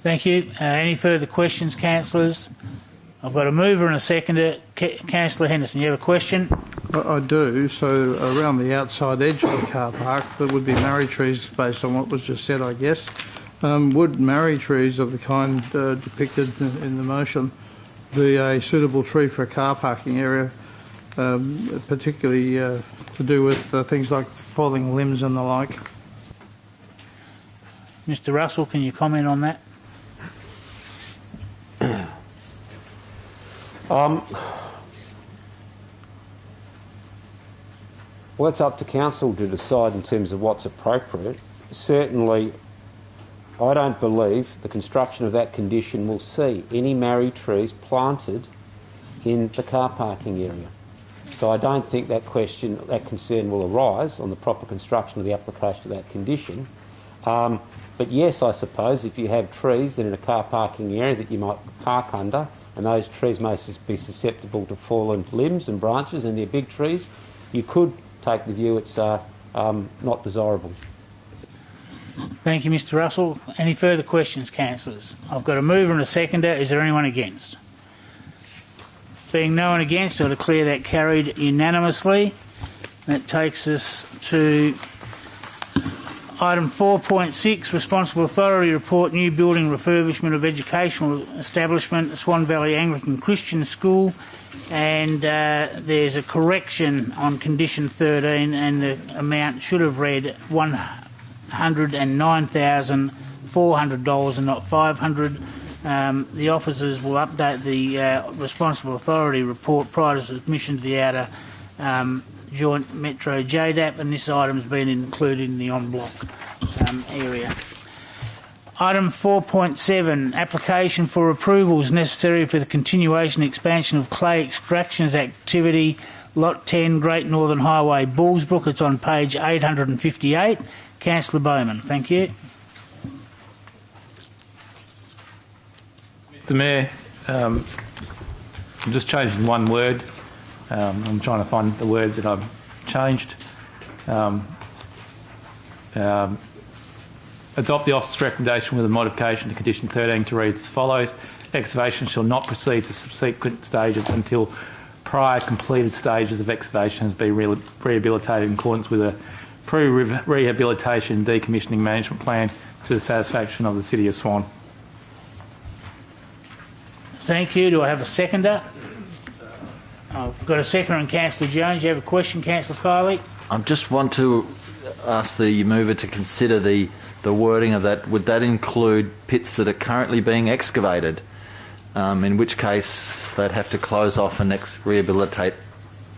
Thank you. Any further questions, councillors? I've got a mover and a seconder. Councillor Henderson, you have a question? I do. So around the outside edge of the car park, there would be marri trees based on what was just said, I guess. Would marri trees of the kind depicted in the motion be a suitable tree for a car parking area, particularly to do with things like falling limbs and the like? Mr. Russell, can you comment on that? Well, it's up to council to decide in terms of what's appropriate. Certainly, I don't believe the construction of that condition will see any marri trees planted in the car parking area. So I don't think that concern will arise on the proper construction of the application of that condition. But yes, I suppose if you have trees that are in a car parking area that you might park under, and those trees may be susceptible to fallen limbs and branches and they're big trees, you could take the view it's not desirable. Thank you, Mr. Russell. Any further questions, councillors? I've got a mover and a seconder. Is there anyone against? Being no one against, I'll declare that carried unanimously. That takes us to Item 4.6, Responsible Authority Report, New Building Refurbishment of Educational Establishment, Swan Valley Anglican Christian School, and there's a correction on condition 13, and the amount should have read $109,400 and not $500. The officers will update the Responsible Authority Report prior to submission to the outer Joint Metro JDAP, and this item has been included in the en bloc area. Item 4.7, application for approvals necessary for the continuation and expansion of clay extractions activity, Lot 10, Great Northern Highway, Bullsbrook. It's on page 858. Councillor Bowman, thank you. Mr Mayor, I'm just changing one word. I'm trying to find the word that I've changed. Adopt the officer's recommendation with a modification to condition 13 to read as follows. Excavation shall not proceed to subsequent stages until prior completed stages of excavation has been rehabilitated in accordance with a pre-rehabilitation decommissioning management plan to the satisfaction of the City of Swan. Thank you. Do I have a seconder? I've got a seconder and Councillor Jones. You have a question, Councillor Kiley? I just want to ask the mover to consider the wording of that. Would that include pits that are currently being excavated? In which case they'd have to close off and rehabilitate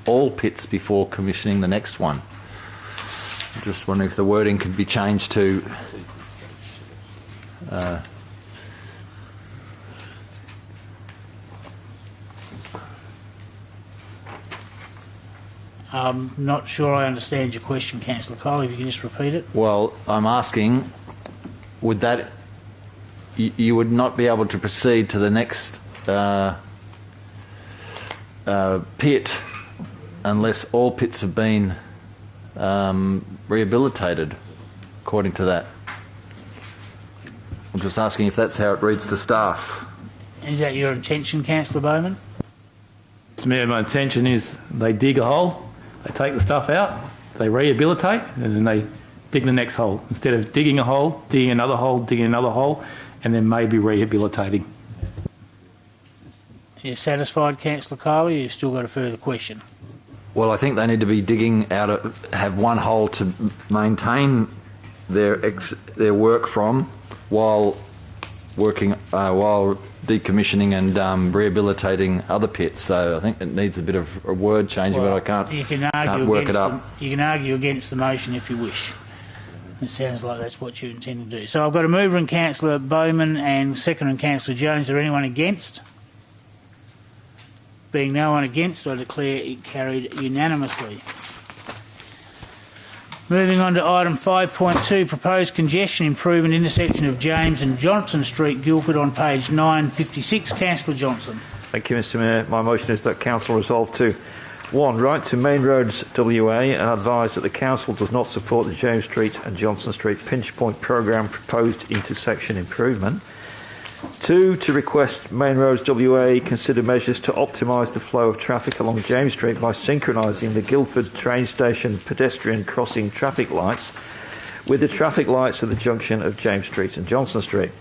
all pits before commissioning the next one. I'm just wondering if the wording could be changed to I'm not sure I understand your question, Councillor Cole. If you can just repeat it. Well, I'm asking, would that you would not be able to proceed to the next pit unless all pits have been rehabilitated, according to that. I'm just asking if that's how it reads to staff. Is that your intention, Councillor Bowman? Mr Mayor, my intention is they dig a hole, they take the stuff out, they rehabilitate, and then they dig the next hole. Instead of digging a hole, digging another hole, and then maybe rehabilitating. Are you satisfied, Councillor Cole? You've still got a further question? Well, I think they need to be digging out, have one hole to maintain their work from while working, while decommissioning and rehabilitating other pits. So I think it needs a bit of a word changing, but I can't work it up. You can argue against the motion if you wish. It sounds like that's what you intend to do. So I've got a mover in Councillor Bowman and second in Councillor Jones. Is there anyone against? Being no one against, I declare it carried unanimously. Moving on to item 5.2, proposed congestion improvement intersection of James and Johnson Street, Guildford, on page 956. Councillor Johnson. Thank you, Mr Mayor. My motion is that Council resolve to 1. Write to Main Roads WA and advise that the Council does not support the James Street and Johnson Street Pinch Point Programme proposed intersection improvement. 2. To request Main Roads WA consider measures to optimise the flow of traffic along James Street by synchronising the Guildford train station pedestrian crossing traffic lights with the traffic lights at the junction of James Street and Johnson Street.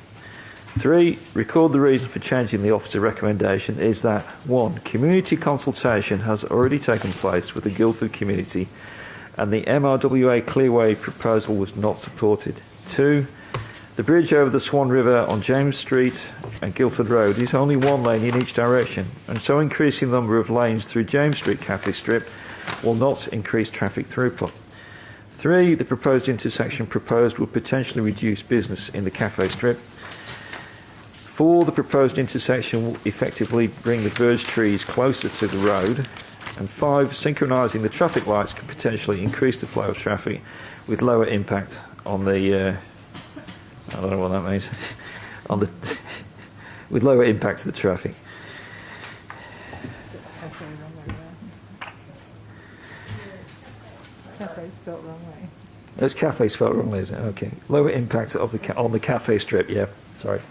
3. Record the reason for changing the officer recommendation is that 1. Community consultation has already taken place with the Guildford community and the MRWA Clearway proposal was not supported. 2. The bridge over the Swan River on James Street and Guildford Road is only one lane in each direction, and so increasing the number of lanes through James Street Cafe Strip will not increase traffic throughput. 3. The proposed intersection will potentially reduce business in the Cafe Strip. 4. The proposed intersection will effectively bring the verge trees closer to the road. And 5. Synchronising the traffic lights could potentially increase the flow of traffic with lower impact on the I don't know what that means. With lower impact to the traffic. Cafe spelled wrong way. That's cafe spelled wrongly, is it? Okay. Lower impact of on the cafe strip. Yeah. Sorry.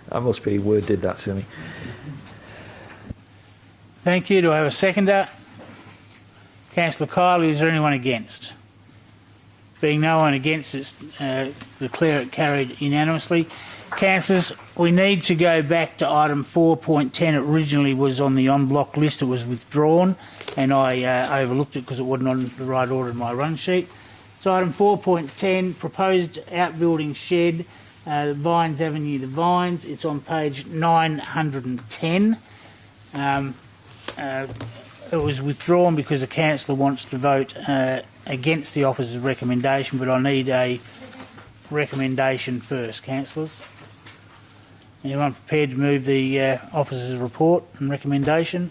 That must be Word did that to me. Thank you. Do I have a seconder? Councillor Kiley, is there anyone against? Being no one against it, declare it carried unanimously. Councillors, we need to go back to item 4.10. It originally was on the en-bloc list. It was withdrawn, and I overlooked it because it wasn't on the right order in my run sheet. So item 4.10, proposed outbuilding shed, Vines Avenue, the Vines. It's on page 910. It was withdrawn because the councillor wants to vote against the officer's recommendation, but I need a recommendation first, councillors. Anyone prepared to move the officer's report and recommendation?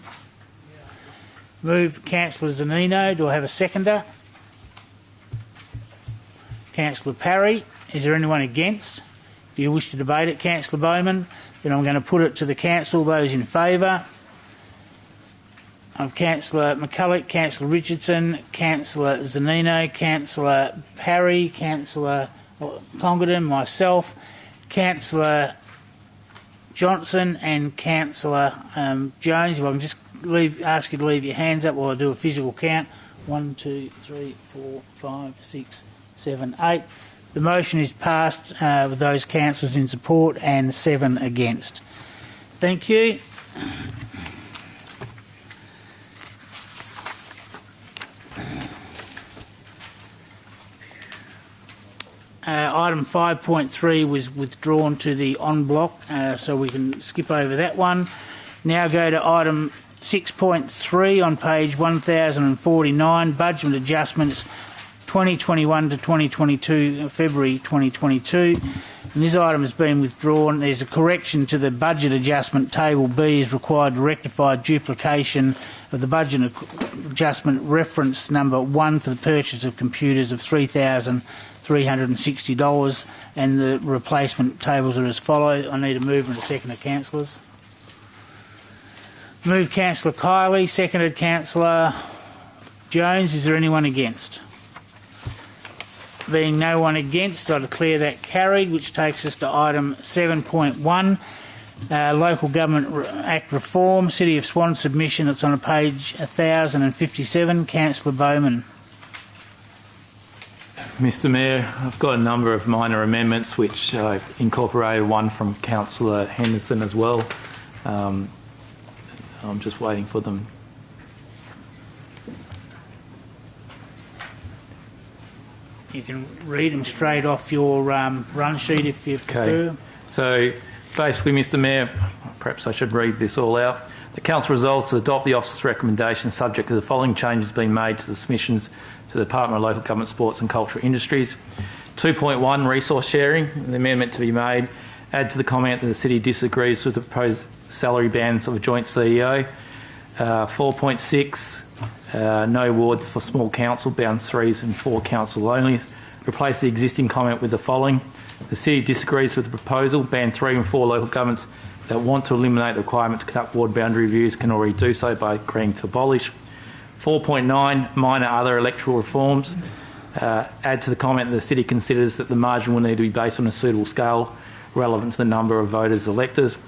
Move Councillor Zanino. Do I have a seconder? Councillor Parry. Is there anyone against? Do you wish to debate it, Councillor Bowman? Then I'm going to put it to the council. Those in favour? Of Councillor McCulloch, Councillor Richardson, Councillor Zanino, Councillor Parry, Councillor Congdon, myself, Councillor Johnson and Councillor Jones. If I can just ask you to leave your hands up while I do a physical count. 1, 2, 3, 4, 5, 6, 7, 8. The motion is passed with those councillors in support and 7 against. Thank you. Item 5.3 was withdrawn to the en bloc, so we can skip over that one. Now go to item 6.3 on page 1049, budget adjustments 2021 to 2022, February 2022. And this item has been withdrawn. There's a correction to the budget adjustment. Table B is required to rectify duplication of the budget adjustment reference number 1 for the purchase of computers of $3,360, and the replacement tables are as follows. I need a move and a seconder, councillors. Move Councillor Kiley, seconded Councillor Jones. Is there anyone against? Being no one against, I declare that carried, which takes us to item 7.1, Local Government Act Reform, City of Swan submission. It's on page 1057. Councillor Bowman. Mr Mayor, I've got a number of minor amendments which I've incorporated, one from Councillor Henderson as well. I'm just waiting for them. You can read them straight off your run sheet if you prefer. So basically, Mr Mayor, perhaps I should read this all out. The council resolves to adopt the officer's recommendation subject to the following changes being made to the submissions to the Department of Local Government, Sports and Cultural Industries. 2.1, resource sharing. The amendment to be made. Add to the comment that the City disagrees with the proposed salary bands of a joint CEO. 4.6, no wards for small council, bounds 3s and 4 council only. Replace the existing comment with the following. The City disagrees with the proposal. Band 3 and 4 local governments that want to eliminate the requirement to conduct ward boundary reviews can already do so by agreeing to abolish. 4.9, minor other electoral reforms. Add to the comment that the City considers that the margin will need to be based on a suitable scale relevant to the number of voters electors.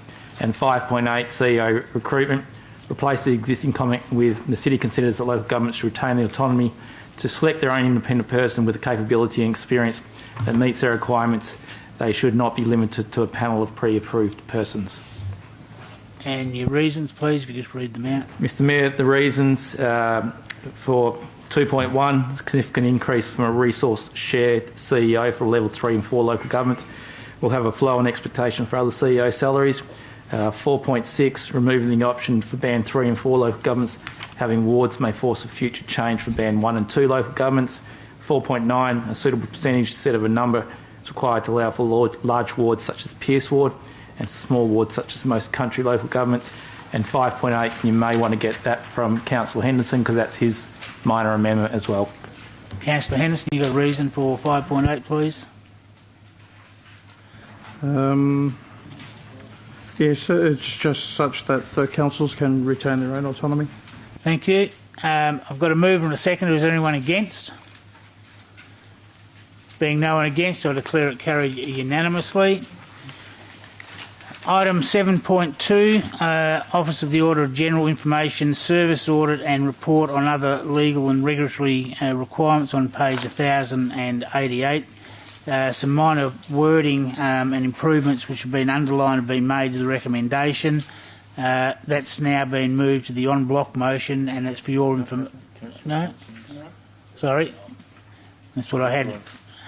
And 5.8, CEO recruitment. Replace the existing comment with the City considers that local governments should retain the autonomy to select their own independent person with the capability and experience that meets their requirements. They should not be limited to a panel of pre-approved persons. And your reasons, please, if you just read them out. Mr Mayor, the reasons for 2.1, significant increase from a resource shared CEO for level 3 and 4 local governments. We'll have a flow and expectation for other CEO salaries. 4.6, removing the option for band 3 and 4 local governments having wards may force a future change for band 1 and 2 local governments. 4.9, a suitable percentage instead of a number is required to allow for large wards such as Pearce Ward and small wards such as most country local governments. And 5.8, you may want to get that from Councillor Henderson because that's his minor amendment as well. Councillor Henderson, you've got a reason for 5.8, please? Yes, it's just such that the councils can retain their own autonomy. Thank you. I've got a mover and a seconder. Is there anyone against? Being no one against, I declare it carried unanimously. Item 7.2, Office of the Auditor General Information Service Audit and Report on Other Legal and Regulatory Requirements on page 1088. Some minor wording and improvements which have been underlined have been made to the recommendation. That's now been moved to the en bloc motion, and it's for your information. No? Sorry. That's what I had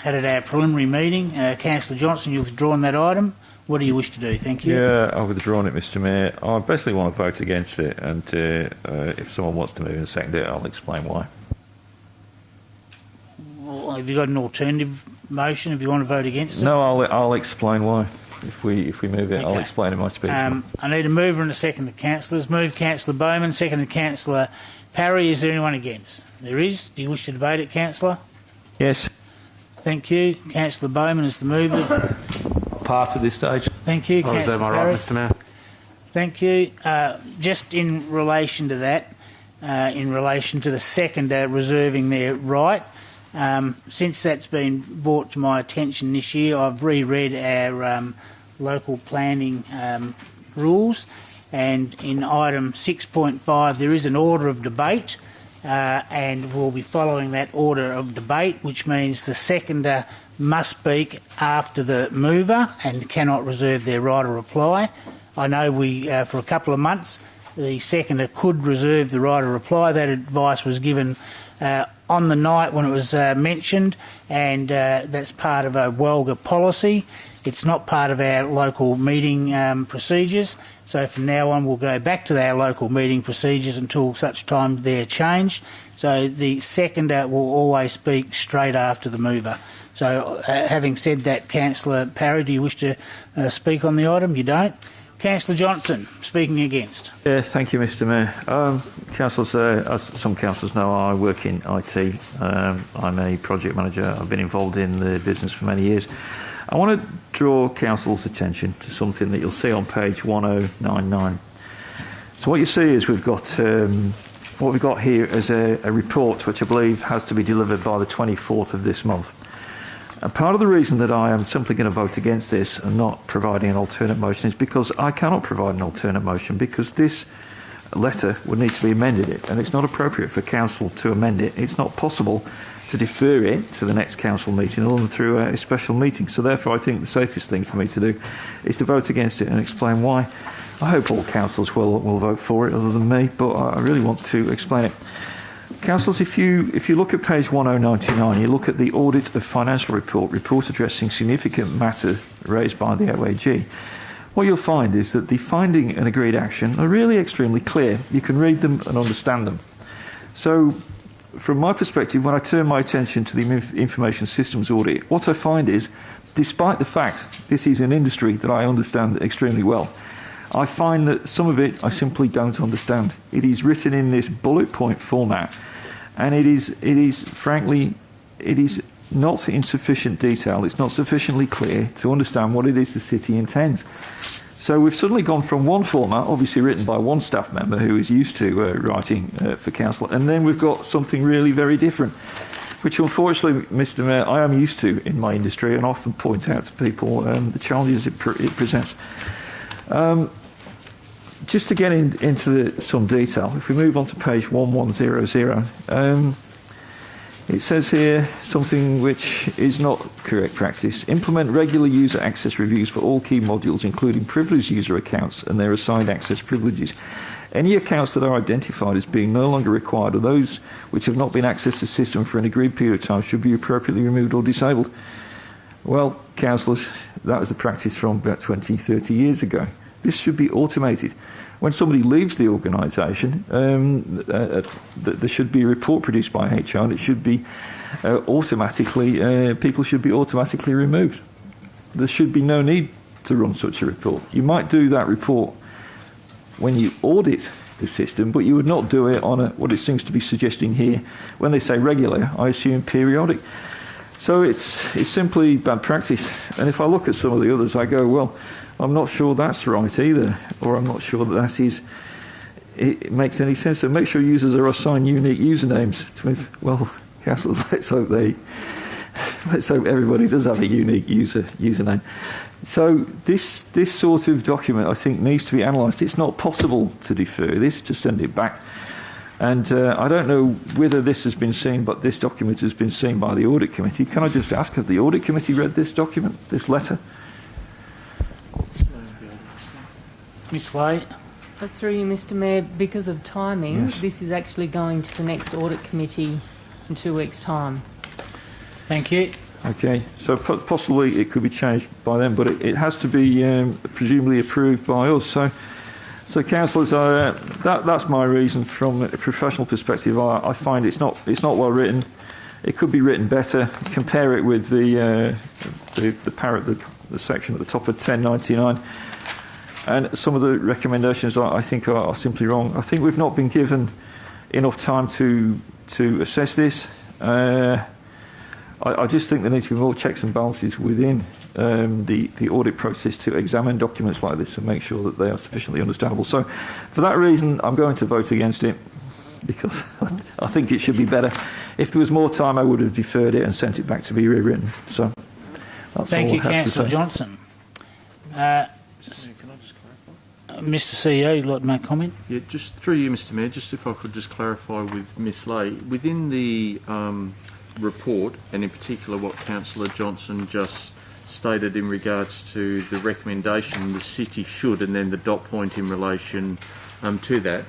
at our preliminary meeting. Councillor Johnson, you've withdrawn that item. What do you wish to do? Thank you. Yeah, I've withdrawn it, Mr Mayor. I basically want to vote against it, and if someone wants to move and second it, I'll explain why. Well, have you got an alternative motion if you want to vote against it? No, I'll explain why. If we move it, Okay. I'll explain in my speech. I need a mover and a second to councillors. Move Councillor Bowman, second to Councillor Parry. Is there anyone against? There is. Do you wish to debate it, Councillor? Yes. Thank you. Councillor Bowman is the mover. Pass at this stage. Thank you, I reserve Councillor my Parry. right, Mr Mayor. Thank you. Just in relation to that, in relation to the seconder reserving their right, since that's been brought to my attention this year, I've reread our local planning rules, and in item 6.5 there is an order of debate, and we'll be following that order of debate, which means the seconder must speak after the mover and cannot reserve their right of reply. I know for a couple of months, the seconder could reserve the right of reply. That advice was given on the night when it was mentioned, and that's part of a WELGA policy. It's not part of our local meeting procedures, so from now on we'll go back to our local meeting procedures until such time they're changed. So the seconder will always speak straight after the mover. So having said that, Councillor Parry, do you wish to speak on the item? You don't. Councillor Johnson, speaking against. Yeah, thank you, Mr Mayor. Councillors, as some councillors know, I work in IT. I'm a project manager. I've been involved in the business for many years. I want to draw council's attention to something that you'll see on page 1099. So what you see is we've got what we've got here is a report which I believe has to be delivered by the 24th of this month. And part of the reason that I am simply going to vote against this and not providing an alternate motion is because I cannot provide an alternate motion, because this letter would need to be amended, and it's not appropriate for council to amend it. It's not possible to defer it to the next council meeting other than through a special meeting. So therefore I think the safest thing for me to do is to vote against it and explain why. I hope all councillors will vote for it other than me, but I really want to explain it. Councillors, if you look at page 1099, you look at the audit of financial report addressing significant matters raised by the OAG, what you'll find is that the finding and agreed action are really extremely clear. You can read them and understand them. So from my perspective, when I turn my attention to the information systems audit, what I find is, despite the fact this is an industry that I understand extremely well, I find that some of it I simply don't understand. It is written in this bullet point format, and it is frankly, it is not in sufficient detail. It's not sufficiently clear to understand what it is the city intends. So we've suddenly gone from one format, obviously written by one staff member who is used to writing for council, and then we've got something really very different, which unfortunately, Mr Mayor, I am used to in my industry and often point out to people the challenges it presents. Just to get into some detail, if we move on to page 1100, it says here something which is not correct practice. Implement regular user access reviews for all key modules, including privileged user accounts and their assigned access privileges. Any accounts that are identified as being no longer required, or those which have not been accessed to the system for an agreed period of time, should be appropriately removed or disabled. Well, councillors, that was the practice from about 20, 30 years ago. This should be automated. When somebody leaves the organisation, there should be a report produced by HR, and it should be people should be automatically removed. There should be no need to run such a report. You might do that report when you audit the system, but you would not do it on what it seems to be suggesting here. When they say regular, I assume periodic. So it's simply bad practice. And if I look at some of the others, I go, well, I'm not sure that's right either, or I'm not sure that it makes any sense. So make sure users are assigned unique usernames. Well, councillors, let's hope they so everybody does have a unique username. So this sort of document, I think, needs to be analysed. It's not possible to defer this, to send it back. And I don't know whether this has been seen, but this document has been seen by the Audit Committee. Can I just ask, have the Audit Committee read this document, this letter? Ms Lay. Through you, Mr Mayor, because of timing, Yes. this is actually going to the next Audit Committee in 2 weeks' time. Thank you. Okay, so possibly it could be changed by then, but it has to be presumably approved by us. So councillors, that's my reason from a professional perspective. I find it's not well written. It could be written better. Compare it with the section at the top of 1099. And some of the recommendations I think are simply wrong. I think we've not been given enough time to assess this. I just think there needs to be more checks and balances within the audit process to examine documents like this and make sure that they are sufficiently understandable. So for that reason, I'm going to vote against it, because I think it should be better. If there was more time, I would have deferred it and sent it back to be rewritten. So that's Thank all you, I have to Councillor say. Johnson. Can I just clarify? Mr CEO, you'd like to make a comment? Yeah, just through you, Mr Mayor, just if I could just clarify with Ms Lay, within the report, and in particular what Councillor Johnson just stated in regards to the recommendation the city should, and then the dot point in relation to that,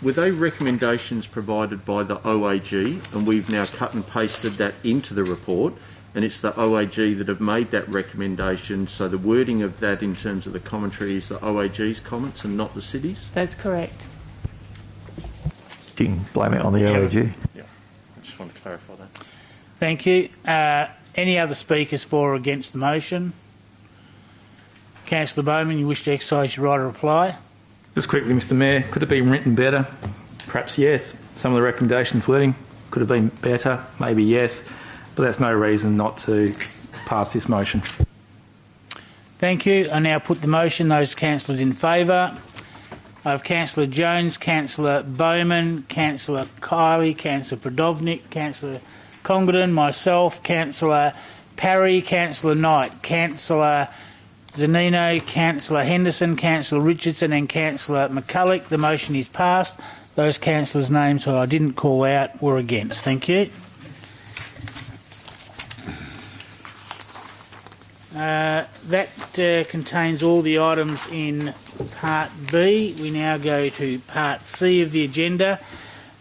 were they recommendations provided by the OAG, and we've now cut and pasted that into the report, and it's the OAG that have made that recommendation, so the wording of that in terms of the commentary is the OAG's comments and not the city's? That's correct. You can blame it on the OAG. Yeah, I just want to clarify that. Thank you. Any other speakers for or against the motion? Councillor Bowman, you wish to exercise your right of reply? Just quickly, Mr Mayor, could it have been written better? Perhaps yes. Some of the recommendations wording could have been better, maybe yes, but that's no reason not to pass this motion. Thank you. I now put the motion. Those councillors in favour. I have Councillor Jones, Councillor Bowman, Councillor Kiley, Councillor Prodovnik, Councillor Congdon, myself, Councillor Parry, Councillor Knight, Councillor Zanino, Councillor Henderson, Councillor Richardson and Councillor McCulloch. The motion is passed. Those councillors' names who I didn't call out were against. Thank you. That contains all the items in Part B. We now go to Part C of the agenda,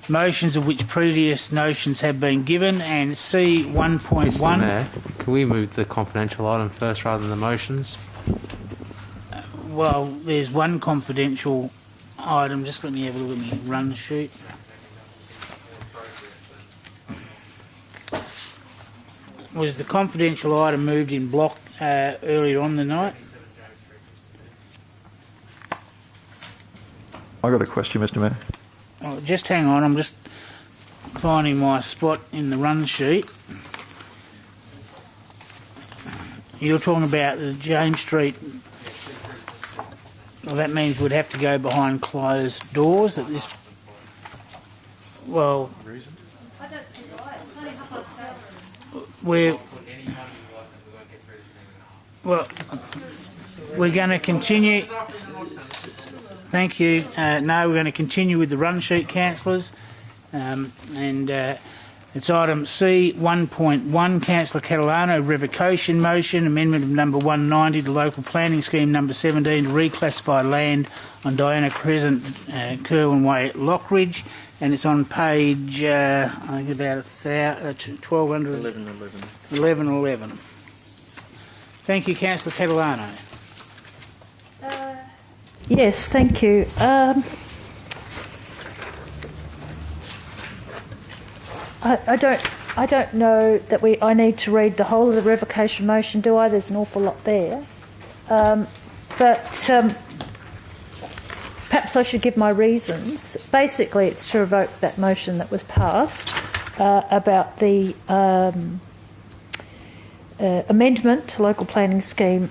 motions of which previous notions have been given, and C 1.1. Mr Mayor, can we move the confidential item first rather than the motions? Well, there's one confidential item. Just let me have a look at my run sheet. Was the confidential item moved in block earlier on the night? I got a question, Mr Mayor. Oh, just hang on, I'm just finding my spot in the run sheet. You're talking about the James Street. Well, that means we'd have to go behind closed doors at this. Well, we're going to continue. Thank you. No, we're going to continue with the run sheet, councillors. It's item C 1.1, Councillor Catalano, revocation motion, amendment of number 190 to local planning scheme number 17 to reclassify land on Diana Crescent, Kerwin Way, Lockridge, and it's on page, I think about 1200. 1111. Thank you, Councillor Catalano. Yes, thank you. I don't know that I need to read the whole of the revocation motion, do I? There's an awful lot there. But perhaps I should give my reasons. Basically, it's to revoke that motion that was passed about the amendment to local planning scheme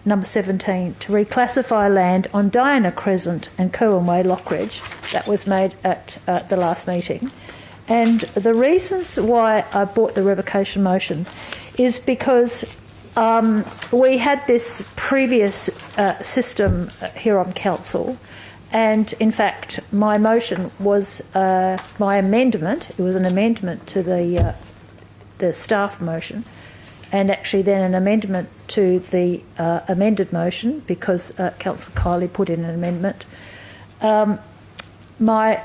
number 17 to reclassify land on Diana Crescent and Kerwin Way, Lockridge. That was made at the last meeting. And the reasons why I brought the revocation motion is because we had this previous system here on council, and in fact my motion was my amendment. It was an amendment to the staff motion, and actually then an amendment to the amended motion because Councillor Kiley put in an amendment. My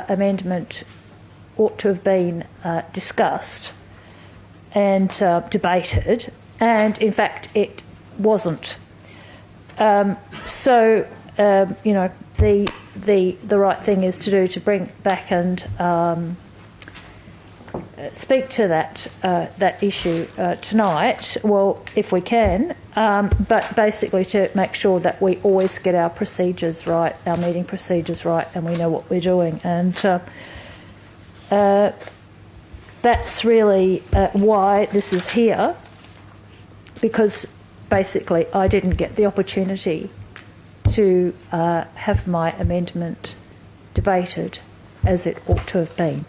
amendment ought to have been discussed and debated, and in fact it wasn't. So you know, the right thing is to bring back and speak to that issue tonight. Well, if we can, but basically to make sure that we always get our procedures right, our meeting procedures right, and we know what we're doing. And that's really why this is here, because basically I didn't get the opportunity to have my amendment debated as it ought to have been.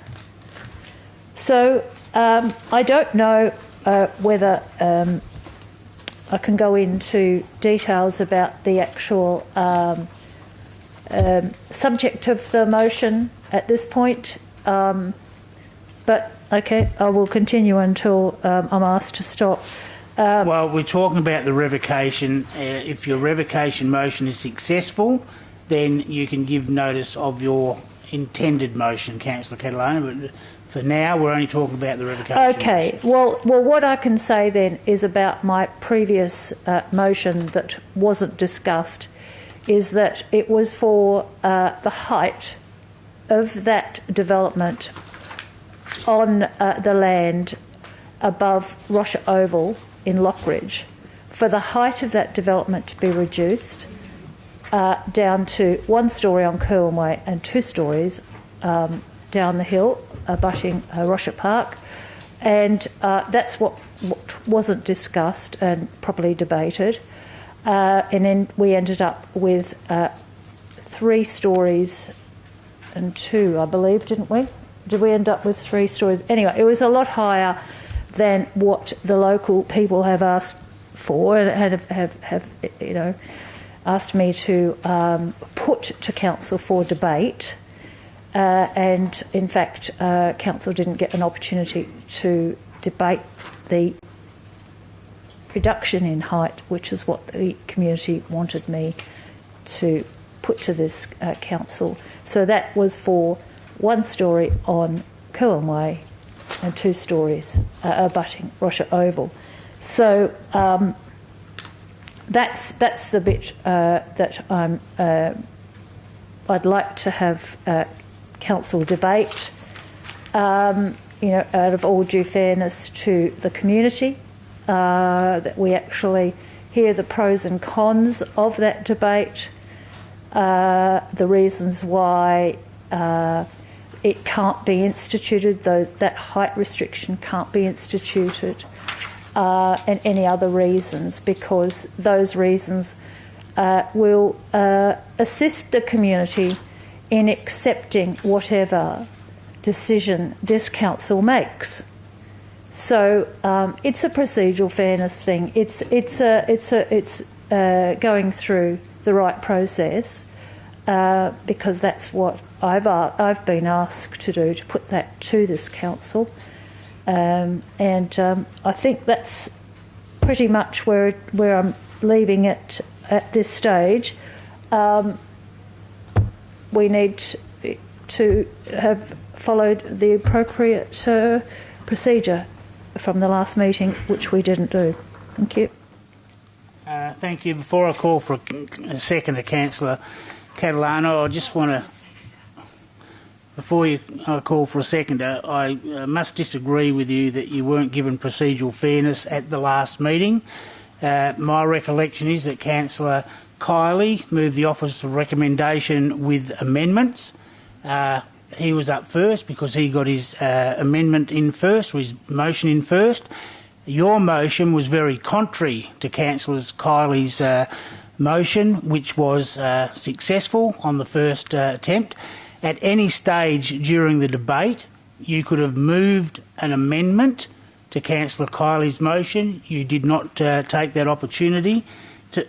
So I don't know whether I can go into details about the actual subject of the motion at this point, but okay, I will continue until I'm asked to stop. Well, we're talking about the revocation. If your revocation motion is successful, then you can give notice of your intended motion, Councillor Catalano. But for now, we're only talking about the revocation. Okay. motion. Well, what I can say then is about my previous motion that wasn't discussed, is that it was for the height of that development on the land above Rocha Oval in Lockridge, for the height of that development to be reduced down to 1 storey on Kerwin Way and 2 storeys down the hill abutting Rocha Park, and that's what wasn't discussed and properly debated, and then we ended up with 3 storeys and 2, I believe, didn't we? Did we end up with 3 storeys? Anyway, it was a lot higher than what the local people have asked for, and have you know, asked me to put to council for debate. And in fact, council didn't get an opportunity to debate the reduction in height, which is what the community wanted me to put to this council. So that was for 1 storey on Kerwin Way and 2 storeys abutting Rocha Oval. So that's the bit that I'd like to have council debate, you know, out of all due fairness to the community, that we actually hear the pros and cons of that debate, the reasons why it can't be instituted, that height restriction can't be instituted, and any other reasons, because those reasons will assist the community in accepting whatever decision this council makes. So it's a procedural fairness thing. It's going through the right process, because that's what I've been asked to do, to put that to this council, and I think that's pretty much where I'm leaving it at this stage. We need to have followed the appropriate procedure from the last meeting, which we didn't do. Thank you. Thank you. Before I call for a second to Councillor Catalano, I just want to, before I call for a seconder, I must disagree with you that you weren't given procedural fairness at the last meeting. My recollection is that Councillor Kiley moved the office of recommendation with amendments. He was up first because he got his amendment in first, or his motion in first. Your motion was very contrary to Councillor Kiley's motion, which was successful on the first attempt. At any stage during the debate, you could have moved an amendment to Councillor Kiley's motion. You did not take that opportunity.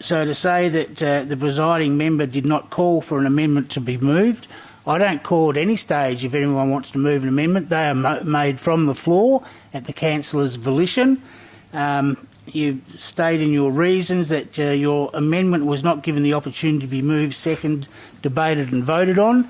So to say that the presiding member did not call for an amendment to be moved, I don't call at any stage if anyone wants to move an amendment. They are made from the floor at the councillor's volition. You state in your reasons that your amendment was not given the opportunity to be moved, second, debated and voted on.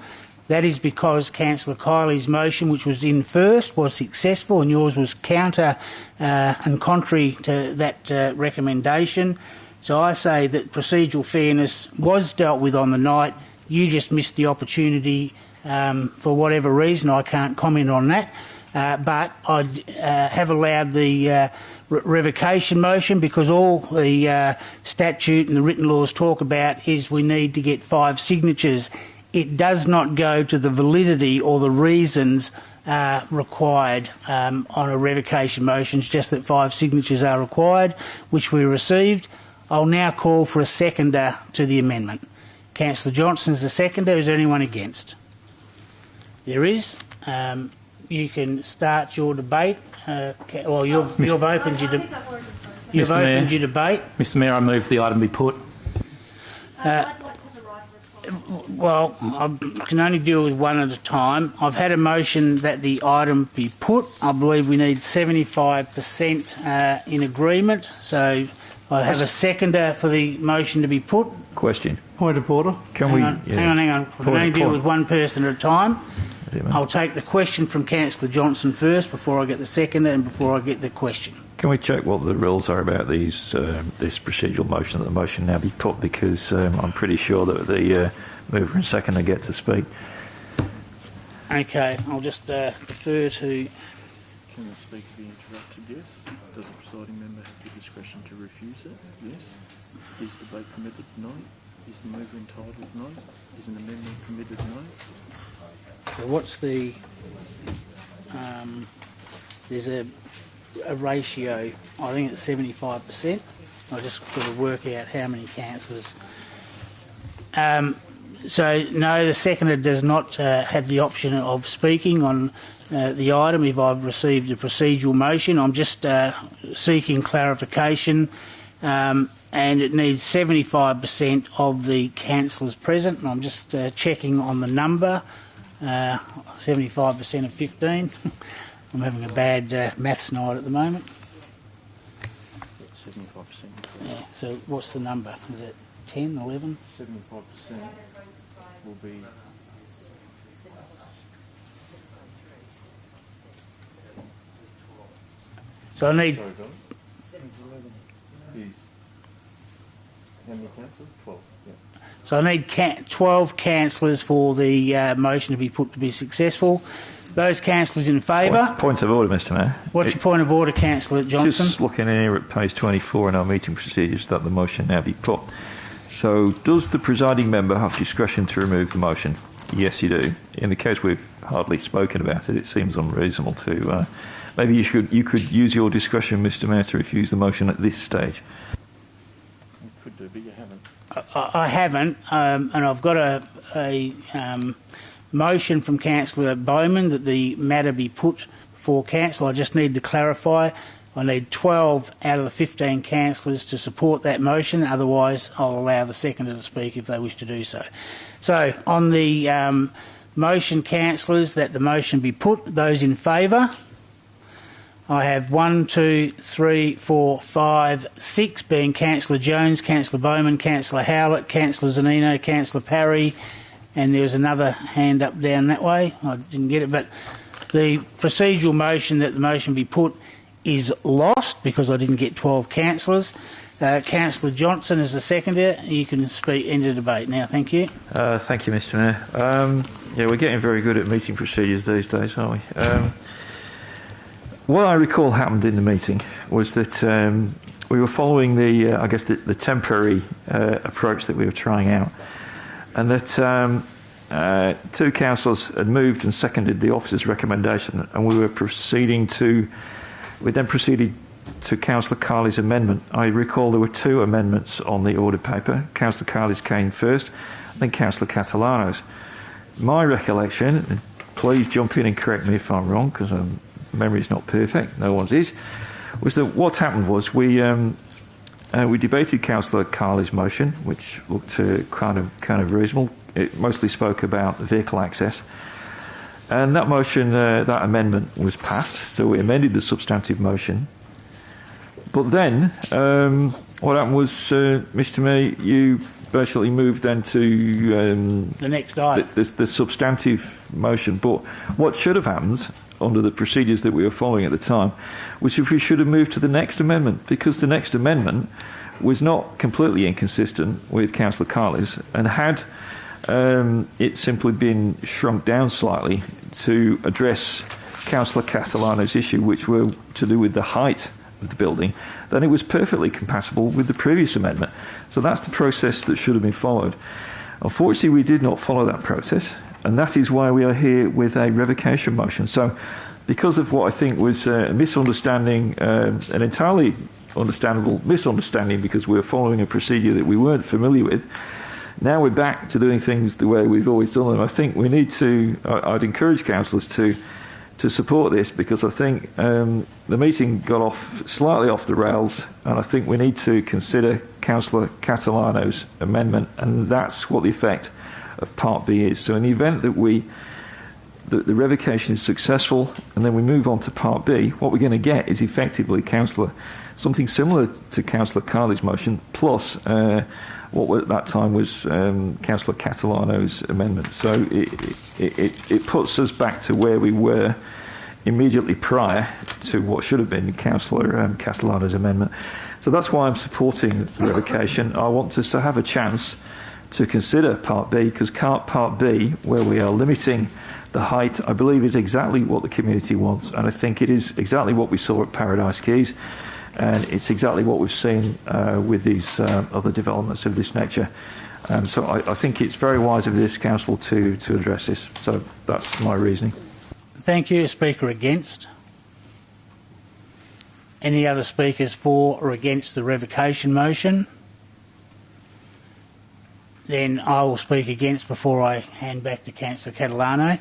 That is because Councillor Kiley's motion, which was in first, was successful and yours was counter and contrary to that recommendation. So I say that procedural fairness was dealt with on the night. You just missed the opportunity for whatever reason. I can't comment on that. But I have allowed the revocation motion because all the statute and the written laws talk about is we need to get 5 signatures. It does not go to the validity or the reasons required on a revocation motion. It's just that 5 signatures are required, which we received. I'll now call for a seconder to the amendment. Councillor Johnson is the seconder. Is there anyone against? There is. You can start your debate. Well, you've opened your debate. Mr Mayor, I move the item be put. Well, I can only deal with one at a time. I've had a motion that the item be put. I believe we need 75% in agreement. So I have a seconder for the motion to be put. Question. Point of order. Hang on. I can only deal with one person at a time. I'll take the question from Councillor Johnson first before I get the seconder and before I get the question. Can we check what the rules are about this procedural motion, that the motion now be put, because I'm pretty sure that the mover and seconder get to speak. Okay, I'll just defer to... Can the speaker be interrupted? Yes. Does the presiding member have the discretion to refuse it? Yes. Is debate permitted? No. Is the mover entitled? No. Is an amendment permitted? No. So what's the... there's a ratio, I think it's 75%. I just got to work out how many councillors. So no, the seconder does not have the option of speaking on the item if I've received a procedural motion. I'm just seeking clarification, and it needs 75% of the councillors present, and I'm just checking on the number. 75% of 15. I'm having a bad maths night at the moment. 75%. Yeah, so what's the number? Is it 10, 11? 75% will be... So I need... Sorry, Don. 11 is... How many councillors? 12. Yeah. So I need 12 councillors for the motion to be put to be successful. Those councillors in favour? Point of order, Mr Mayor. What's your point of order, Councillor Johnson? Just looking here at page 24 in our meeting procedures, that the motion now be put. So does the presiding member have discretion to remove the motion? Yes, you do. In the case we've hardly spoken about it, it seems unreasonable to... maybe you could use your discretion, Mr Mayor, to refuse the motion at this stage. You could do, but you haven't. I haven't, and I've got a motion from Councillor Bowman that the matter be put before council. I just need to clarify. I need 12 out of the 15 councillors to support that motion. Otherwise, I'll allow the seconder to speak if they wish to do so. So, on the motion, councillors, that the motion be put, those in favour? I have 1, 2, 3, 4, 5, 6, being Councillor Jones, Councillor Bowman, Councillor Howlett, Councillor Zanino, Councillor Parry, and there was another hand up down that way. I didn't get it, but the procedural motion that the motion be put is lost because I didn't get 12 councillors. Councillor Johnson is the seconder. You can speak, end the debate now. Thank you. Thank you, Mr Mayor. Yeah, we're getting very good at meeting procedures these days, aren't we? What I recall happened in the meeting was that we were following the temporary approach that we were trying out, and that 2 councillors had moved and seconded the officer's recommendation, and we then proceeded to Councillor Kiley's amendment. I recall there were 2 amendments on the order paper. Councillor Kiley's came first, then Councillor Catalano's. My recollection, and please jump in and correct me if I'm wrong, because I'm memory is not perfect, no one's is, was that what happened was we debated Councillor Carley's motion, which looked kind of reasonable. It mostly spoke about vehicle access. And that motion, that amendment was passed, so we amended the substantive motion. But then, what happened was, Mr Mayor, you basically moved then to the next item, the substantive motion. But what should have happened under the procedures that we were following at the time was if we should have moved to the next amendment, because the next amendment was not completely inconsistent with Councillor Carley's, and had it simply been shrunk down slightly to address Councillor Catalano's issue, which were to do with the height of the building, then it was perfectly compatible with the previous amendment. So that's the process that should have been followed. Unfortunately, we did not follow that process, and that is why we are here with a revocation motion. So because of what I think was a misunderstanding, an entirely understandable misunderstanding, because we were following a procedure that we weren't familiar with, now we're back to doing things the way we've always done them. I think we need to, I'd encourage councillors to support this, because I think the meeting got slightly off the rails, and I think we need to consider Councillor Catalano's amendment, and that's what the effect of Part B is. So in the event that the revocation is successful and then we move on to Part B, what we're going to get is effectively something similar to Councillor Carley's motion, plus what at that time was Councillor Catalano's amendment. So it puts us back to where we were immediately prior to what should have been Councillor Catalano's amendment. So that's why I'm supporting the revocation. I want us to have a chance to consider Part B, because Part B, where we are limiting the height, I believe is exactly what the community wants, and I think it is exactly what we saw at Paradise Quays, and it's exactly what we've seen with these other developments of this nature. So I think it's very wise of this council to address this. So that's my reasoning. Thank you. Speaker against? Any other speakers for or against the revocation motion? Then I will speak against before I hand back to Councillor Catalano.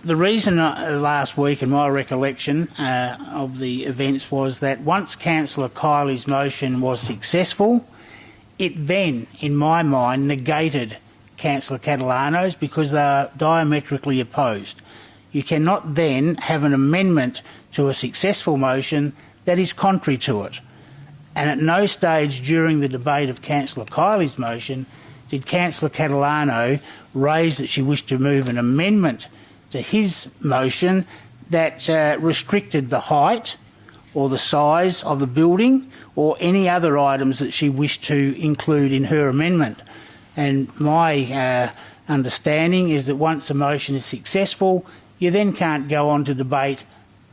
The reason last week, in my recollection of the events, was that once Councillor Kiley's motion was successful, it then, in my mind, negated Councillor Catalano's, because they are diametrically opposed. You cannot then have an amendment to a successful motion that is contrary to it. And at no stage during the debate of Councillor Kiley's motion did Councillor Catalano raise that she wished to move an amendment to his motion that restricted the height or the size of the building or any other items that she wished to include in her amendment. And my understanding is that once a motion is successful, you then can't go on to debate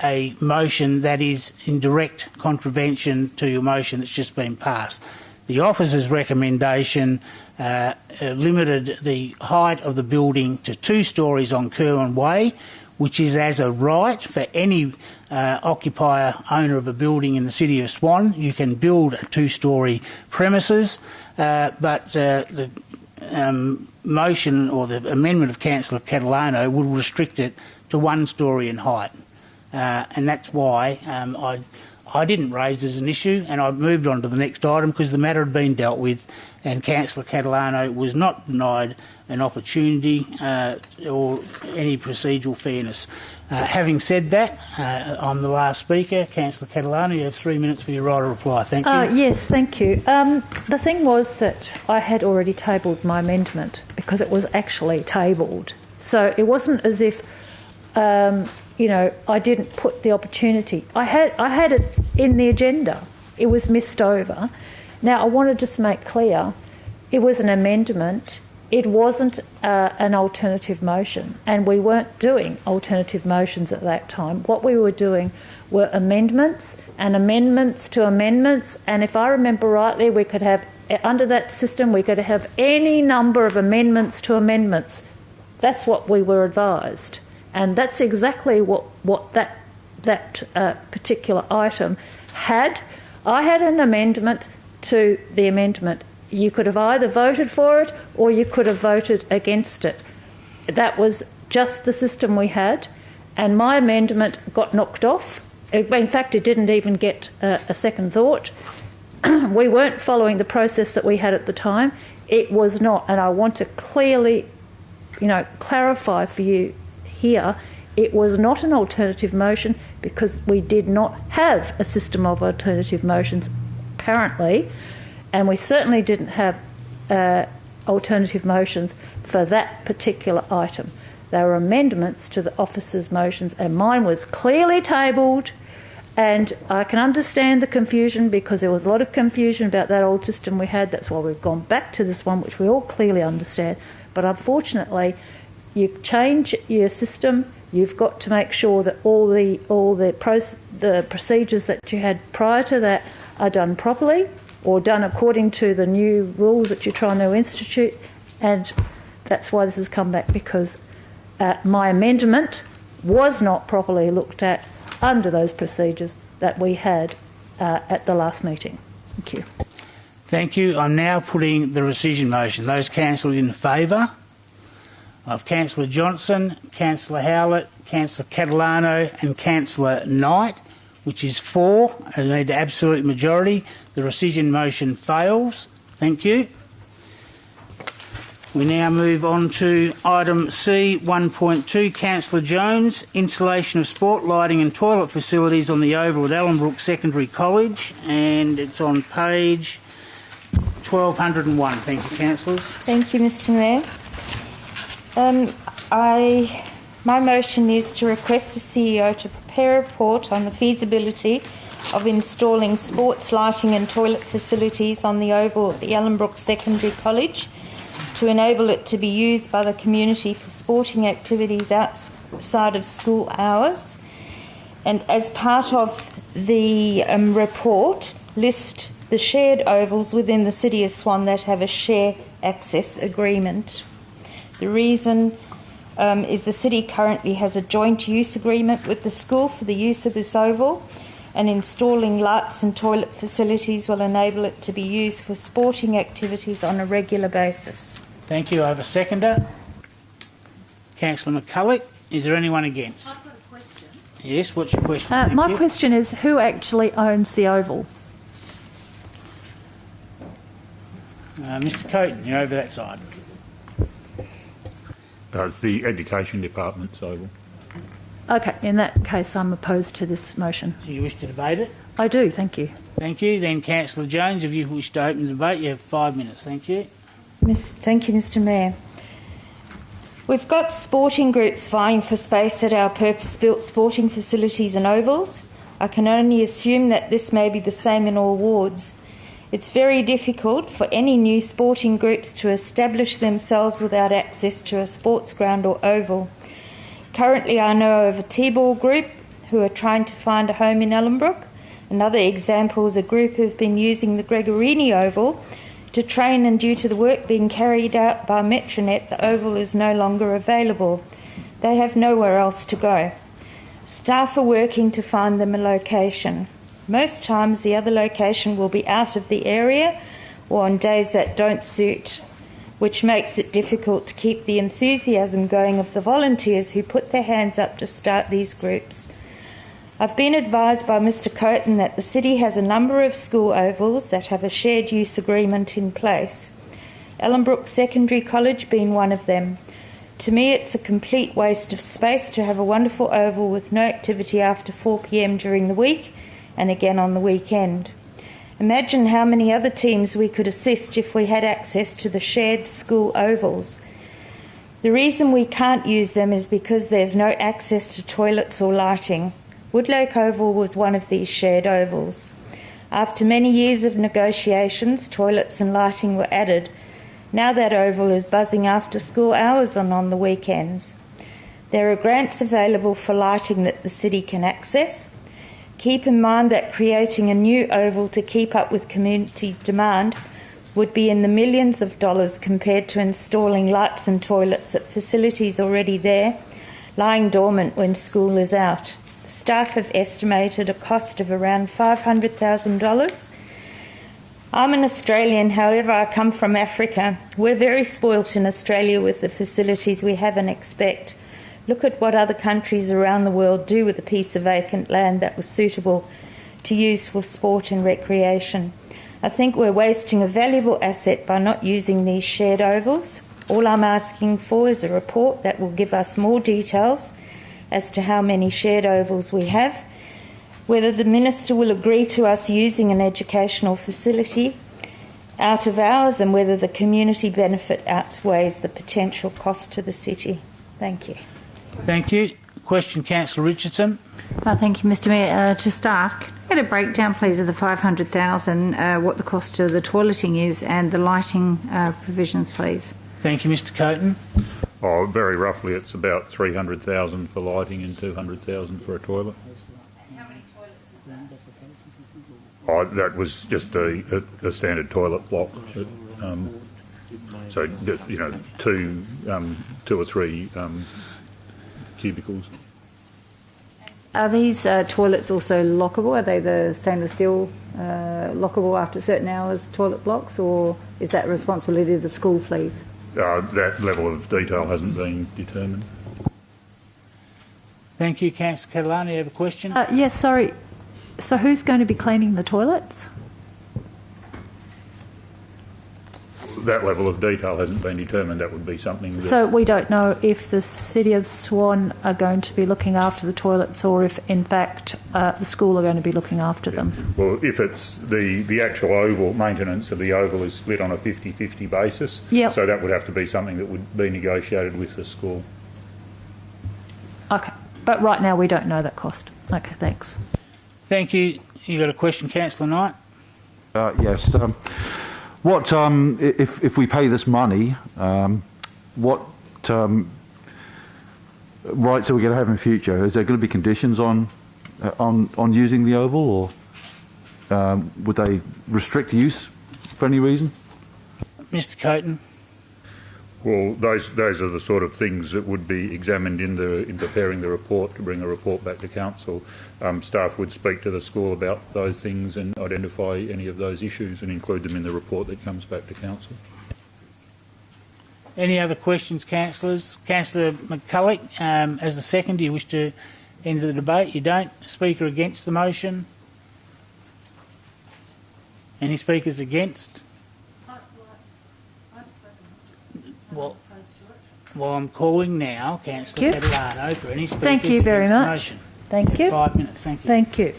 a motion that is in direct contravention to your motion that's just been passed. The officer's recommendation limited the height of the building to 2 stories on Kerwin Way, which is as a right for any occupier, owner of a building in the city of Swan. You can build a 2-storey premises, but the motion or the amendment of Councillor Catalano would restrict it to 1 story in height. And that's why I didn't raise it as an issue, and I moved on to the next item because the matter had been dealt with, and Councillor Catalano was not denied an opportunity or any procedural fairness. Having said that, I'm the last speaker. Councillor Catalano, you have 3 minutes for your right of reply. Thank you. Yes, thank you. The thing was that I had already tabled my amendment because it was actually tabled. So it wasn't as if I didn't put the opportunity. I had it in the agenda. It was missed over. Now, I want to just make clear, it was an amendment. It wasn't an alternative motion, and we weren't doing alternative motions at that time. What we were doing were amendments and amendments to amendments, and if I remember rightly, we could have, under that system, we could have any number of amendments to amendments. That's what we were advised. And that's exactly what that particular item had. I had an amendment to the amendment. You could have either voted for it or you could have voted against it. That was just the system we had. and my amendment got knocked off. In fact, it didn't even get a second thought. We weren't following the process that we had at the time. It was not, and I want to clearly, clarify for you here, it was not an alternative motion because we did not have a system of alternative motions, apparently, and we certainly didn't have alternative motions for that particular item. They were amendments to the officers' motions, and mine was clearly tabled. And I can understand the confusion because there was a lot of confusion about that old system we had. That's why we've gone back to this one, which we all clearly understand. But unfortunately, you change your system, you've got to make sure that all the procedures that you had prior to that are done properly or done according to the new rules that you're trying to institute. And that's why this has come back, because my amendment was not properly looked at under those procedures that we had at the last meeting. Thank you. Thank you. I'm now putting the rescission motion. Those councillors in favour of Councillor Johnson, Councillor Howlett, Councillor Catalano and Councillor Knight, which is 4, and they need the absolute majority. The rescission motion fails. Thank you. We now move on to item C 1.2, Councillor Jones, installation of sport lighting and toilet facilities on the oval at Ellenbrook Secondary College, and it's on page 1201. Thank you, councillors. Thank you, Mr. Mayor. My motion is to request the CEO to prepare a report on the feasibility of installing sports lighting and toilet facilities on the oval at the Ellenbrook Secondary College to enable it to be used by the community for sporting activities outside of school hours. And as part of the report, list the shared ovals within the City of Swan that have a share access agreement. The reason is the City currently has a joint use agreement with the school for the use of this oval, and installing lights and toilet facilities will enable it to be used for sporting activities on a regular basis. Thank you. I have a seconder. Councillor McCulloch. Is there anyone against? I've got a question. Yes, what's your question? My question is, who actually owns the oval? Mr Coaten, you're over that side. It's the Education Department's oval. Okay, in that case, I'm opposed to this motion. Do you wish to debate it? I do, thank you. Thank you. Then, Councillor Jones, if you wish to open the debate, you have 5 minutes. Thank you. Thank you, Mr. Mayor. We've got sporting groups vying for space at our purpose-built sporting facilities and ovals. I can only assume that this may be the same in all wards. It's very difficult for any new sporting groups to establish themselves without access to a sports ground or oval. Currently, I know of a T-ball group who are trying to find a home in Ellenbrook. Another example is a group who have been using the Gregorini Oval to train, and due to the work being carried out by Metronet, the oval is no longer available. They have nowhere else to go. Staff are working to find them a location. Most times the other location will be out of the area or on days that don't suit, which makes it difficult to keep the enthusiasm going of the volunteers who put their hands up to start these groups. I've been advised by Mr Coaten that the City has a number of school ovals that have a shared use agreement in place, Ellenbrook Secondary College being one of them. To me, it's a complete waste of space to have a wonderful oval with no activity after 4 p.m. during the week and again on the weekend. Imagine how many other teams we could assist if we had access to the shared school ovals. The reason we can't use them is because there's no access to toilets or lighting. Woodlake Oval was one of these shared ovals. After many years of negotiations, toilets and lighting were added. Now that oval is buzzing after school hours and on the weekends. There are grants available for lighting that the City can access. Keep in mind that creating a new oval to keep up with community demand would be in the millions of dollars compared to installing lights and toilets at facilities already there, lying dormant when school is out. The staff have estimated a cost of around $500,000. I'm an Australian, however, I come from Africa. We're very spoilt in Australia with the facilities we have and expect. Look at what other countries around the world do with a piece of vacant land that was suitable to use for sport and recreation. I think we're wasting a valuable asset by not using these shared ovals. All I'm asking for is a report that will give us more details as to how many shared ovals we have, whether the Minister will agree to us using an educational facility out of hours, and whether the community benefit outweighs the potential cost to the city. Thank you. Thank you. Question, Councillor Richardson. Thank you, Mr Mayor. To staff, can I get a breakdown, please, of the $500,000, what the cost of the toileting is and the lighting provisions, please? Thank you, Mr Coaten. Oh, very roughly, it's about 300,000 for lighting and 200,000 for a toilet. How many toilets is that? Oh, that was just a standard toilet block. So, you know, two or three cubicles. Are these toilets also lockable? Are they the stainless steel lockable after certain hours toilet blocks, or is that responsibility of the school, please? That level of detail hasn't been determined. Thank you, Councillor Catalano. You have a question? Yes, sorry. So who's going to be cleaning the toilets? That level of detail hasn't been determined. That would be something that... So we don't know if the City of Swan are going to be looking after the toilets, or if, in fact, the school are going to be looking after them. Well, if it's the actual oval, maintenance of the oval is split on a 50-50 basis, Yep. So that would have to be something that would be negotiated with the school. Okay. But right now we don't know that cost. Okay, thanks. Thank you. You got a question, Councillor Knight? Yes. What if we pay this money? What rights are we going to have in future? Is there going to be conditions on using the oval, or would they restrict use for any reason? Mr Coaten. Well, those are the sort of things that would be examined in preparing the report to bring a report back to council. Staff would speak to the school about those things and identify any of those issues and include them in the report that comes back to council. Any other questions, councillors? Councillor McCulloch, as the second, do you wish to end the debate? You don't. Speaker against the motion? Any speakers against? Well, I'm calling now, Councillor Catalano, for any speakers Thank you very against the much. motion. Thank you. 5 minutes, thank you. Thank you.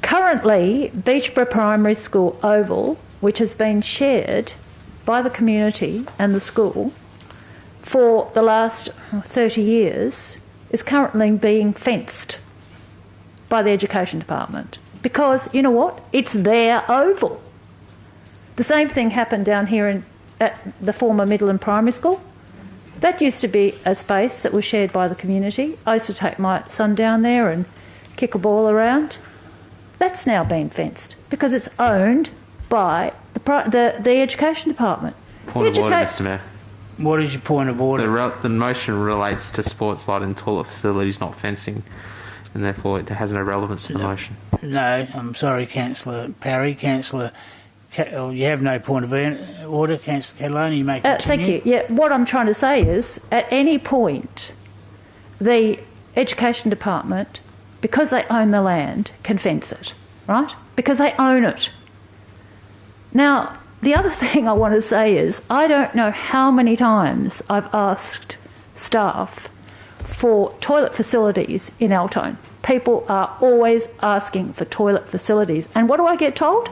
Currently, Beachborough Primary School Oval, which has been shared by the community and the school for the last 30 years, is currently being fenced by the Education Department. Because, you know what? It's their oval. The same thing happened down here at the former middle and primary school. That used to be a space that was shared by the community. I used to take my son down there and kick a ball around. That's now been fenced because it's owned by the Education Department. Point of order, Mr Mayor. What is your point of order? The motion relates to sports lighting toilet facilities, not fencing, and therefore it has no relevance to the motion. No, I'm sorry, Councillor Parry. Councillor, you have no point of order. Councillor Catalano, you may continue. Thank you. Yeah, what I'm trying to say is, at any point, the Education Department, because they own the land, can fence it, right? Because they own it. Now, the other thing I want to say is, I don't know how many times I've asked staff for toilet facilities in Altone. People are always asking for toilet facilities. And what do I get told?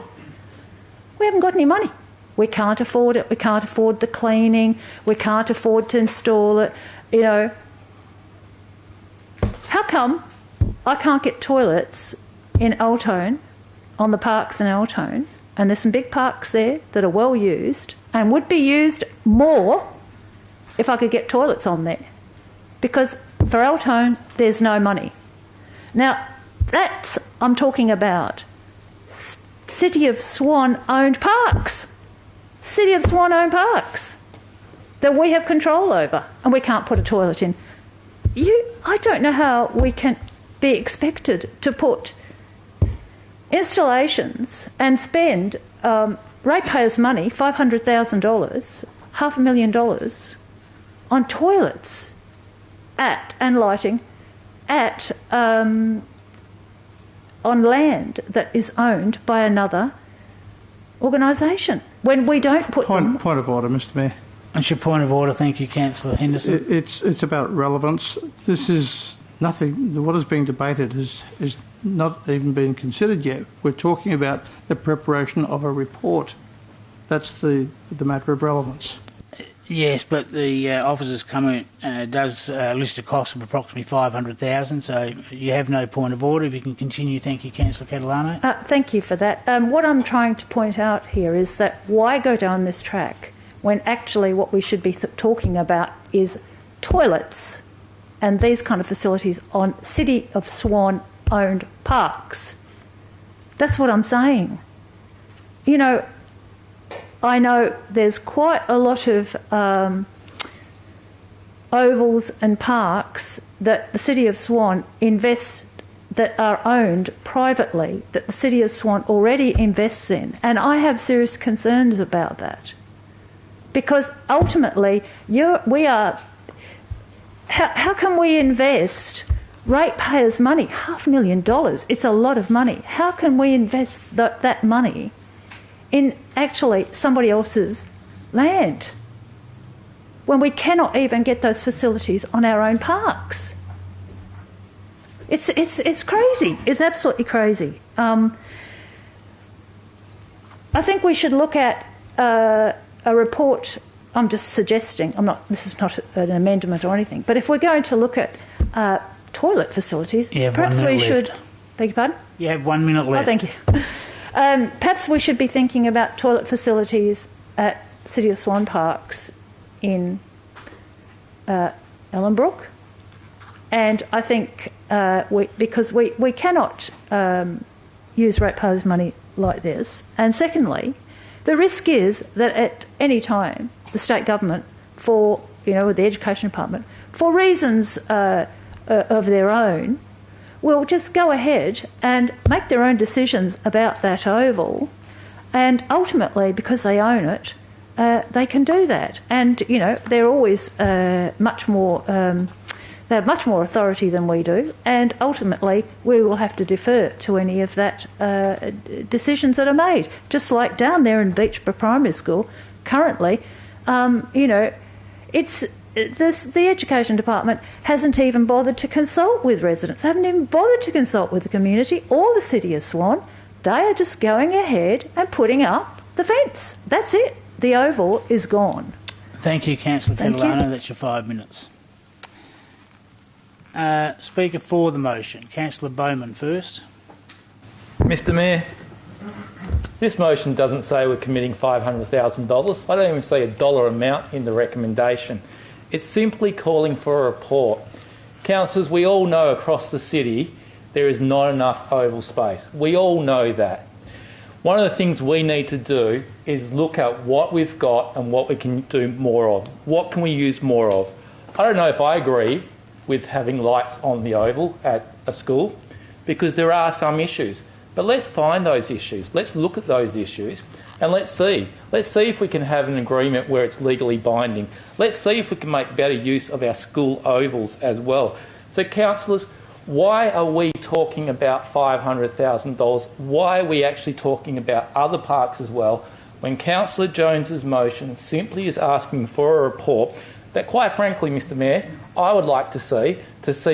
We haven't got any money. We can't afford it. We can't afford the cleaning. We can't afford to install it. You know, how come I can't get toilets in Altone, on the parks in Altone, and there's some big parks there that are well used and would be used more if I could get toilets on there? Because for Altone, there's no money. Now, I'm talking about City of Swan owned parks. City of Swan owned parks that we have control over, and we can't put a toilet in. I don't know how we can be expected to put installations and spend ratepayers' money, $500,000, $500,000, on toilets and lighting on land that is owned by another organisation when we don't put Point of order, Mr Mayor. That's your point of order. Thank you, Councillor Henderson. It's about relevance. This is nothing. What is being debated is not even being considered yet. We're talking about the preparation of a report. That's the matter of relevance. Yes, but the officer's comment does list a cost of approximately $500,000, so you have no point of order. If you can continue, thank you, Councillor Catalano. Thank you for that. What I'm trying to point out here is that why go down this track when actually what we should be talking about is toilets and these kind of facilities on City of Swan owned parks. That's what I'm saying. You know, I know there's quite a lot of ovals and parks that the City of Swan invests that are owned privately, that the City of Swan already invests in. And I have serious concerns about that. Because ultimately, how can we invest ratepayers' money, $500,000? It's a lot of money. How can we invest that money in actually somebody else's land when we cannot even get those facilities on our own parks? It's crazy. It's absolutely crazy. I think we should look at a report. I'm just suggesting. This is not an amendment or anything. But if we're going to look at toilet facilities, perhaps we should. Beg your pardon? You have 1 minute left. Oh, thank you. Perhaps we should be thinking about toilet facilities at City of Swan parks in Ellenbrook. And I think because we cannot use ratepayers' money like this. And secondly, the risk is that at any time the state government, with the Education Department, for reasons of their own, will just go ahead and make their own decisions about that oval, and ultimately, because they own it, they can do that. And they're always much more. They have much more authority than we do, and ultimately we will have to defer to any of that decisions that are made. Just like down there in Beachborough Primary School, currently, it's. The Education Department hasn't even bothered to consult with residents, haven't even bothered to consult with the community or the City of Swan. They are just going ahead and putting up the fence. That's it. The oval is gone. Thank you, Councillor Catalano. That's your 5 minutes. Speaker for the motion, Councillor Bowman first. Mr Mayor, this motion doesn't say we're committing $500,000. I don't even see a dollar amount in the recommendation. It's simply calling for a report. Councillors, we all know across the city there is not enough oval space. We all know that. One of the things we need to do is look at what we've got and what we can do more of. What can we use more of? I don't know if I agree with having lights on the oval at a school, because there are some issues. But let's find those issues. Let's look at those issues and let's see. Let's see if we can have an agreement where it's legally binding. Let's see if we can make better use of our school ovals as well. So, councillors, why are we talking about $500,000? Why are we actually talking about other parks as well, when Councillor Jones's motion simply is asking for a report that, quite frankly, Mr Mayor, I would like to see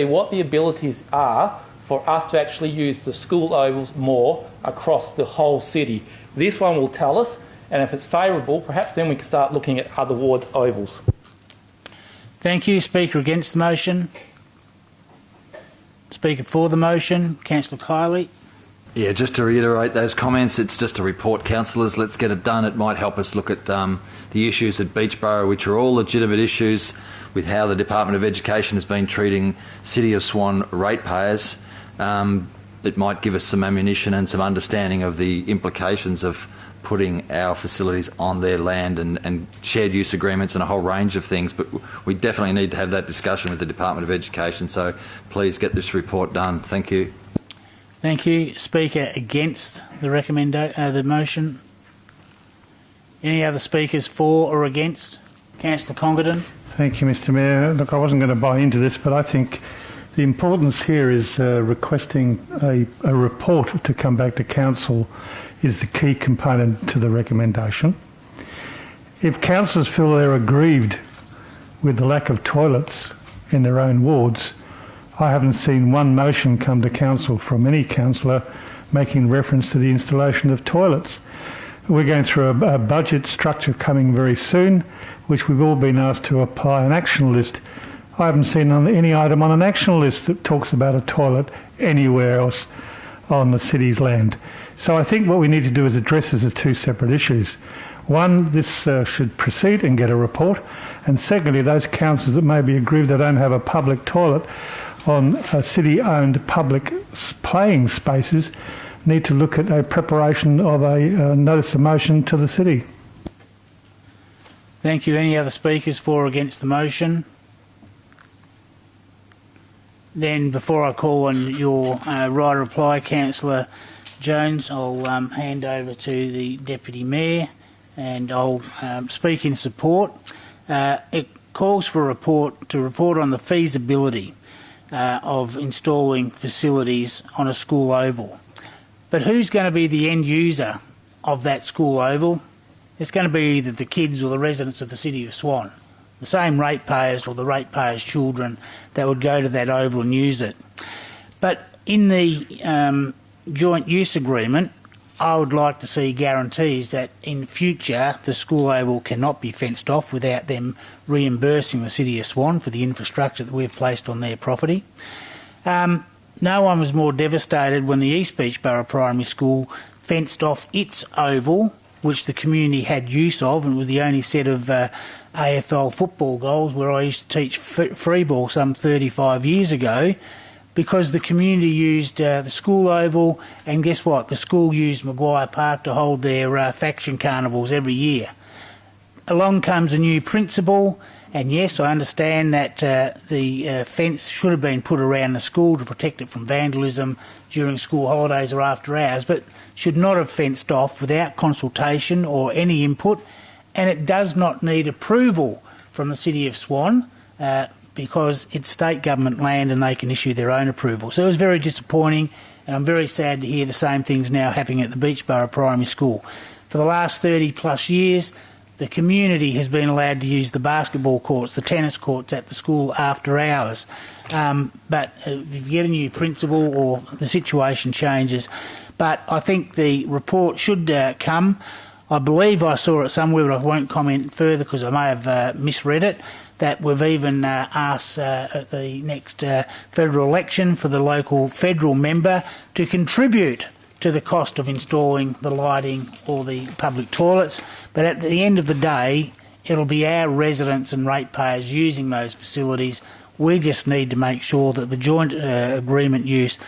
what the abilities are for us to actually use the school ovals more across the whole city. This one will tell us, and if it's favourable, perhaps then we can start looking at other wards' ovals. Thank you. Speaker against the motion. Speaker for the motion, Councillor Kiley. Yeah, just to reiterate those comments, it's just a report, councillors. Let's get it done. It might help us look at the issues at Beachborough, which are all legitimate issues with how the Department of Education has been treating City of Swan ratepayers. It might give us some ammunition and some understanding of the implications of putting our facilities on their land and shared use agreements and a whole range of things. But we definitely need to have that discussion with the Department of Education. So please get this report done. Thank you. Thank you. Speaker against the motion. Any other speakers for or against? Councillor Congdon. Thank you, Mr Mayor. Look, I wasn't going to buy into this, but I think the importance here is requesting a report to come back to Council is the key component to the recommendation. If councillors feel they're aggrieved with the lack of toilets in their own wards, I haven't seen one motion come to Council from any councillor making reference to the installation of toilets. We're going through a budget structure coming very soon, which we've all been asked to apply an action list. I haven't seen any item on an action list that talks about a toilet anywhere else on the city's land. So I think what we need to do is address this as two separate issues. One, this should proceed and get a report, and secondly, those councils that may be aggrieved they don't have a public toilet on city-owned public playing spaces need to look at a preparation of a notice of motion to the city. Thank you. Any other speakers for or against the motion? Then, before I call on your right of reply, Councillor Jones, I'll hand over to the Deputy Mayor and I'll speak in support. It calls for a report on the feasibility of installing facilities on a school oval. But who's going to be the end user of that school oval? It's going to be either the kids or the residents of the City of Swan, the same ratepayers or the ratepayers' children that would go to that oval and use it. But in the joint use agreement, I would like to see guarantees that in future the school oval cannot be fenced off without them reimbursing the City of Swan for the infrastructure that we've placed on their property. No one was more devastated when the East Beach Borough Primary School fenced off its oval, which the community had use of, and was the only set of AFL football goals where I used to teach free ball some 35 years ago, because the community used the school oval, and guess what? The school used Maguire Park to hold their faction carnivals every year. Along comes a new principal, and yes, I understand that the fence should have been put around the school to protect it from vandalism during school holidays or after hours, but should not have fenced off without consultation or any input, and it does not need approval from the City of Swan because it's state government land and they can issue their own approval. So it was very disappointing, and I'm very sad to hear the same things now happening at the Beach Borough Primary School. For the last 30 plus years, the community has been allowed to use the basketball courts, the tennis courts at the school after hours. But if you get a new principal or the situation changes. But I think the report should come. I believe I saw it somewhere, but I won't comment further because I may have misread it, that we've even asked at the next federal election for the local federal member to contribute to the cost of installing the lighting or the public toilets. But at the end of the day, it'll be our residents and ratepayers using those facilities. We just need to make sure that the joint agreement use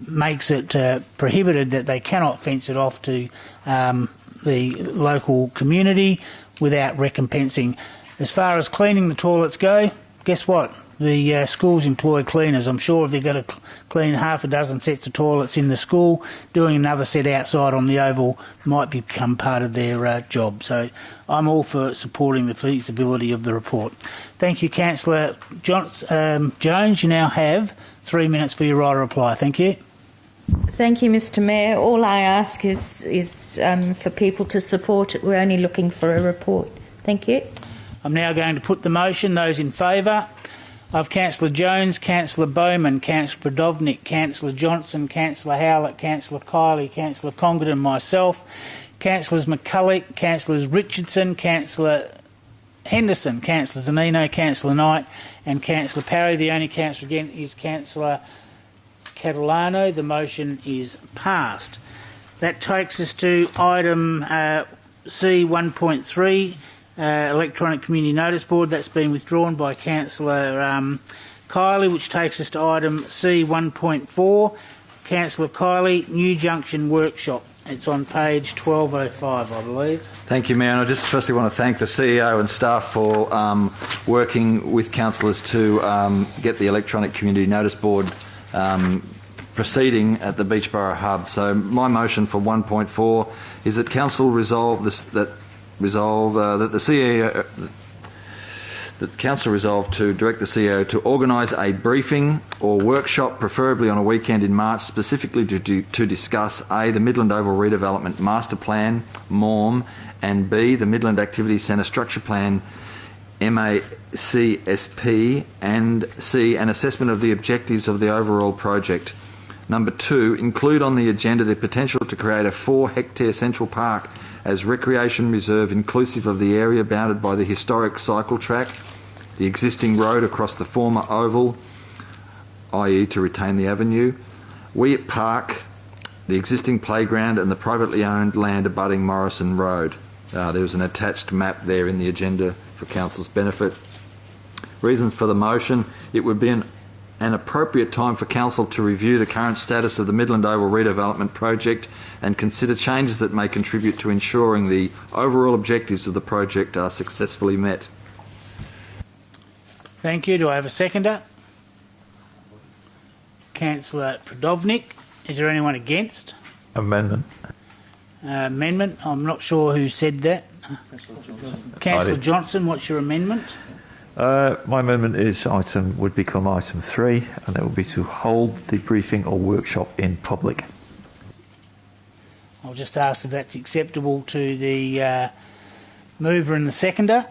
makes it prohibited that they cannot fence it off to the local community without recompensing. As far as cleaning the toilets go, guess what? The schools employ cleaners. I'm sure if they're going to clean half a dozen sets of toilets in the school, doing another set outside on the oval might become part of their job. So I'm all for supporting the feasibility of the report. Thank you, Councillor Jones. You now have 3 minutes for your right of reply. Thank you. Thank you, Mr Mayor. All I ask is for people to support it. We're only looking for a report. Thank you. I'm now going to put the motion. Those in favour of Councillor Jones, Councillor Bowman, Councillor Prodovnik, Councillor Johnson, Councillor Howlett, Councillor Kiley, Councillor Congdon and myself, Councillors McCulloch, Councillors Richardson, Councillor Henderson, Councillor Zanino, Councillor Knight and Councillor Parry. The only councillor again is Councillor Catalano. The motion is passed. That takes us to item C 1.3. Electronic Community Notice Board. That's been withdrawn by Councillor Kiley, which takes us to item C 1.4. Councillor Kiley, New Junction Workshop. It's on page 1205, I believe. Thank you, Mayor. And I just firstly want to thank the CEO and staff for working with councillors to get the Electronic Community Notice Board proceeding at the Beachborough Hub. So my motion for 1.4 is that Council resolve that the CEO that the Council resolve to direct the CEO to organise a briefing or workshop, preferably on a weekend in March, specifically to discuss A, the Midland Oval Redevelopment Master Plan, MORM, and B, the Midland Activity Centre Structure Plan, MACSP, and C, an assessment of the objectives of the overall project. Number 2, include on the agenda the potential to create a 4-hectare Central Park as recreation reserve inclusive of the area bounded by the historic cycle track, the existing road across the former oval, i.e. to retain the avenue, Weep Park, the existing playground and the privately owned land abutting Morrison Road. There's an attached map there in the agenda for Council's benefit. Reasons for the motion: it would be an appropriate time for Council to review the current status of the Midland Oval redevelopment project and consider changes that may contribute to ensuring the overall objectives of the project are successfully met. Thank you. Do I have a seconder? Councillor Prodovnik. Is there anyone against? Amendment. Amendment. I'm not sure who said that. Councillor Johnson, what's your amendment? My amendment would become item 3, and that would be to hold the briefing or workshop in public. I'll just ask if that's acceptable to the mover and the seconder.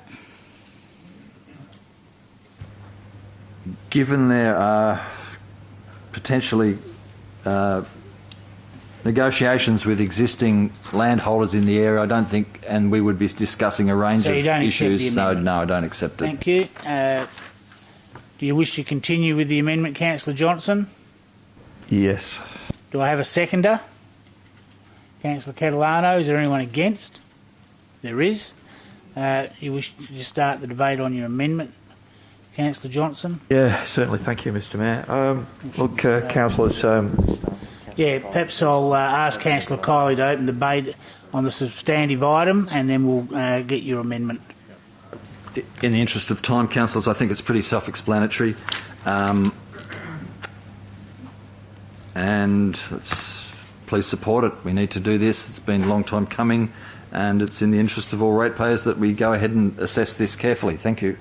Given there are potentially negotiations with existing landholders in the area, I don't think, and we would be discussing a range of issues. No, I don't accept it. Thank you. Do you wish to continue with the amendment, Councillor Johnson? Yes. Do I have a seconder? Councillor Catalano. Is there anyone against? There is. You wish to start the debate on your amendment, Councillor Johnson? Yeah, certainly. Thank you, Mr Mayor. Look, councillors. Perhaps I'll ask Councillor Kiley to open the debate on the substantive item, and then we'll get your amendment. In the interest of time, councillors, I think it's pretty self-explanatory. And please support it. We need to do this. It's been a long time coming, and it's in the interest of all ratepayers that we go ahead and assess this carefully. Thank you.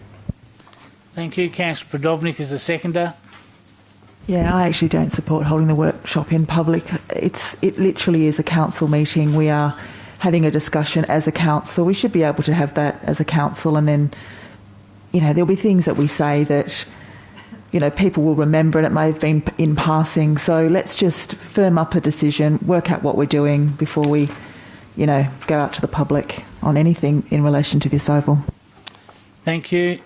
Thank you. Councillor Prodovnik is the seconder. Yeah, I actually don't support holding the workshop in public. It literally is a council meeting. We are having a discussion as a council. We should be able to have that as a council, and then, there'll be things that we say that, people will remember, and it may have been in passing. So let's just firm up a decision, work out what we're doing before we, go out to the public on anything in relation to this oval. Thank you.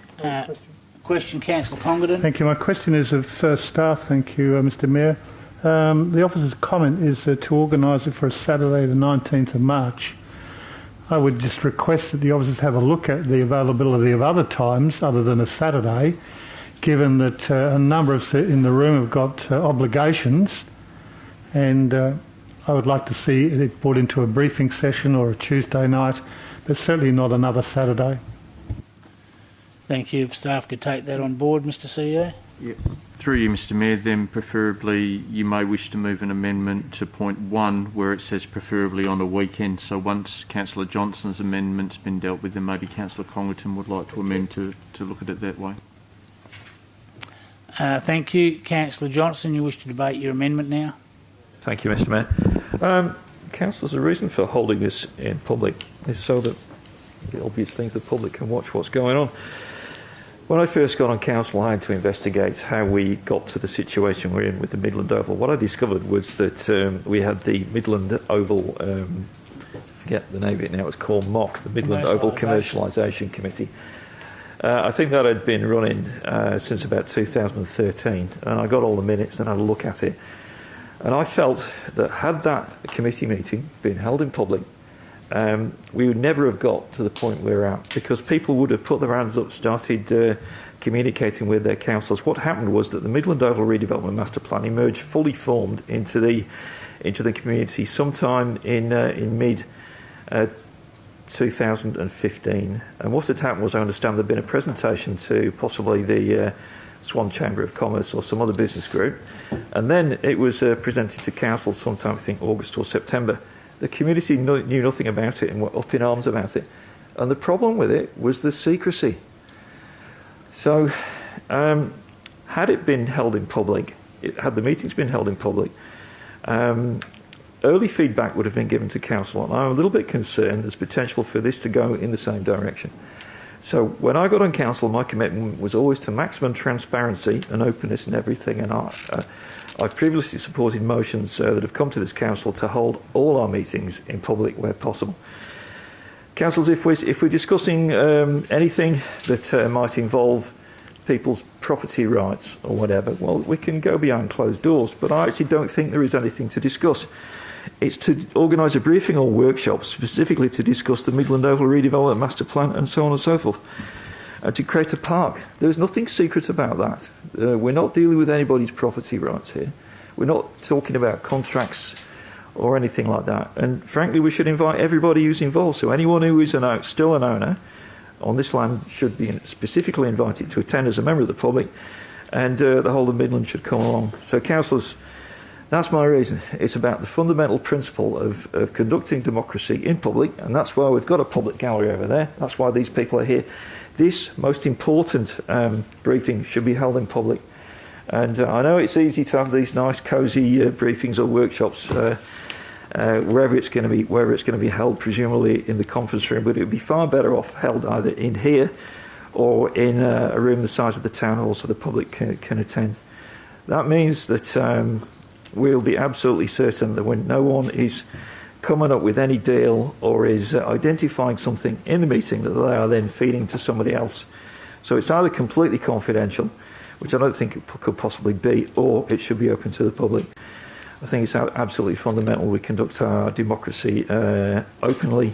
Question, Councillor Congdon. Thank you. My question is of staff. Thank you, Mr Mayor. The officer's comment is to organise it for a Saturday the 19th of March. I would just request that the officers have a look at the availability of other times other than a Saturday, given that a number of in the room have got obligations, and I would like to see it brought into a briefing session or a Tuesday night, but certainly not another Saturday. Thank you. If staff could take that on board, Mr CEO. Yeah. Through you, Mr Mayor, then preferably you may wish to move an amendment to point 1 where it says preferably on a weekend. So once Councillor Johnson's amendment's been dealt with, then maybe Councillor Congleton would like to amend to look at it that way. Thank you. Councillor Johnson, you wish to debate your amendment now? Thank you, Mr Mayor. Councillors, the reason for holding this in public is so that the obvious things the public can watch what's going on. When I first got on council, I had to investigate how we got to the situation we're in with the Midland Oval. What I discovered was that we had the Midland Oval, forget the name of it now, it's called MOC, the Midland Oval Commercialisation Committee. I think that had been running since about 2013, and I got all the minutes and had a look at it. And I felt that had that committee meeting been held in public, we would never have got to the point we're at, because people would have put their hands up, started communicating with their councillors. What happened was that the Midland Oval Redevelopment Master Plan emerged fully formed into the community sometime in mid 2015. And what had happened was, I understand there'd been a presentation to possibly the Swan Chamber of Commerce or some other business group, and then it was presented to council sometime, I think August or September. The community knew nothing about it and were up in arms about it. And the problem with it was the secrecy. So, had it been held in public, had the meetings been held in public, early feedback would have been given to council, and I'm a little bit concerned there's potential for this to go in the same direction. So when I got on council, my commitment was always to maximum transparency and openness in everything, and I've previously supported motions that have come to this council to hold all our meetings in public where possible. Councillors, if we're discussing anything that might involve people's property rights or whatever, well, we can go behind closed doors, but I actually don't think there is anything to discuss. It's to organise a briefing or workshop specifically to discuss the Midland Oval redevelopment master plan and so on and so forth, and to create a park. There's nothing secret about that. We're not dealing with anybody's property rights here. We're not talking about contracts or anything like that. And frankly, we should invite everybody who's involved. So anyone who is still an owner on this land should be specifically invited to attend as a member of the public, and the whole of Midland should come along. So councillors, that's my reason. It's about the fundamental principle of conducting democracy in public, and that's why we've got a public gallery over there. That's why these people are here. This most important briefing should be held in public. And I know it's easy to have these nice, cosy briefings or workshops wherever it's going to be held, presumably in the conference room, but it would be far better off held either in here or in a room the size of the town hall so the public can attend. That means that we'll be absolutely certain that when no one is coming up with any deal or is identifying something in the meeting that they are then feeding to somebody else. So it's either completely confidential, which I don't think it could possibly be, or it should be open to the public. I think it's absolutely fundamental we conduct our democracy openly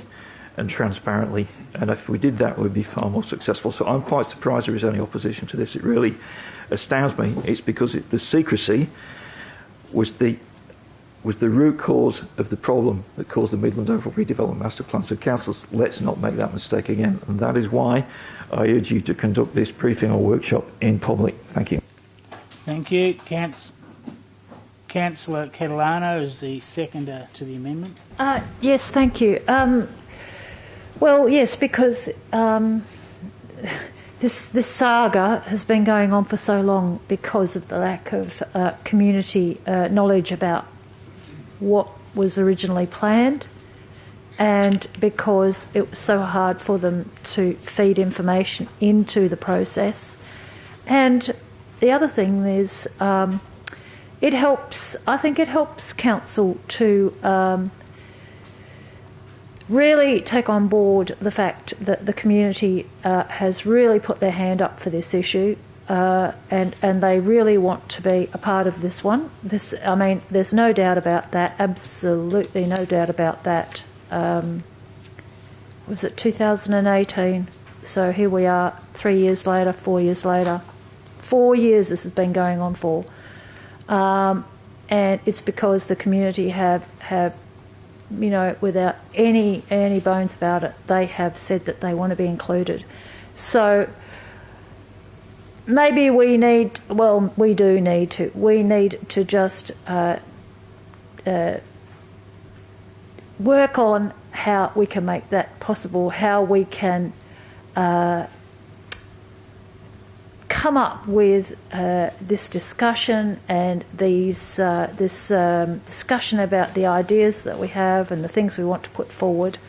and transparently, and if we did that, we'd be far more successful. So I'm quite surprised there is any opposition to this. It really astounds me. It's because the secrecy was the root cause of the problem that caused the Midland Oval redevelopment master plan. So councillors, let's not make that mistake again, and that is why I urge you to conduct this briefing or workshop in public. Thank you. Thank you. Councillor Catalano is the seconder to the amendment. Yes, thank you. Well, yes, because this saga has been going on for so long because of the lack of community knowledge about what was originally planned, and because it was so hard for them to feed information into the process. And the other thing is, I think it helps council to really take on board the fact that the community has really put their hand up for this issue, and they really want to be a part of this one. There's no doubt about that, absolutely no doubt about that. Was it 2018? So here we are 3 years later, 4 years later. 4 years this has been going on for. And it's because the community have without any bones about it, they have said that they want to be included. So maybe we need to just work on how we can make that possible, how we can come up with this discussion and this discussion about the ideas that we have and the things we want to put forward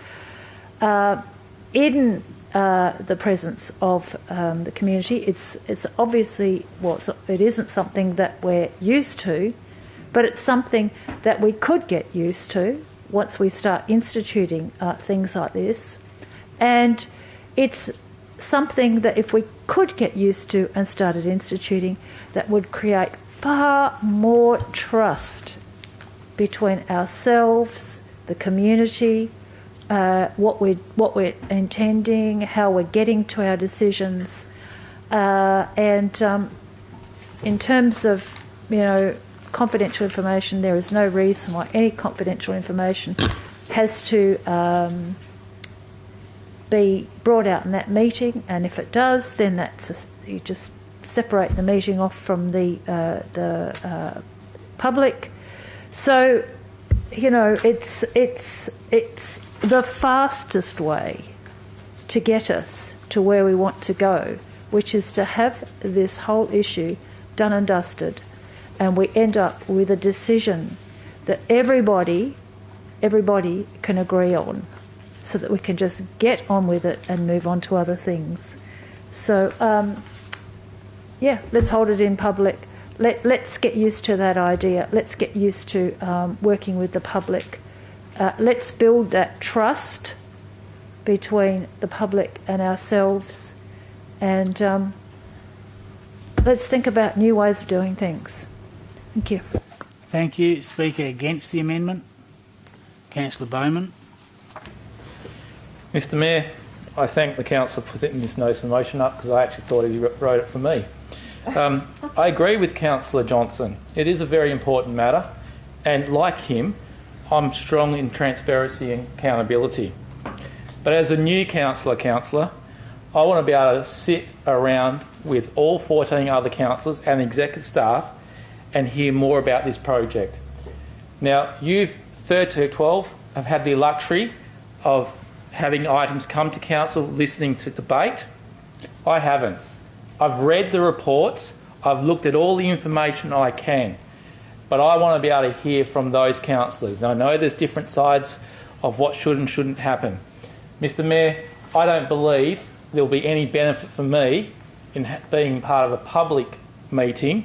in the presence of the community. It's obviously it isn't something that we're used to, but it's something that we could get used to once we start instituting things like this, and it's something that if we could get used to and started instituting, that would create far more trust between ourselves, the community, what we're intending, how we're getting to our decisions, and in terms of confidential information, there is no reason why any confidential information has to be brought out in that meeting, and if it does, then you just separate the meeting off from the public. So, it's the fastest way to get us to where we want to go which is to have this whole issue done and dusted, and we end up with a decision that everybody can agree on, so that we can just get on with it and move on to other things. So, let's hold it in public. Let's get used to that idea. Let's get used to working with the public. Let's build that trust between the public and ourselves, and let's think about new ways of doing things. Thank you. Thank you. Speaker against the amendment, Councillor Bowman. Mr Mayor, I thank the councillor for putting this notice of motion up, because I actually thought he wrote it for me. I agree with Councillor Johnson. It is a very important matter, and like him, I'm strong in transparency and accountability. But as a new councillor, I want to be able to sit around with all 14 other councillors and executive staff and hear more about this project. Now, you, 3rd to 12, have had the luxury of having items come to council, listening to debate. I haven't. I've read the reports, I've looked at all the information I can, but I want to be able to hear from those councillors. And I know there's different sides of what should and shouldn't happen. Mr Mayor, I don't believe there'll be any benefit for me in being part of a public meeting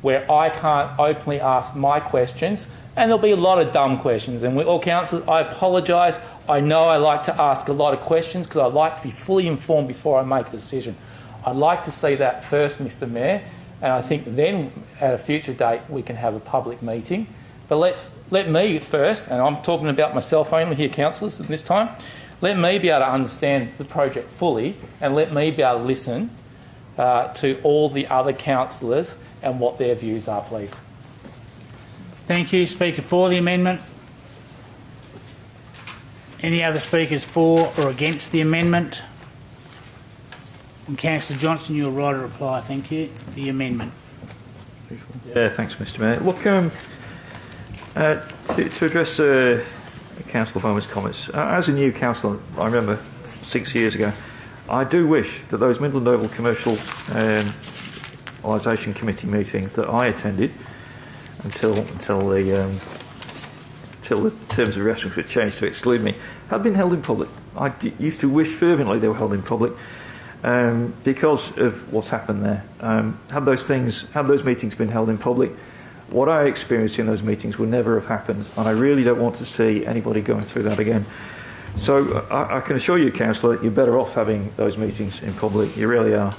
where I can't openly ask my questions, and there'll be a lot of dumb questions. And all councillors, I apologise. I know I like to ask a lot of questions because I like to be fully informed before I make a decision. I'd like to see that first, Mr Mayor, and I think then at a future date we can have a public meeting. But let me first, and I'm talking about myself only here, councillors, this time, let me be able to understand the project fully, and let me be able to listen to all the other councillors and what their views are, please. Thank you. Speaker for the amendment. Any other speakers for or against the amendment? And Councillor Johnson, you'll write a reply. Thank you. The amendment. Yeah, thanks, Mr Mayor. Look, to address Councillor Bowman's comments, as a new councillor, I remember 6 years ago, I do wish that those Midland Oval Commercialisation Committee meetings that I attended until the terms of reference were changed to exclude me had been held in public. I used to wish fervently they were held in public. Because of what's happened there. Had those meetings been held in public, what I experienced in those meetings would never have happened, and I really don't want to see anybody going through that again. So I can assure you, Councillor, you're better off having those meetings in public. You really are.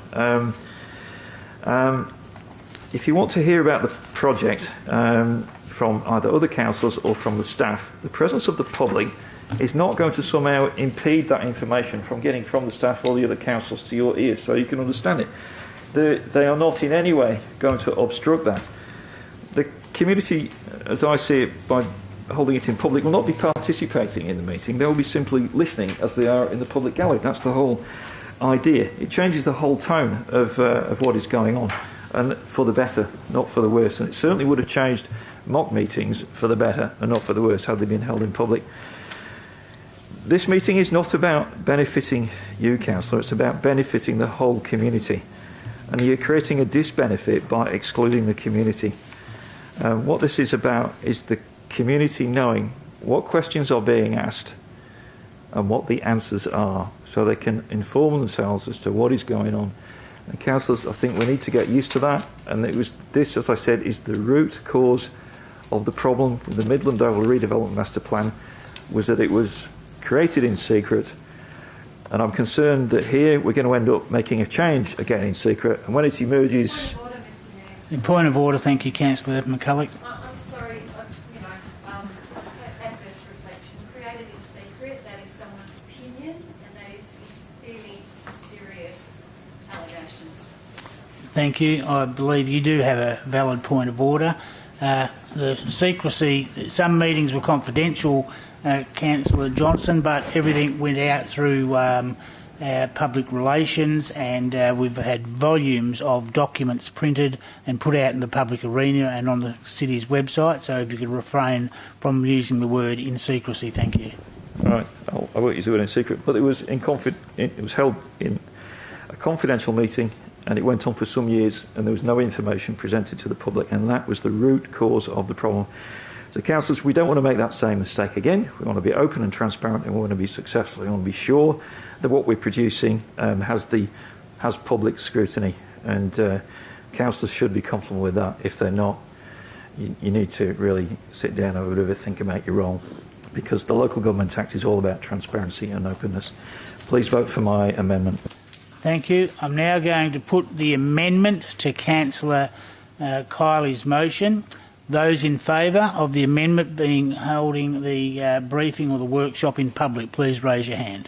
If you want to hear about the project from either other councillors or from the staff, the presence of the public is not going to somehow impede that information from getting from the staff or the other councillors to your ears, so you can understand it. They are not in any way going to obstruct that. The community, as I see it, by holding it in public, will not be participating in the meeting. They will be simply listening as they are in the public gallery. That's the whole idea. It changes the whole tone of what is going on, and for the better, not for the worse. And it certainly would have changed mock meetings for the better and not for the worse had they been held in public. This meeting is not about benefiting you, Councillor, it's about benefiting the whole community. And you're creating a disbenefit by excluding the community. What this is about is the community knowing what questions are being asked and what the answers are, so they can inform themselves as to what is going on. And councillors, I think we need to get used to that. And this, as I said, is the root cause of the problem with the Midland Oval Redevelopment Master Plan, was that it was created in secret, and I'm concerned that here we're going to end up making a change again in secret, and when it emerges... In point of order, thank you, Councillor McCulloch. I'm sorry, adverse reflection created in secret, that is someone's opinion, and that is really serious allegations. Thank you. I believe you do have a valid point of order. The secrecy, some meetings were confidential, Councillor Johnson, but everything went out through public relations, and we've had volumes of documents printed and put out in the public arena and on the city's website. So if you could refrain from using the word in secrecy, thank you. All right, I won't use the word in secret, but it was in it was held in a confidential meeting, and it went on for some years, and there was no information presented to the public, and that was the root cause of the problem. So, councillors, we don't want to make that same mistake again. We want to be open and transparent, and we want to be successful. We want to be sure that what we're producing has public scrutiny, and councillors should be comfortable with that. If they're not, you need to really sit down and have a bit of a think about your role, because the Local Government Act is all about transparency and openness. Please vote for my amendment. Thank you. I'm now going to put the amendment to Councillor Kiley's motion. Those in favour of the amendment being holding the briefing or the workshop in public, please raise your hand.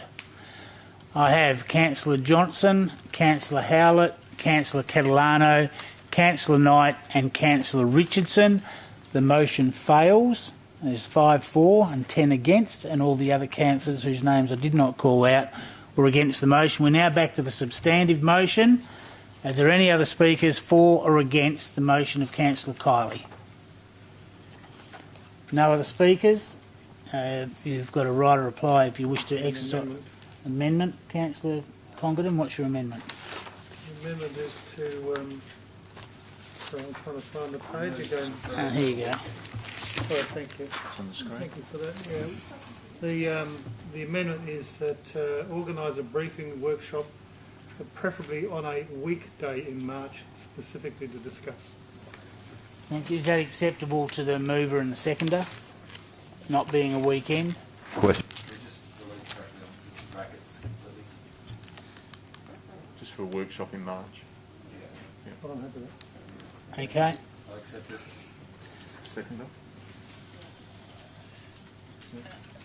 I have Councillor Johnson, Councillor Howlett, Councillor Catalano, Councillor Knight and Councillor Richardson. The motion fails. There's 5 for and 10 against, and all the other councillors whose names I did not call out were against the motion. We're now back to the substantive motion. Is there any other speakers for or against the motion of Councillor Kiley? No other speakers? You've got a right of reply if you wish to exercise. Amendment. Councillor Congdon, what's your amendment? The amendment is to... I'm trying to find the page again. Here you go. Oh, thank you. It's on the screen. Thank you for that. Yeah. The amendment is that organise a briefing workshop, preferably on a weekday in March, specifically to discuss. Thank you. Is that acceptable to the mover and the seconder? Not being a weekend? Question. Just for a workshop in March. I'm happy with that. Okay. I accept it. Seconder.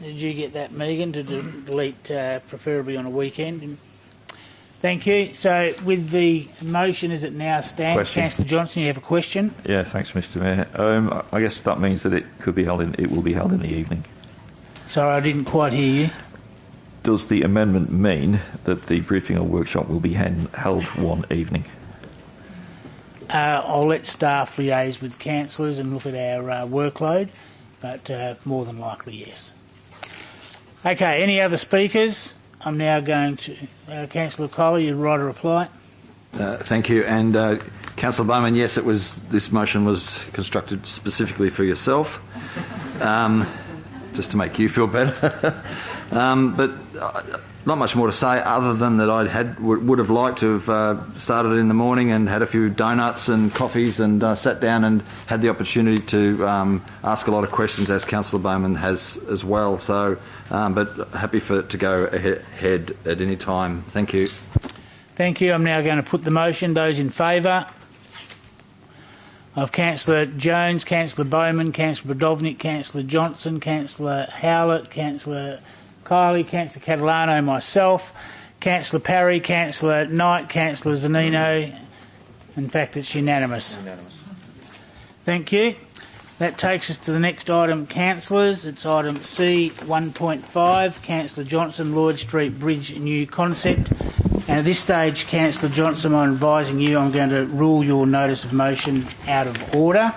Did you get that, Megan, to delete preferably on a weekend? Thank you. So with the motion as it now stands, Councillor Johnson, you have a question? Yeah, thanks, Mr Mayor. I guess that means that it will be held in the evening. Sorry, I didn't quite hear you. Does the amendment mean that the briefing or workshop will be held one evening? I'll let staff liaise with councillors and look at our workload, but more than likely, yes. Okay, any other speakers? I'm now going to... Councillor Kiley, you'd right to reply. Thank you. And Councillor Bowman, yes, this motion was constructed specifically for yourself, just to make you feel better. But not much more to say other than that would have liked to have started in the morning and had a few donuts and coffees and sat down and had the opportunity to ask a lot of questions, as Councillor Bowman has as well. So, but happy to go ahead at any time. Thank you. Thank you. I'm now going to put the motion. Those in favour of Councillor Jones, Councillor Bowman, Councillor Brodovnik, Councillor Johnson, Councillor Howlett, Councillor Kiley, Councillor Catalano, myself, Councillor Parry, Councillor Knight, Councillor Zanino. In fact, it's unanimous. Thank you. That takes us to the next item, councillors. It's item C 1.5, Councillor Johnson, Lloyd Street Bridge new concept. And at this stage, Councillor Johnson, I'm advising you I'm going to rule your notice of motion out of order.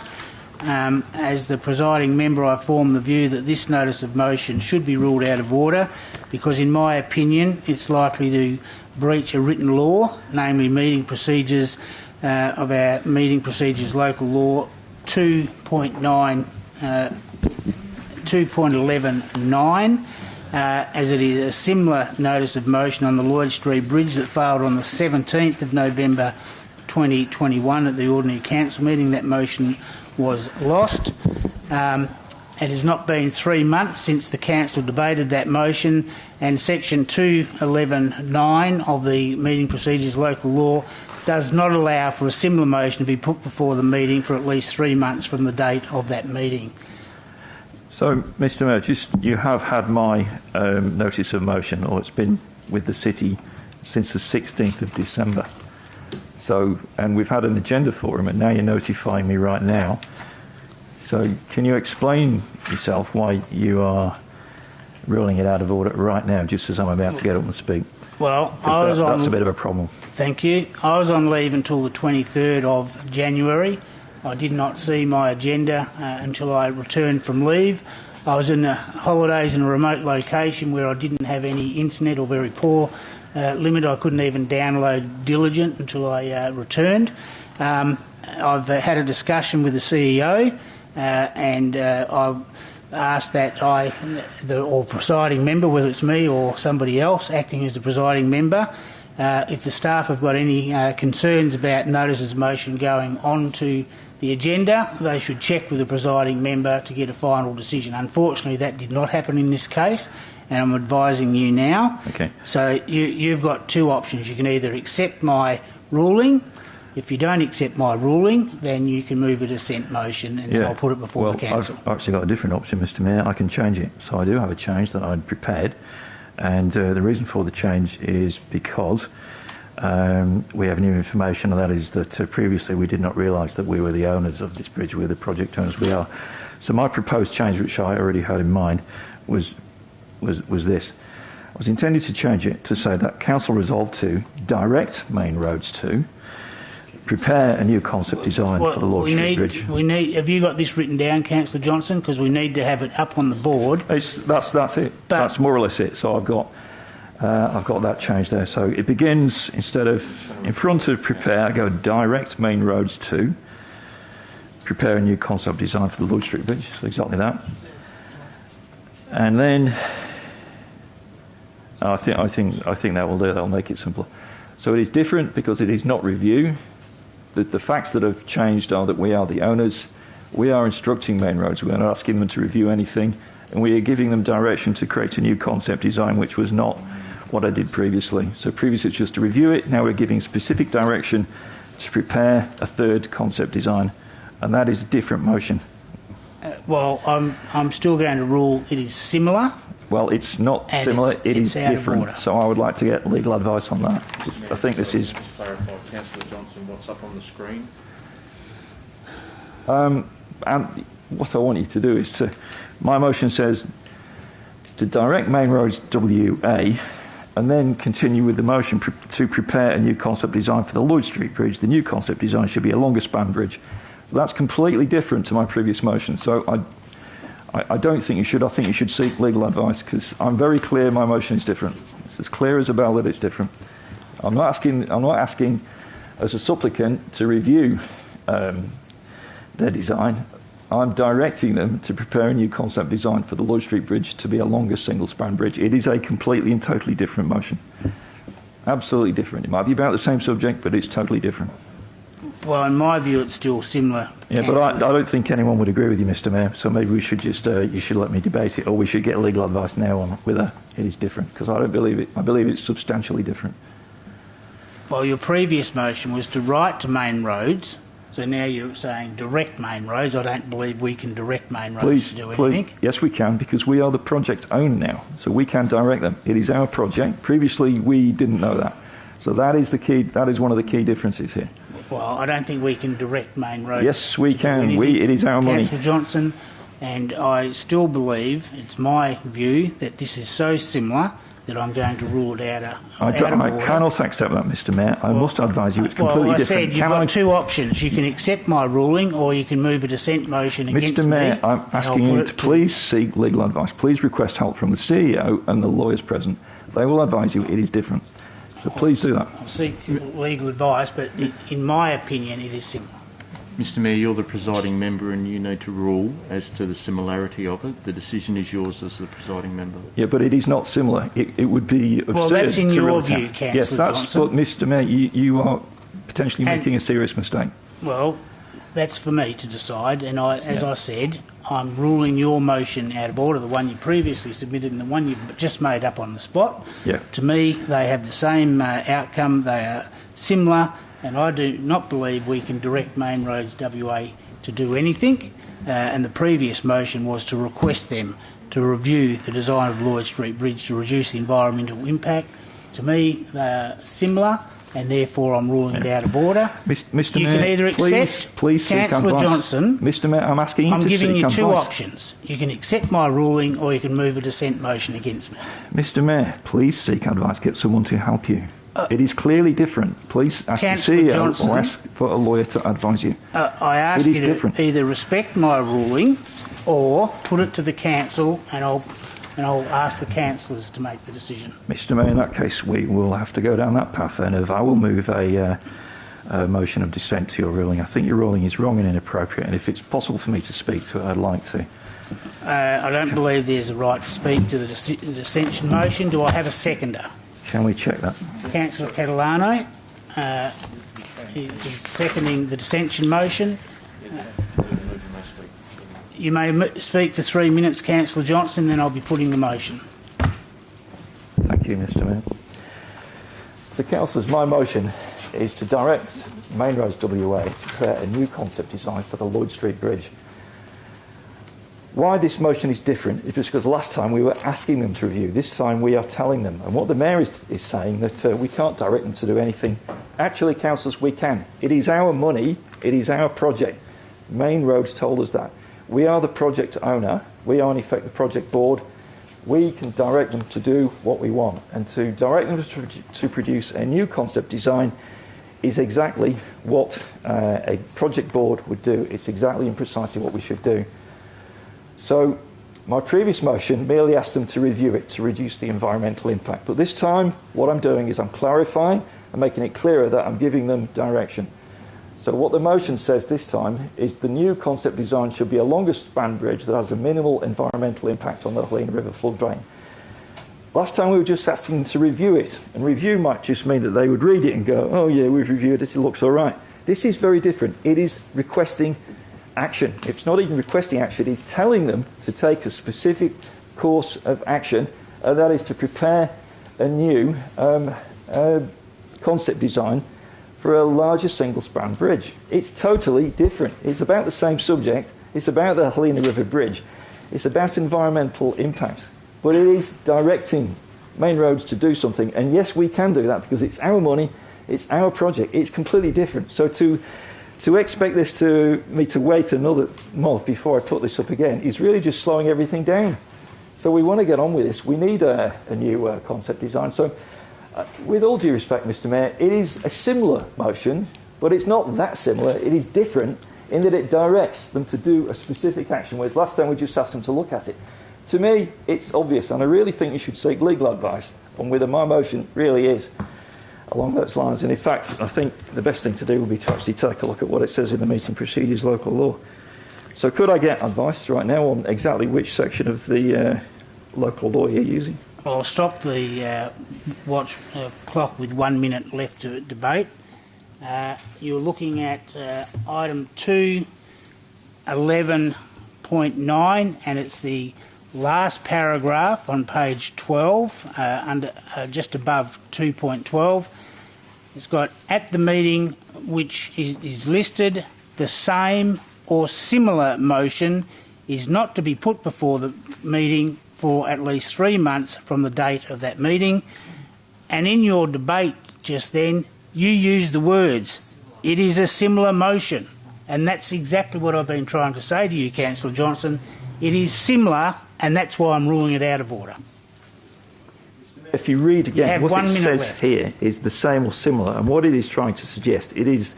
As the presiding member, I form the view that this notice of motion should be ruled out of order because, in my opinion, it's likely to breach a written law, namely meeting procedures of our Meeting Procedures Local Law 2.11.9, as it is a similar notice of motion on the Lloyd Street Bridge that failed on the 17th of November 2021 at the Ordinary Council meeting. That motion was lost. It has not been 3 months since the Council debated that motion, and Section 211.9 of the Meeting Procedures Local Law does not allow for a similar motion to be put before the meeting for at least 3 months from the date of that meeting. So, Mr Mayor, you have had my notice of motion, or it's been with the City since the 16th of December. So, and we've had an agenda for him, and now you're notifying me right now. So can you explain yourself why you are ruling it out of order right now, just as I'm about to get up and speak? Well, that's a bit of a problem. Thank you. I was on leave until the 23rd of January. I did not see my agenda until I returned from leave. I was in holidays in a remote location where I didn't have any internet or very poor limit. I couldn't even download Diligent until I returned. I've had a discussion with the CEO and I've asked that or presiding member, whether it's me or somebody else acting as the presiding member, if the staff have got any concerns about notices of motion going on to the agenda, they should check with the presiding member to get a final decision. Unfortunately, that did not happen in this case, and I'm advising you now. Okay. So you've got two options. You can either accept my ruling. If you don't accept my ruling, then you can move a dissent motion, and I'll put it before the council. I've actually got a different option, Mr Mayor. I can change it. So I do have a change that I'd prepared, and the reason for the change is because we have new information, and that is that previously we did not realise that we were the owners of this bridge. We're the project owners. We are. So my proposed change, which I already had in mind, was this. I was intended to change it to say that council resolved to direct Main Roads to prepare a new concept design for the Lord Street Bridge. Have you got this written down, Councillor Johnson? Because we need to have it up on the board. That's it. That's more or less it. So I've got that change there. So it begins, instead of in front of prepare, I go direct Main Roads to prepare a new concept design for the Lord Street Bridge. So exactly that. And then I think that will do. That'll make it simpler. So it is different because it is not review. The facts that have changed are that we are the owners. We are instructing Main Roads. We are not asking them to review anything, and we are giving them direction to create a new concept design, which was not what I did previously. So previously it's just to review it. Now we're giving specific direction to prepare a third concept design, and that is a different motion. Well, I'm still going to rule it is similar. Well, it's not similar. It is different. So I would like to get legal advice on that. I think this is. Clarify, Councillor Johnson, what's up on the screen? And what I want you to do is to. My motion says to direct Main Roads WA, and then continue with the motion to prepare a new concept design for the Lloyd Street Bridge. The new concept design should be a longer span bridge. That's completely different to my previous motion. So I don't think you should. I think you should seek legal advice, because I'm very clear my motion is different. It's as clear as a bell that it's different. I'm not asking as a supplicant to review their design. I'm directing them to prepare a new concept design for the Lloyd Street Bridge to be a longer single span bridge. It is a completely and totally different motion. Absolutely different. It might be about the same subject, but it's totally different. Well, in my view, it's still similar. Yeah, but I don't think anyone would agree with you, Mr Mayor, so maybe we should just, you should let me debate it, or we should get legal advice now on whether it is different, because I don't believe it. I believe it's substantially different. Well, your previous motion was to write to Main Roads, so now you're saying direct Main Roads. I don't believe we can direct Main Roads to do anything. Yes, we can, because we are the project owner now, so we can direct them. It is our project. Previously, we didn't know that. So that is the key. That is one of the key differences here. Well, I don't think we can direct Main Roads. Yes, we can. It is our money. Councillor Johnson, and I still believe, it's my view, that this is so similar that I'm going to rule it out of I cannot accept that, Mr Mayor. I must advise you it's completely different. Well, I said you've got two options. You can accept my ruling, or you can move a dissent motion against me. Mr Mayor, I'm asking you to please seek legal advice. Please request help from the CEO and the lawyers present. They will advise you it is different. So please do that. I'll seek legal advice, but in my opinion, it is similar. Mr Mayor, you're the presiding member and you need to rule as to the similarity of it. The decision is yours as the presiding member. Yeah, but it is not similar. It would be absurd. Well, that's in your view, Councillor Yes, that's what, Mr Mayor, you are potentially making a serious mistake. Well, that's for me to decide, and as I said, I'm ruling your motion out of order, the one you previously submitted and the one you've just made up on the spot. Yeah. To me, they have the same outcome. They are similar, and I do not believe we can direct Main Roads WA to do anything. And the previous motion was to request them to review the design of Lloyd Street Bridge to reduce the environmental impact. To me, they are similar, and therefore I'm ruling it out of order. Mr You Mayor, can either accept, please Councillor Johnson. Mr Mayor, I'm asking you to seek advice. I'm giving you two options. You can accept my ruling, or you can move a dissent motion against me. Mr Mayor, please seek advice. Get someone to help you. It is clearly different. Please ask Councillor the CEO Johnson, or ask for a lawyer to advise you. I ask it is you to different. either respect my ruling, or put it to the council, and I'll ask the councillors to make the decision. Mr Mayor, in that case, we will have to go down that path then. If I will move a motion of dissent to your ruling. I think your ruling is wrong and inappropriate, and if it's possible for me to speak to it, I'd like to. I don't believe there's a right to speak to the dissension motion. Do I have a seconder? Can we check that? Councillor Catalano is seconding the dissension motion. You may speak for 3 minutes, Councillor Johnson, then I'll be putting the motion. Thank you, Mr Mayor. So, councillors, my motion is to direct Main Roads WA to create a new concept design for the Lloyd Street Bridge. Why this motion is different is because last time we were asking them to review. This time we are telling them. And what the Mayor is saying, that we can't direct them to do anything. Actually, councillors, we can. It is our money. It is our project. Main Roads told us that. We are the project owner. We are, in effect, the project board. We can direct them to do what we want. And to direct them to produce a new concept design is exactly what a project board would do. It's exactly and precisely what we should do. So my previous motion merely asked them to review it to reduce the environmental impact. But this time, what I'm doing is I'm clarifying and making it clearer that I'm giving them direction. So what the motion says this time is the new concept design should be a longer span bridge that has a minimal environmental impact on the Helena River floodplain. Last time we were just asking them to review it, and review might just mean that they would read it and go, oh yeah, we've reviewed it, it looks all right. This is very different. It is requesting action. It's not even requesting action, it's telling them to take a specific course of action, and that is to prepare a new concept design for a larger single-span bridge. It's totally different. It's about the same subject. It's about the Helena River Bridge. It's about environmental impact. But it is directing Main Roads to do something. And yes, we can do that because it's our money, it's our project. It's completely different. So to expect me to wait another month before I put this up again is really just slowing everything down. So we want to get on with this. We need a new concept design. So with all due respect, Mr Mayor, it is a similar motion, but it's not that similar. It is different in that it directs them to do a specific action, whereas last time we just asked them to look at it. To me, it's obvious, and I really think you should seek legal advice on whether my motion really is along those lines. And in fact, I think the best thing to do would be to actually take a look at what it says in the meeting procedures local law. So could I get advice right now on exactly which section of the local law you're using? I'll stop the watch clock with 1 minute left to debate. You're looking at item 211.9, and it's the last paragraph on page 12, under just above 2.12. It's got at the meeting which is listed, the same or similar motion is not to be put before the meeting for at least 3 months from the date of that meeting. And in your debate just then, you used the words, it is a similar motion. And that's exactly what I've been trying to say to you, Councillor Johnson. It is similar, and that's why I'm ruling it out of order. If you read again, what it says here is the same or similar, and what it is trying to suggest, it is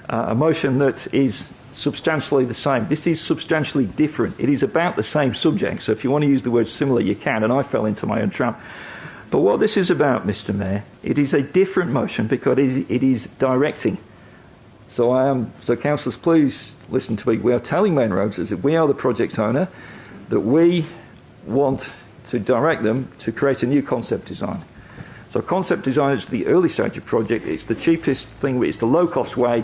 a motion that is substantially the same. This is substantially different. It is about the same subject, so if you want to use the word similar, you can, and I fell into my own trap. But what this is about, Mr Mayor, it is a different motion because it is directing. So councillors, please listen to me. We are telling Main Roads as if we are the project owner that we want to direct them to create a new concept design. So concept design is the early stage of project. It's the cheapest thing. It's the low-cost way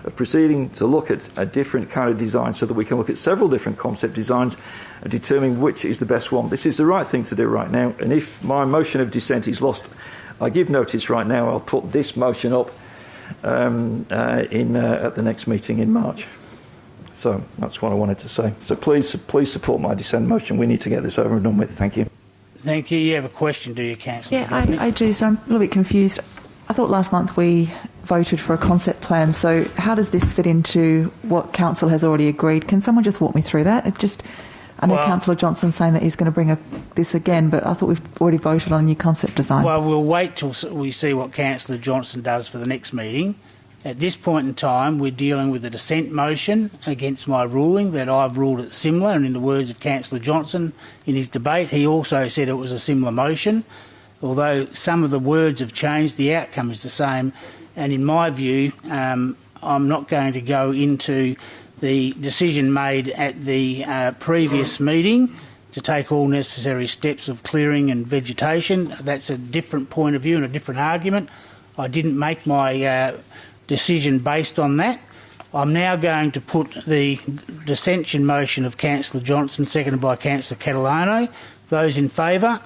of proceeding to look at a different kind of design so that we can look at several different concept designs and determine which is the best one. This is the right thing to do right now, and if my motion of dissent is lost, I give notice right now. I'll put this motion up at the next meeting in March. So that's what I wanted to say. So please support my dissent motion. We need to get this over and done with. Thank you. Thank you. You have a question, do you, Councillor? Yeah, I do. So I'm a little bit confused. I thought last month we voted for a concept plan. So how does this fit into what Council has already agreed? Can someone just walk me through that? I know Councillor Johnson's saying that he's going to bring this again, but I thought we've already voted on a new concept design. Well, we'll wait till we see what Councillor Johnson does for the next meeting. At this point in time, we're dealing with a dissent motion against my ruling that I've ruled it similar, and in the words of Councillor Johnson in his debate, he also said it was a similar motion. Although some of the words have changed, the outcome is the same, and in my view, I'm not going to go into the decision made at the previous meeting to take all necessary steps of clearing and vegetation. That's a different point of view and a different argument. I didn't make my decision based on that. I'm now going to put the dissension motion of Councillor Johnson, seconded by Councillor Catalano. Those in favour?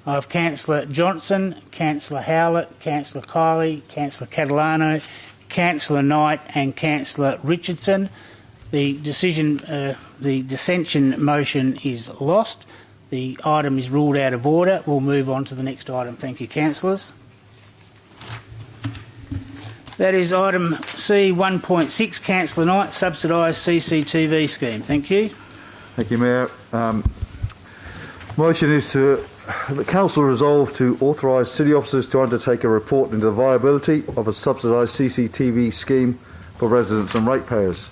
I have Councillor Johnson, Councillor Howlett, Councillor Kiley, Councillor Catalano, Councillor Knight and Councillor Richardson. The dissension motion is lost. The item is ruled out of order. We'll move on to the next item. Thank you, councillors. That is item C 1.6, Councillor Knight, subsidised CCTV scheme. Thank you. Thank you, Mayor. Motion is to the Council resolve to authorise city officers to undertake a report into the viability of a subsidised CCTV scheme for residents and ratepayers.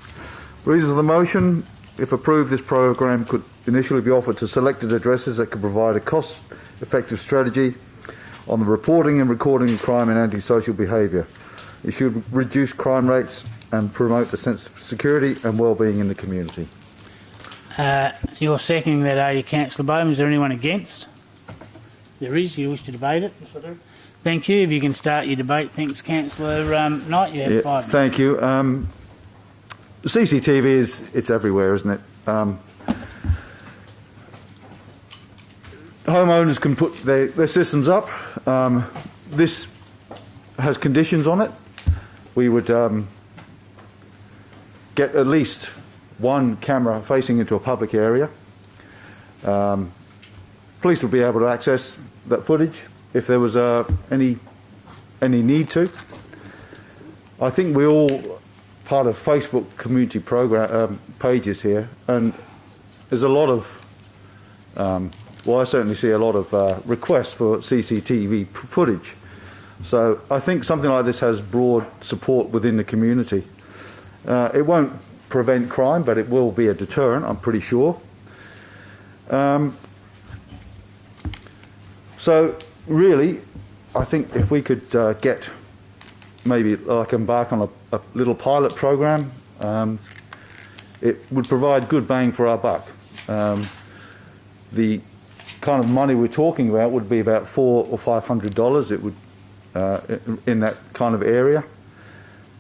Reasons of the motion: if approved, this program could initially be offered to selected addresses that could provide a cost-effective strategy on the reporting and recording of crime and antisocial behaviour. It should reduce crime rates and promote a sense of security and well-being in the community. You're seconding that, are you, Councillor Bowman? Is there anyone against? There is. You wish to debate it? Yes, I do. Thank you. If you can start your debate. Thanks, Councillor Knight. You have 5 minutes. Thank you. CCTV it's everywhere, isn't it? Homeowners can put their systems up. This has conditions on it. We would get at least one camera facing into a public area. Police would be able to access that footage if there was any need to. I think we're all part of Facebook community program pages here, and there's a lot of I certainly see a lot of requests for CCTV footage. So I think something like this has broad support within the community. It won't prevent crime, but it will be a deterrent, I'm pretty sure. So really, I think if we could get maybe embark on a little pilot program, it would provide good bang for our buck. The kind of money we're talking about would be about $400 or $500. It would in that kind of area,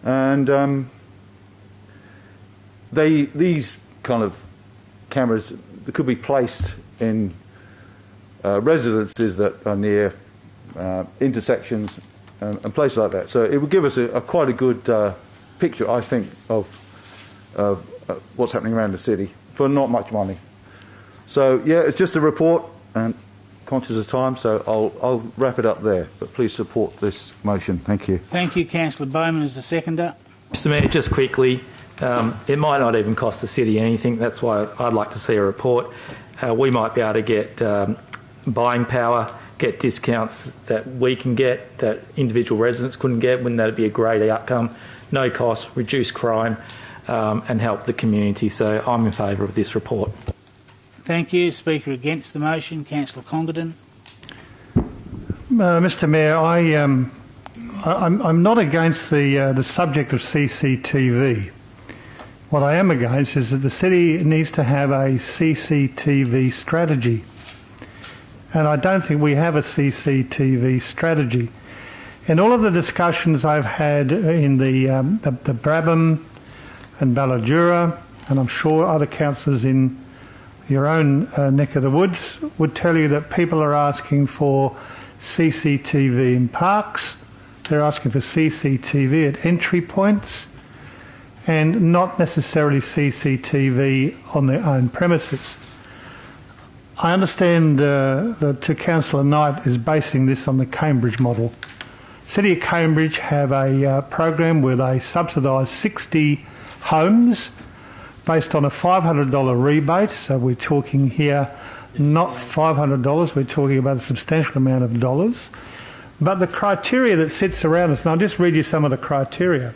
and these kind of cameras could be placed in residences that are near intersections and places like that. So it would give us quite a good picture, I think, of what's happening around the city for not much money. So yeah, it's just a report, and conscious of time, so I'll wrap it up there. But please support this motion. Thank you. Thank you, Councillor Bowman, as the seconder. Mr Mayor, just quickly, it might not even cost the city anything. That's why I'd like to see a report. We might be able to get buying power, get discounts that we can get that individual residents couldn't get. Wouldn't that be a great outcome? No cost, reduce crime, and help the community. So I'm in favour of this report. Thank you. Speaker against the motion, Councillor Congdon. Mr Mayor, I'm not against the subject of CCTV. What I am against is that the city needs to have a CCTV strategy. And I don't think we have a CCTV strategy. In all of the discussions I've had in the Brabham and Balladura, and I'm sure other councillors in your own neck of the woods would tell you that people are asking for CCTV in parks, they're asking for CCTV at entry points, and not necessarily CCTV on their own premises. I understand that Councillor Knight is basing this on the Cambridge model. City of Cambridge have a program where they subsidise 60 homes based on a $500 rebate. So we're talking here not $500, we're talking about a substantial amount of dollars. But the criteria that sits around us, and I'll just read you some of the criteria.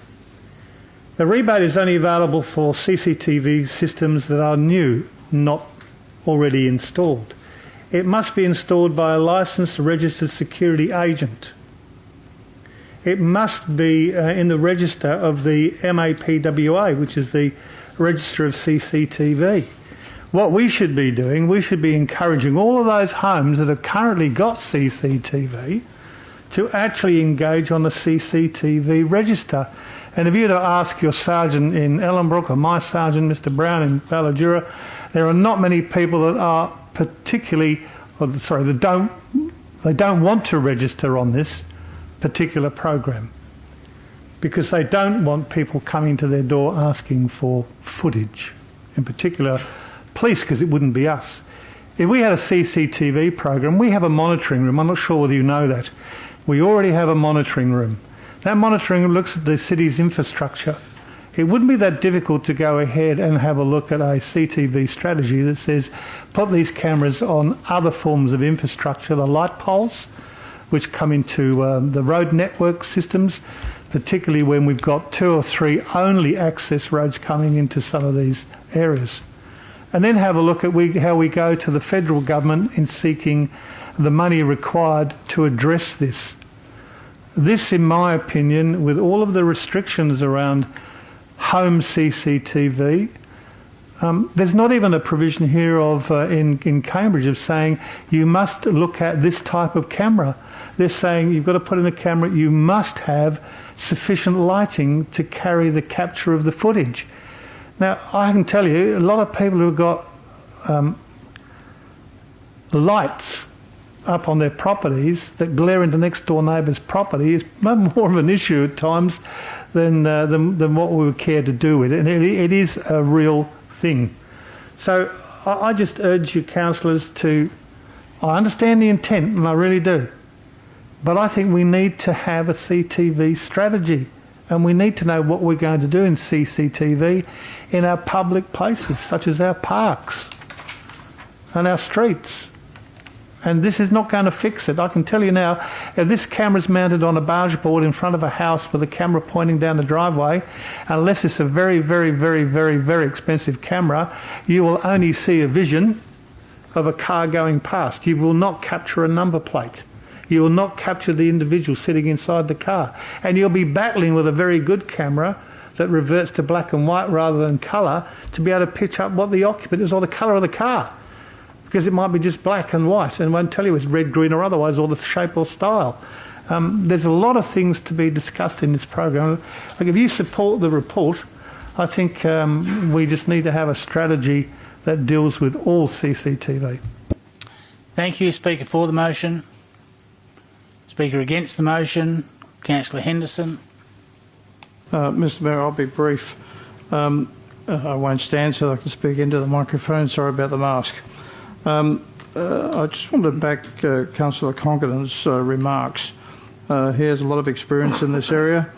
The rebate is only available for CCTV systems that are new, not already installed. It must be installed by a licensed registered security agent. It must be in the register of the MAPWA, which is the Register of CCTV. What we should be doing, we should be encouraging all of those homes that have currently got CCTV to actually engage on the CCTV register. And if you were to ask your sergeant in Ellenbrook or my sergeant, Mr Brown in Ballajura, there are not many people that are particularly, they don't want to register on this particular program because they don't want people coming to their door asking for footage, in particular police, because it wouldn't be us. If we had a CCTV program, we have a monitoring room. I'm not sure whether you know that. We already have a monitoring room. That monitoring room looks at the city's infrastructure. It wouldn't be that difficult to go ahead and have a look at a CTV strategy that says put these cameras on other forms of infrastructure, the light poles, which come into the road network systems, particularly when we've got 2 or 3 only access roads coming into some of these areas. And then have a look at how we go to the federal government in seeking the money required to address this. This, in my opinion, with all of the restrictions around home CCTV, there's not even a provision here of in Cambridge of saying you must look at this type of camera. They're saying you've got to put in a camera, you must have sufficient lighting to carry the capture of the footage. Now, I can tell you, a lot of people who've got lights up on their properties that glare into next door neighbours' property is more of an issue at times than what we would care to do with it. And it is a real thing. So I just urge you, councillors, I understand the intent, and I really do, but I think we need to have a CTV strategy, and we need to know what we're going to do in CCTV in our public places, such as our parks and our streets. And this is not going to fix it. I can tell you now, if this camera's mounted on a barge board in front of a house with a camera pointing down the driveway, unless it's a very, very, very, very, very expensive camera, you will only see a vision of a car going past. You will not capture a number plate. You will not capture the individual sitting inside the car. And you'll be battling with a very good camera that reverts to black and white rather than colour to be able to pitch up what the occupant is or the colour of the car. Because it might be just black and white and won't tell you it's red, green or otherwise, or the shape or style. There's a lot of things to be discussed in this program. Like if you support the report, I think we just need to have a strategy that deals with all CCTV. Thank you. Speaker for the motion. Speaker against the motion. Councillor Henderson. Mr Mayor, I'll be brief. I won't stand so I can speak into the microphone. Sorry about the mask. I just wanted to back Councillor Conklon's remarks. He has a lot of experience in this area,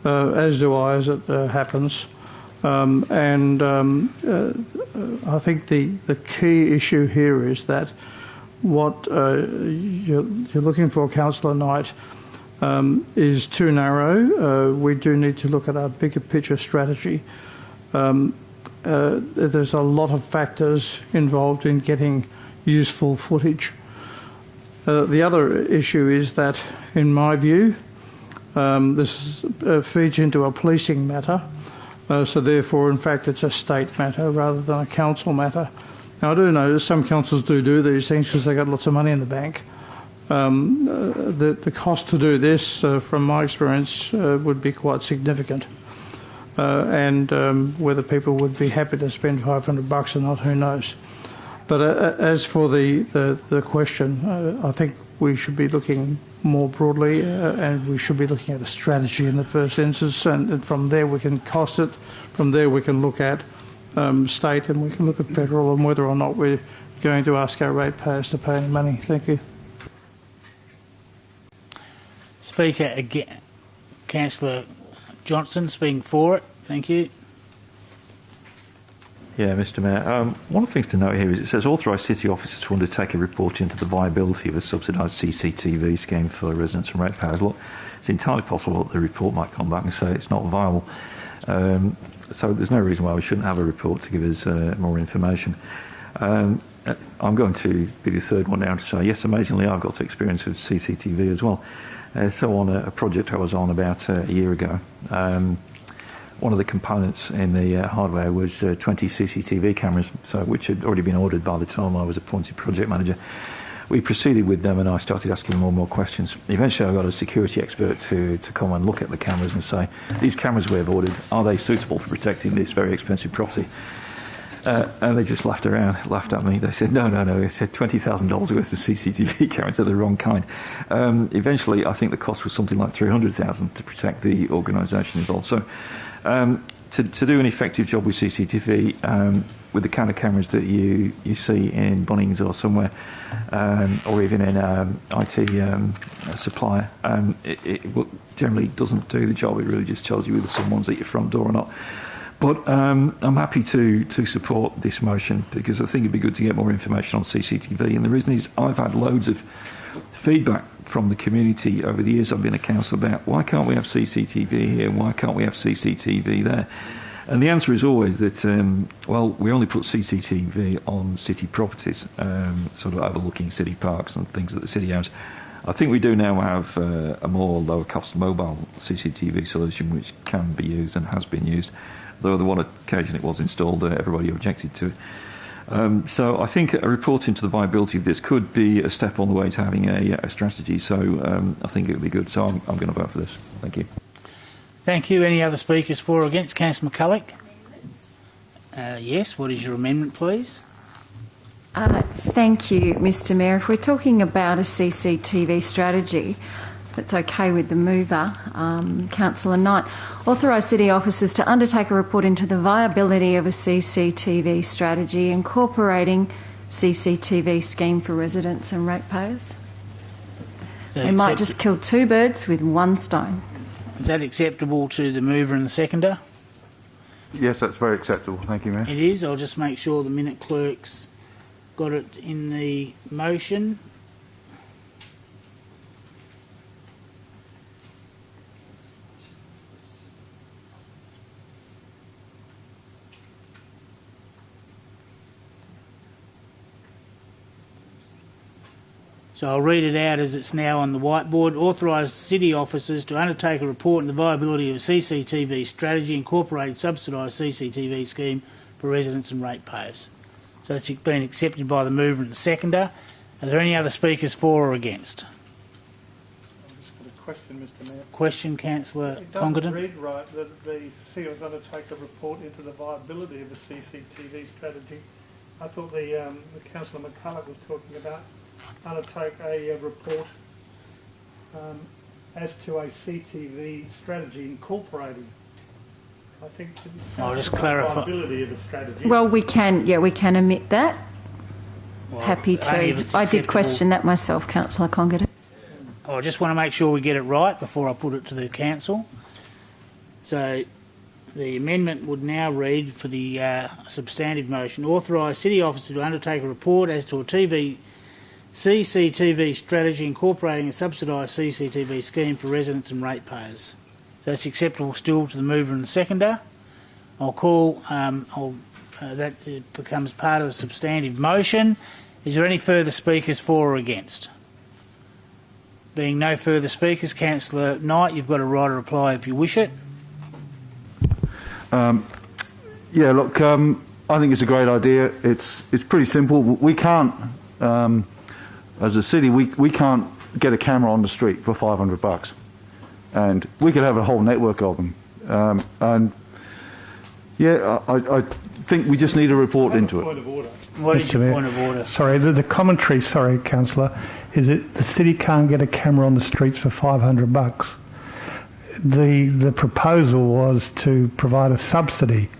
as do I, as it happens. I think the key issue here is that what you're looking for, Councillor Knight, is too narrow. We do need to look at our bigger picture strategy. There's a lot of factors involved in getting useful footage. The other issue is that, in my view, this feeds into a policing matter, so therefore, in fact, it's a state matter rather than a council matter. Now, I do know some councils do these things because they've got lots of money in the bank. The cost to do this, from my experience, would be quite significant. And whether people would be happy to spend $500 or not, who knows. But as for the question, I think we should be looking more broadly, and we should be looking at a strategy in the first instance, and from there we can cost it. From there we can look at state, and we can look at federal, and whether or not we're going to ask our ratepayers to pay any money. Thank you. Speaker again, Councillor Johnson, speaking for it. Thank you. Yeah, Mr Mayor. One of the things to note here is it says authorise city officers to undertake a report into the viability of a subsidised CCTV scheme for residents and ratepayers. Look, it's entirely possible that the report might come back and say it's not viable. So there's no reason why we shouldn't have a report to give us more information. I'm going to be the third one now to say, yes, amazingly, I've got experience with CCTV as well. So on a project I was on about a year ago, one of the components in the hardware was 20 CCTV cameras, which had already been ordered by the time I was appointed project manager. We proceeded with them and I started asking more and more questions. Eventually I got a security expert to come and look at the cameras and say, these cameras we have ordered, are they suitable for protecting this very expensive property? And they just laughed at me. They said, no. They said $20,000 worth of CCTV cameras are the wrong kind. Eventually, I think the cost was something like $300,000 to protect the organisation involved. So to do an effective job with CCTV, with the kind of cameras that you see in Bunnings or somewhere, or even in IT supplier, it generally doesn't do the job. It really just tells you whether someone's at your front door or not. But I'm happy to support this motion because I think it'd be good to get more information on CCTV. And the reason is I've had loads of feedback from the community over the years I've been a council about why can't we have CCTV here, why can't we have CCTV there? And the answer is always that, we only put CCTV on city properties, sort of overlooking city parks and things that the city owns. I think we do now have a more lower-cost mobile CCTV solution which can be used and has been used. Though the one occasion it was installed, everybody objected to it. So I think a report into the viability of this could be a step on the way to having a strategy. So I think it would be good. So I'm going to vote for this. Thank you. Thank you. Any other speakers for or against? Councillor McCulloch? Yes. What is your amendment, please? Thank you, Mr Mayor. If we're talking about a CCTV strategy, that's okay with the mover, Councillor Knight, authorise city officers to undertake a report into the viability of a CCTV strategy incorporating CCTV scheme for residents and ratepayers. We might just kill two birds with one stone. Is that acceptable to the mover and the seconder? Yes, that's very acceptable. Thank you, Mayor. It is. I'll just make sure the minute clerks got it in the motion. So I'll read it out as it's now on the whiteboard. Authorise city officers to undertake a report on the viability of a CCTV strategy incorporating subsidised CCTV scheme for residents and ratepayers. So it's been accepted by the mover and the seconder. Are there any other speakers for or against? I've just got a question, Mr Mayor. Question, Councillor Congdon? It doesn't read right that the CEOs undertake a report into the viability of a CCTV strategy. I thought the Councillor McCulloch was talking about undertake a report as to a CTV strategy incorporating. I think I'll just clarify. Viability of a strategy. Well, we can omit that. Well, Happy to. I did question that myself, Councillor Congdon. I just want to make sure we get it right before I put it to the council. So the amendment would now read for the substantive motion: authorise city officers to undertake a report as to a CCTV strategy incorporating a subsidised CCTV scheme for residents and ratepayers. That's acceptable still to the mover and the seconder. I'll call that becomes part of the substantive motion. Is there any further speakers for or against? Being no further speakers, Councillor Knight, you've got a right to reply if you wish it. I think it's a great idea. It's pretty simple. We can't, as a city, we can't get a camera on the street for $500. And we could have a whole network of them. I think we just need a report into it. Point of order. What is your point of order? Sorry, the commentary, Councillor, is that the city can't get a camera on the streets for $500. The proposal was to provide a subsidy.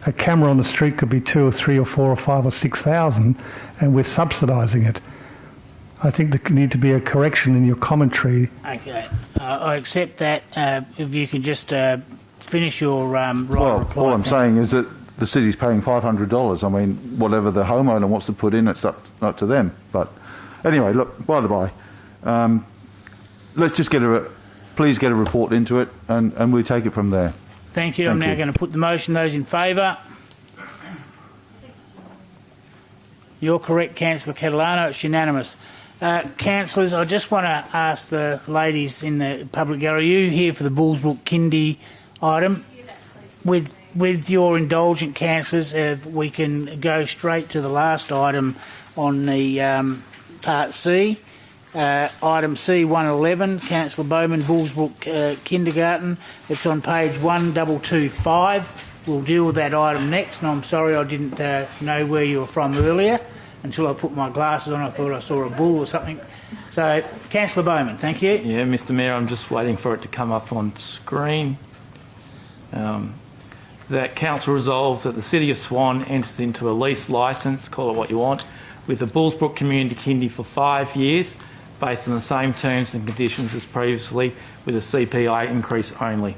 A camera on the street could be 2 or 3 or 4 or 5 or 6,000, and we're subsidising it. I think there need to be a correction in your commentary. Okay, I accept that. If you can just finish your reply. All I'm saying is that the city's paying $500. I mean, whatever the homeowner wants to put in, it's up to them. But anyway, look, by the by, let's just please get a report into it, and we take it from there. Thank you. I'm now going to put the motion. Those in favour? You're correct, Councillor Catalano. It's unanimous. Councillors, I just want to ask the ladies in the public gallery, are you here for the Bullsbrook Kindy item? With your indulgent, councillors, we can go straight to the last item on the Part C. Item C111, Councillor Bowman, Bullsbrook Kindergarten. It's on page 1225. We'll deal with that item next, and I'm sorry I didn't know where you were from earlier. Until I put my glasses on, I thought I saw a bull or something. So, Councillor Bowman, thank you. Yeah, Mr Mayor, I'm just waiting for it to come up on screen. That Council resolved that the City of Swan enters into a lease licence, call it what you want, with the Bullsbrook Community Kindy for 5 years, based on the same terms and conditions as previously, with a CPI increase only.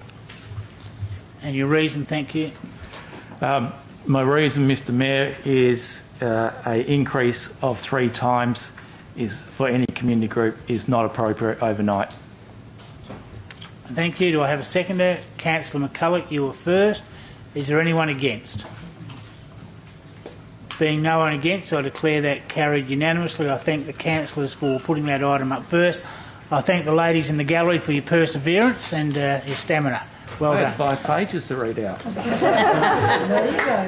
And your reason, thank you? My reason, Mr Mayor, is an increase of 3 times is for any community group is not appropriate overnight. Thank you. Do I have a seconder? Councillor McCulloch, you were first. Is there anyone against? Being no one against, I declare that carried unanimously. I thank the councillors for putting that item up first. I thank the ladies in the gallery for your perseverance and your stamina. Well done. 5 pages to read out. There you go.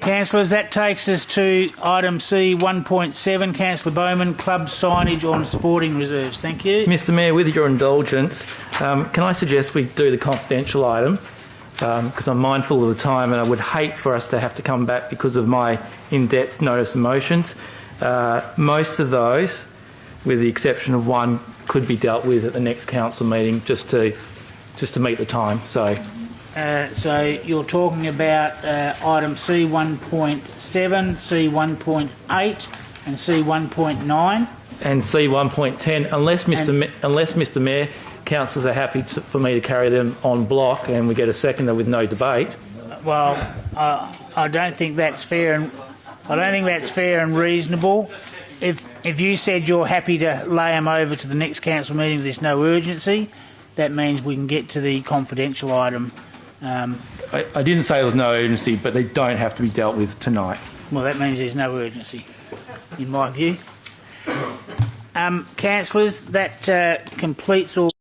Councillors, that takes us to item C 1.7, Councillor Bowman, club signage on sporting reserves. Thank you. Mr Mayor, with your indulgence, can I suggest we do the confidential item? Because I'm mindful of the time and I would hate for us to have to come back because of my in-depth notice of motions. Most of those, with the exception of one, could be dealt with at the next council meeting just to meet the time. So you're talking about item C 1.7, C 1.8 and C 1.9? And C 1.10, unless Mr Mayor, councillors are happy for me to carry them on block and we get a seconder with no debate. Well, I don't think that's fair, and I don't think that's fair and reasonable. If you said you're happy to lay them over to the next council meeting, there's no urgency. That means we can get to the confidential item. I didn't say there was no urgency, but they don't have to be dealt with tonight. Well, that means there's no urgency, in my view. Councillors, that completes all